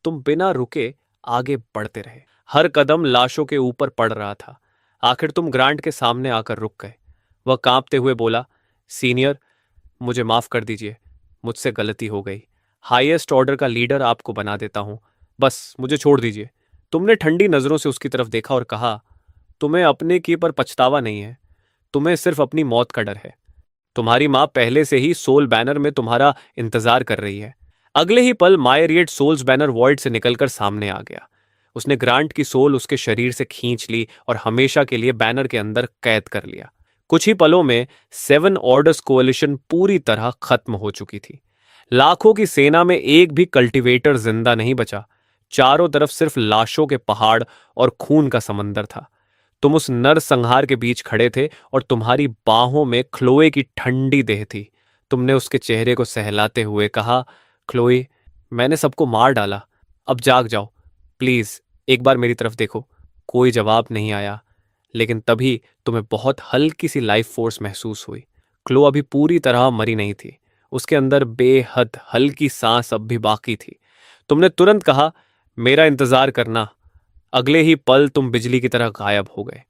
तुम बिना रुके आगे बढ़ते रहे। हर कदम लाशों के ऊपर पड़ रहा था। आखिर तुम ग्रांट के सामने आकर रुक गए। वह कांपते हुए बोला, सीनियर, मुझे माफ कर दीजिए। मुझसे गलती हो गई। हाईएस्ट ऑर्डर का लीडर आपको बना देता हूं। बस मुझे छोड़ दीजिए। तुमने ठंडी नजरों से उसकी तरफ देखा और कहा, तुम्हें अपने की पर पछतावा नहीं है। तुम्हें सिर्फ अपनी मौत का डर है। तुम्हारी मां पहले से ही सोल बैनर में तुम्हारा इंतजार कर रही है। अगले ही पल मायरिएट सोल्स बैनर वॉइड से निकलकर सामने आ गया। उसने ग्रांट की सोल उसके शरीर से खींच ली और हमेशा के लिए बैनर के अंदर कैद कर लिया। कुछ ही पलों में 7 ऑर्डर्स कोalition पूरी तरह खत्म हो चुकी थी। लाखों की सेना में एक भी कल्टीवेटर जिंदा नहीं बचा। चारों तरफ सिर्फ लाशों के पहाड़ और खून का समंदर था। तुम उस नरसंहार के बीच खड़े थे और तुम्हारी बाहों में क्लोए की ठंडी देह थी। तुमने उसके चेहरे को सहलाते हुए कहा, क्लोए, मैंने सबको मार डाला। अब जाग जाओ प्लीज, एक बार मेरी तरफ देखो। कोई जवाब नहीं आया, लेकिन तभी तुम्हें बहुत हल्की सी लाइफ फोर्स महसूस हुई। क्लो अभी पूरी तरह मरी नहीं थी। उसके अंदर बेहद हल्की सांस अब भी बाकी थी। तुमने तुरंत कहा, मेरा इंतजार करना। अगले ही पल तुम बिजली की तरह गायब हो गए।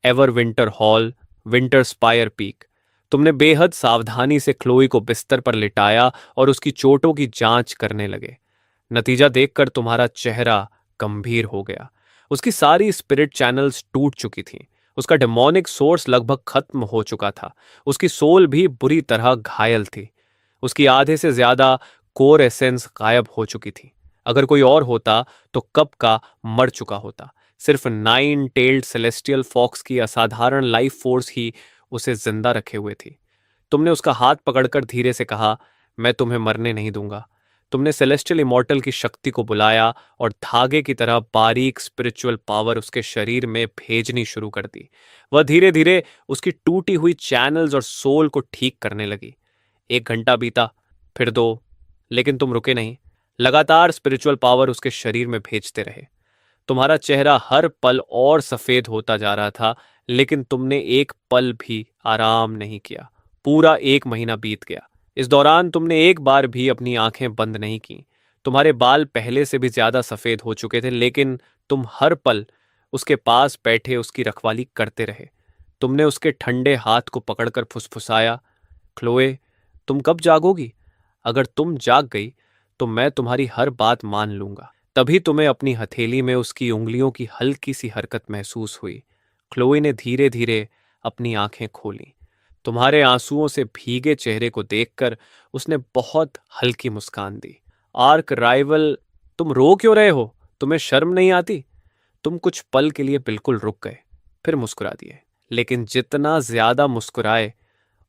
Ever winter hall, winter spire peak. तुमने बेहद सावधानी से क्लोई को बिस्तर पर लिटाया और उसकी चोटों की जांच करने लगे। नतीजा देखकर तुम्हारा चेहरा गंभीर हो गया। उसकी सारी स्पिरिट चैनल्स टूट चुकी थीं। उसका डेमोनिक सोर्स लगभग खत्म हो चुका था। उसकी सोल भी बुरी तरह घायल थी। उसकी आधे से ज्यादा कोर एसेंस गायब हो चुकी थी। अगर कोई और होता तो कब का मर चुका होता। सिर्फ 9 टेल्ड सेलेस्टियल फॉक्स की असाधारण लाइफ फोर्स ही उसे जिंदा रखे हुए थी। तुमने उसका हाथ पकड़कर धीरे से कहा, मैं तुम्हें मरने नहीं दूंगा। तुमने सेलेस्टियल इमॉर्टल की शक्ति को बुलाया और धागे की तरह बारीक स्पिरिचुअल पावर उसके शरीर में भेजनी शुरू कर दी। वह धीरे धीरे उसकी टूटी हुई चैनल्स और सोल को ठीक करने लगी। 1 घंटा बीता, फिर 2, लेकिन तुम रुके नहीं। लगातार स्पिरिचुअल पावर उसके शरीर में भेजते रहे। तुम्हारा चेहरा हर पल और सफेद होता जा रहा था, लेकिन तुमने एक पल भी आराम नहीं किया। पूरा 1 महीना बीत गया। इस दौरान तुमने एक बार भी अपनी आंखें बंद नहीं की। तुम्हारे बाल पहले से भी ज्यादा सफेद हो चुके थे, लेकिन तुम हर पल उसके पास बैठे उसकी रखवाली करते रहे। तुमने उसके ठंडे हाथ को पकड़कर फुसफुसाया, क्लोए, तुम कब जागोगी? अगर तुम जाग गई तो मैं तुम्हारी हर बात मान लूंगा। तभी तुम्हें अपनी हथेली में उसकी उंगलियों की हल्की सी हरकत महसूस हुई। क्लोई ने धीरे धीरे अपनी आंखें खोली। तुम्हारे आंसुओं से भीगे चेहरे को देखकर उसने बहुत हल्की मुस्कान दी। आर्क राइवल, तुम रो क्यों रहे हो? तुम्हें शर्म नहीं आती? तुम कुछ पल के लिए बिल्कुल रुक गए, फिर मुस्कुरा दिए। लेकिन जितना ज्यादा मुस्कुराए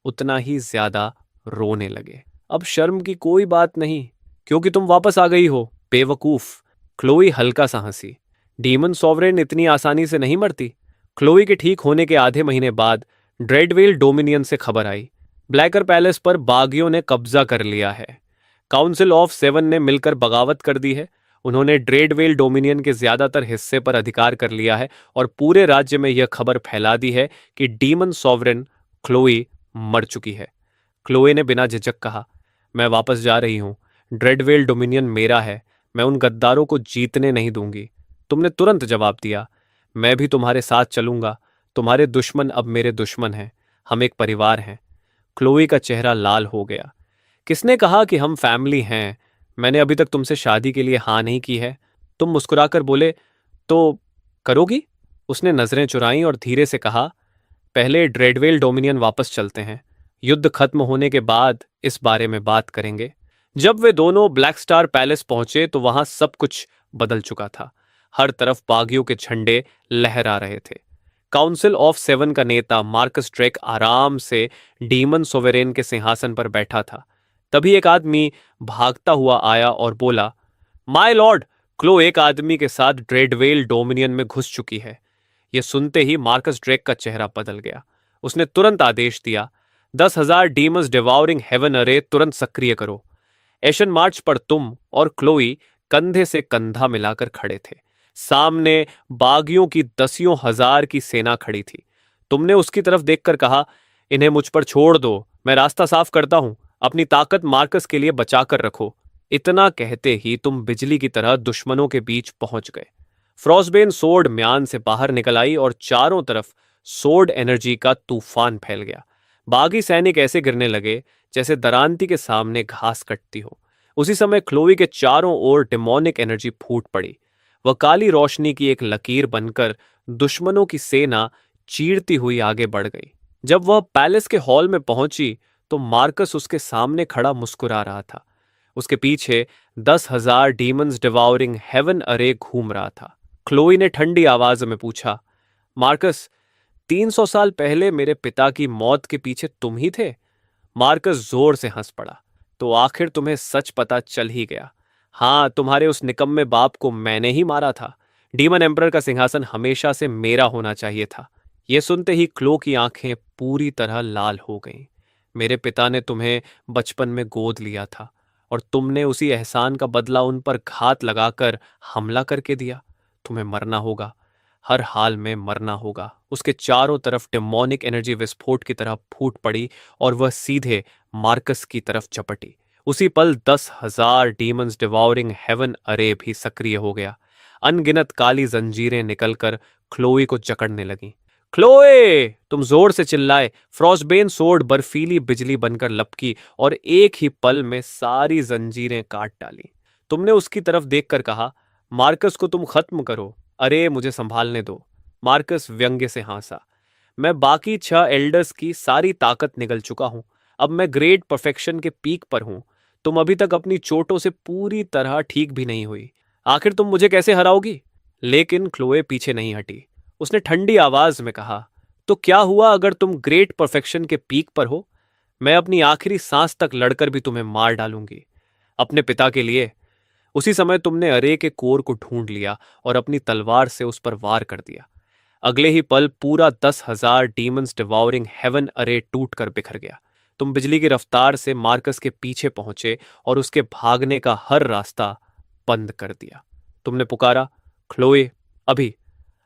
उतना ही ज्यादा रोने लगे। अब शर्म की कोई बात नहीं, क्योंकि तुम वापस आ गई हो, बेवकूफ। क्लोई हल्का सा हंसी। डीमन सॉवरेन इतनी आसानी से नहीं मरती। क्लोई के ठीक होने के आधे महीने बाद ड्रेडवेल डोमिनियन से खबर आई। ब्लैकर पैलेस पर बागियों ने कब्जा कर लिया है। काउंसिल ऑफ 7 ने मिलकर बगावत कर दी है। उन्होंने ड्रेडवेल डोमिनियन के ज्यादातर हिस्से पर अधिकार कर लिया है और पूरे राज्य में यह खबर फैला दी है कि डीमन सॉवरेन क्लोई मर चुकी है। क्लोए ने बिना झिझक कहा, मैं वापस जा रही हूं। ड्रेडवेल डोमिनियन मेरा है। मैं उन गद्दारों को जीतने नहीं दूंगी। तुमने तुरंत जवाब दिया, मैं भी तुम्हारे साथ चलूंगा। तुम्हारे दुश्मन अब मेरे दुश्मन हैं। हम एक परिवार हैं। क्लोई का चेहरा लाल हो गया। किसने कहा कि हम फैमिली हैं? मैंने अभी तक तुमसे शादी के लिए हाँ नहीं की है। तुम मुस्कुराकर बोले, तो करोगी? उसने नजरें चुराईं और धीरे से कहा, पहले ड्रेडवेल डोमिनियन वापस चलते हैं। युद्ध खत्म होने के बाद इस बारे में बात करेंगे। जब वे दोनों ब्लैक स्टार पैलेस पहुंचे तो वहां सब कुछ बदल चुका था। हर तरफ बागियों के झंडे लहरा रहे थे। काउंसिल ऑफ सेवन का नेता मार्कस ड्रेक आराम से डीमन सोवेरेन के सिंहासन पर बैठा था। तभी एक आदमी भागता हुआ आया और बोला, माय लॉर्ड, क्लो एक आदमी के साथ ड्रेडवेल डोमिनियन में घुस चुकी है। यह सुनते ही मार्कस ड्रेक का चेहरा बदल गया। उसने तुरंत आदेश दिया, 10,000 डीमंस डिवाउरिंग हेवन अरे तुरंत सक्रिय करो। एशन मार्च पर तुम और क्लोई कंधे से कंधा मिलाकर खड़े थे। सामने बागियों की दसियों हजार की सेना खड़ी थी। तुमने उसकी तरफ देखकर कहा, इन्हें मुझ पर छोड़ दो, मैं रास्ता साफ करता हूं। अपनी ताकत मार्कस के लिए बचाकर रखो। इतना कहते ही तुम बिजली की तरह दुश्मनों के बीच पहुंच गए। फ्रॉस्टबेन सोर्ड म्यान से बाहर निकल आई और चारों तरफ सोर्ड एनर्जी का तूफान फैल गया। बागी सैनिक ऐसे गिरने लगे जैसे दरांती के सामने घास कटती हो। उसी समय क्लोई के चारों ओर डेमोनिक एनर्जी फूट पड़ी। वह काली रोशनी की एक लकीर बनकर दुश्मनों की सेना चीरती हुई आगे बढ़ गई। जब वह पैलेस के हॉल में पहुंची तो मार्कस उसके सामने खड़ा मुस्कुरा रहा था। उसके पीछे 10,000 डीमंस डिवाउरिंग हेवन अरे घूम रहा था। क्लोई ने ठंडी आवाज में पूछा, मार्कस, 300 साल पहले मेरे पिता की मौत के पीछे तुम ही थे? मार्कस जोर से हंस पड़ा। तो आखिर तुम्हें सच पता चल ही गया। हाँ, तुम्हारे उस निकम्मे बाप को मैंने ही मारा था। डीमन एम्परर का सिंहासन हमेशा से मेरा होना चाहिए था। यह सुनते ही क्लो की आंखें पूरी तरह लाल हो गईं। मेरे पिता ने तुम्हें बचपन में गोद लिया था और तुमने उसी एहसान का बदला उन पर घात लगाकर हमला करके दिया। तुम्हें मरना होगा, हर हाल में मरना होगा। उसके चारों तरफ डेमोनिक एनर्जी विस्फोट की तरह फूट पड़ी और वह सीधे मार्कस की तरफ झपटी। उसी पल 10,000 डीमंस डिवाउरिंग हेवन अरे भी सक्रिय हो गया। अनगिनत काली जंजीरें निकलकर क्लोई को जकड़ने लगीं। क्लोए! तुम जोर से चिल्लाए। फ्रॉस्टबेन सोर्ड बर्फीली बिजली बनकर लपकी और एक ही पल में सारी जंजीरें काट डाली। तुमने उसकी तरफ देखकर कहा, मार्कस को तुम खत्म करो। अरे मुझे संभालने दो। मार्कस व्यंग्य से हंसा, मैं बाकी 6 एल्डर्स की सारी ताकत निगल चुका हूं। अब मैं ग्रेट परफेक्शन के पीक पर हूं। तुम अभी तक अपनी चोटों से पूरी तरह ठीक भी नहीं हुई। आखिर तुम मुझे कैसे हराओगी? लेकिन क्लोए पीछे नहीं हटी। उसने ठंडी आवाज में कहा, तो क्या हुआ अगर तुम ग्रेट परफेक्शन के पीक पर हो? मैं अपनी आखिरी सांस तक लड़कर भी तुम्हें मार डालूंगी, अपने पिता के लिए। उसी समय तुमने अरे के कोर को ढूंढ लिया और अपनी तलवार से उस पर वार कर दिया। अगले ही पल पूरा 10,000 डीमंस डिवाउरिंग हेवन अरे टूट कर बिखर गया। तुम बिजली की रफ्तार से मार्कस के पीछे पहुंचे और उसके भागने का हर रास्ता बंद कर दिया। तुमने पुकारा, क्लोए, अभी।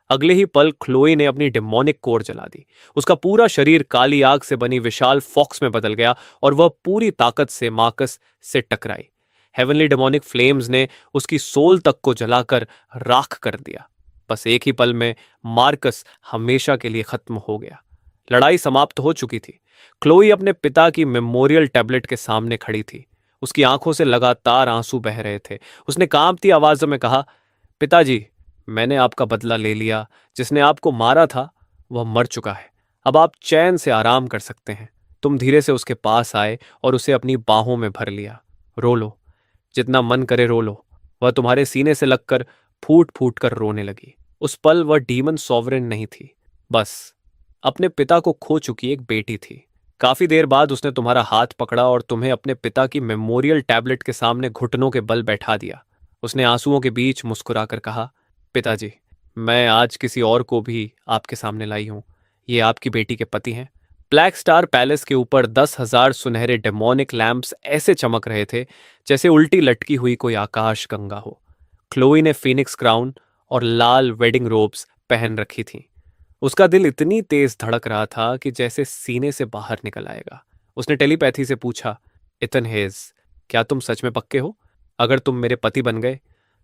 अगले ही पल क्लोई ने अपनी डेमोनिक कोर जला दी। उसका पूरा शरीर काली आग से बनी विशाल फॉक्स में बदल गया और वह पूरी ताकत से मार्कस से टकराई। हेवनली डेमोनिक फ्लेम्स ने उसकी सोल तक को जलाकर राख कर दिया। बस एक ही पल में मार्कस हमेशा के लिए खत्म हो गया। लड़ाई समाप्त हो चुकी थी। क्लोई अपने पिता की मेमोरियल टैबलेट के सामने खड़ी थी। उसकी आंखों से लगातार आंसू बह रहे थे। उसने कांपती आवाज में कहा, पिताजी, मैंने आपका बदला ले लिया। जिसने आपको मारा था वह मर चुका है। अब आप चैन से आराम कर सकते हैं। तुम धीरे से उसके पास आए और उसे अपनी बाहों में भर लिया। रो लो, जितना मन करे रो लो। वह तुम्हारे सीने से लगकर फूट फूट कर रोने लगी। उस पल वह डीमन सॉवरेन नहीं थी, बस अपने पिता को खो चुकी एक बेटी थी। काफी देर बाद उसने तुम्हारा हाथ पकड़ा और तुम्हें अपने पिता की मेमोरियल टैबलेट के सामने घुटनों के बल बैठा दिया। उसने आंसुओं के बीच मुस्कुराकर कहा, पिताजी, मैं आज किसी और को भी आपके सामने लाई हूं। ये आपकी बेटी के पति हैं। ब्लैक स्टार पैलेस के ऊपर 10,000 सुनहरे डेमोनिक लैंप्स ऐसे चमक रहे थे जैसे उल्टी लटकी हुई कोई आकाश गंगा हो। क्लोई ने फीनिक्स क्राउन और लाल वेडिंग रोब्स पहन रखी थीं। उसका दिल इतनी तेज धड़क रहा था कि जैसे सीने से बाहर निकल आएगा। उसने टेलीपैथी से पूछा, इतन हेज, क्या तुम सच में पक्के हो? अगर तुम मेरे पति बन गए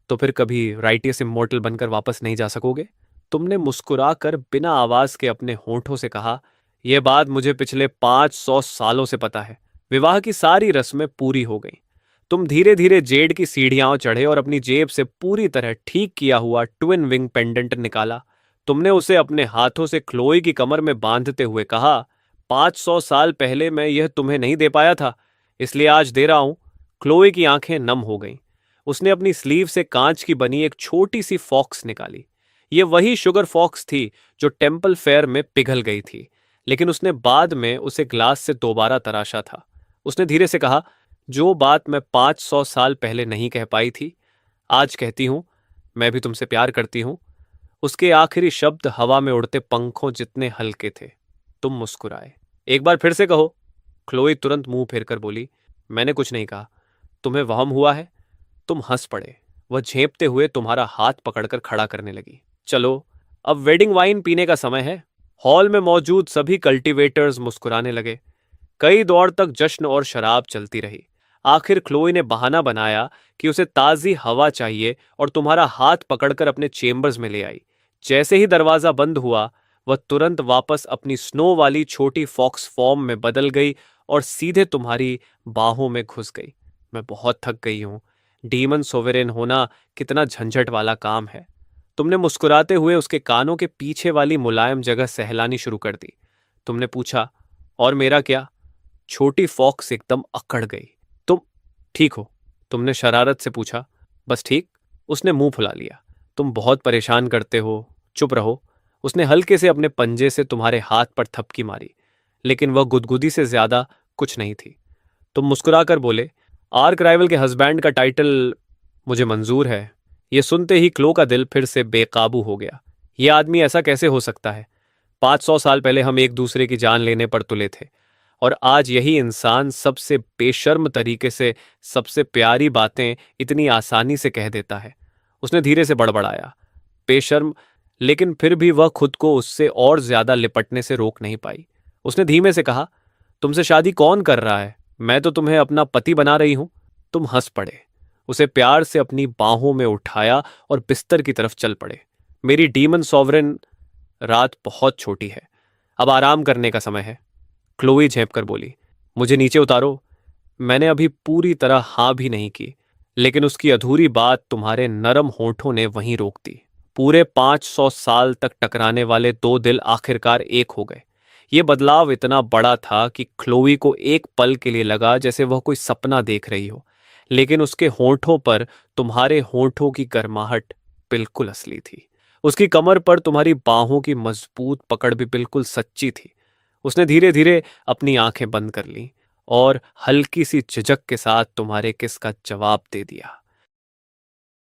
तो फिर कभी राइटियस इमोर्टल बनकर वापस नहीं जा सकोगे? तुमने मुस्कुराकर बिना आवाज के अपने होंठों से कहा, यह बात मुझे पिछले 500 सालों से पता है। विवाह की सारी रस्में पूरी हो गई। तुम धीरे धीरे जेड की सीढ़ियां चढ़े और अपनी जेब से पूरी तरह ठीक किया हुआ ट्विन विंग पेंडेंट निकाला। तुमने उसे अपने हाथों से क्लोई की कमर में बांधते हुए कहा, 500 साल पहले मैं यह तुम्हें नहीं दे पाया था, इसलिए आज दे रहा हूं। क्लोई की आंखें नम हो गईं। उसने अपनी स्लीव से कांच की बनी एक छोटी सी फॉक्स निकाली। ये वही शुगर फॉक्स थी जो टेम्पल फेयर में पिघल गई थी, लेकिन उसने बाद में उसे ग्लास से दोबारा तराशा था। उसने धीरे से कहा, जो बात मैं 500 साल पहले नहीं कह पाई थी, आज कहती हूं, मैं भी तुमसे प्यार करती हूं। उसके आखिरी शब्द हवा में उड़ते पंखों जितने हल्के थे। तुम मुस्कुराए। एक बार फिर से कहो। क्लोई तुरंत मुंह फेरकर बोली, मैंने कुछ नहीं कहा। तुम्हें वहम हुआ है? तुम हंस पड़े। वह झेंपते हुए तुम्हारा हाथ पकड़कर खड़ा करने लगी। चलो, अब वेडिंग वाइन पीने का समय है। हॉल में मौजूद सभी कल्टीवेटर्स मुस्कुराने लगे। कई दौर तक जश्न और शराब चलती रही। आखिर क्लोई ने बहाना बनाया कि उसे ताजी हवा चाहिए और तुम्हारा हाथ पकड़कर अपने चेम्बर्स में ले आई। जैसे ही दरवाजा बंद हुआ, वह तुरंत वापस अपनी स्नो वाली छोटी फॉक्स फॉर्म में बदल गई और सीधे तुम्हारी बाहों में घुस गई। मैं बहुत थक गई हूं। डीमन सोवेरेन होना कितना झंझट वाला काम है। तुमने मुस्कुराते हुए उसके कानों के पीछे वाली मुलायम जगह सहलानी शुरू कर दी। तुमने पूछा, और मेरा क्या? छोटी फॉक्स एकदम अकड़ गई। तुम ठीक हो? तुमने शरारत से पूछा। बस ठीक। उसने मुंह फुला लिया। तुम बहुत परेशान करते हो, चुप रहो। उसने हल्के से अपने पंजे से तुम्हारे हाथ पर थपकी मारी, लेकिन वह गुदगुदी से ज्यादा कुछ नहीं थी। तुम मुस्कुराकर बोले, आर्क राइवल के हस्बैंड का टाइटल मुझे मंजूर है। यह सुनते ही क्लो का दिल फिर से बेकाबू हो गया। यह आदमी ऐसा कैसे हो सकता है? 500 साल पहले हम एक दूसरे की जान लेने पर तुले थे, और आज यही इंसान सबसे बेशर्म तरीके से सबसे प्यारी बातें इतनी आसानी से कह देता है। उसने धीरे से बड़बड़ाया, बेशर्म, लेकिन फिर भी वह खुद को उससे और ज्यादा लिपटने से रोक नहीं पाई। उसने धीमे से कहा, तुमसे शादी कौन कर रहा है? मैं तो तुम्हें अपना पति बना रही हूं। तुम हंस पड़े। उसे प्यार से अपनी बाहों में उठाया और बिस्तर की तरफ चल पड़े। मेरी डीमन सॉवरेन, रात बहुत छोटी है, अब आराम करने का समय है। क्लोई झेंप कर बोली, मुझे नीचे उतारो। मैंने अभी पूरी तरह हाँ भी नहीं की, लेकिन उसकी अधूरी बात तुम्हारे नरम होठों ने वहीं रोक दी। पूरे 500 साल तक टकराने वाले दो दिल आखिरकार एक हो गए। ये बदलाव इतना बड़ा था कि क्लोई को एक पल के लिए लगा जैसे वह कोई सपना देख रही हो, लेकिन उसके होठों पर तुम्हारे होठों की गर्माहट बिल्कुल असली थी। उसकी कमर पर तुम्हारी बाहों की मजबूत पकड़ भी बिल्कुल सच्ची थी। उसने धीरे धीरे अपनी आंखें बंद कर लीं और हल्की सी झिझक के साथ तुम्हारे किस का जवाब दे दिया।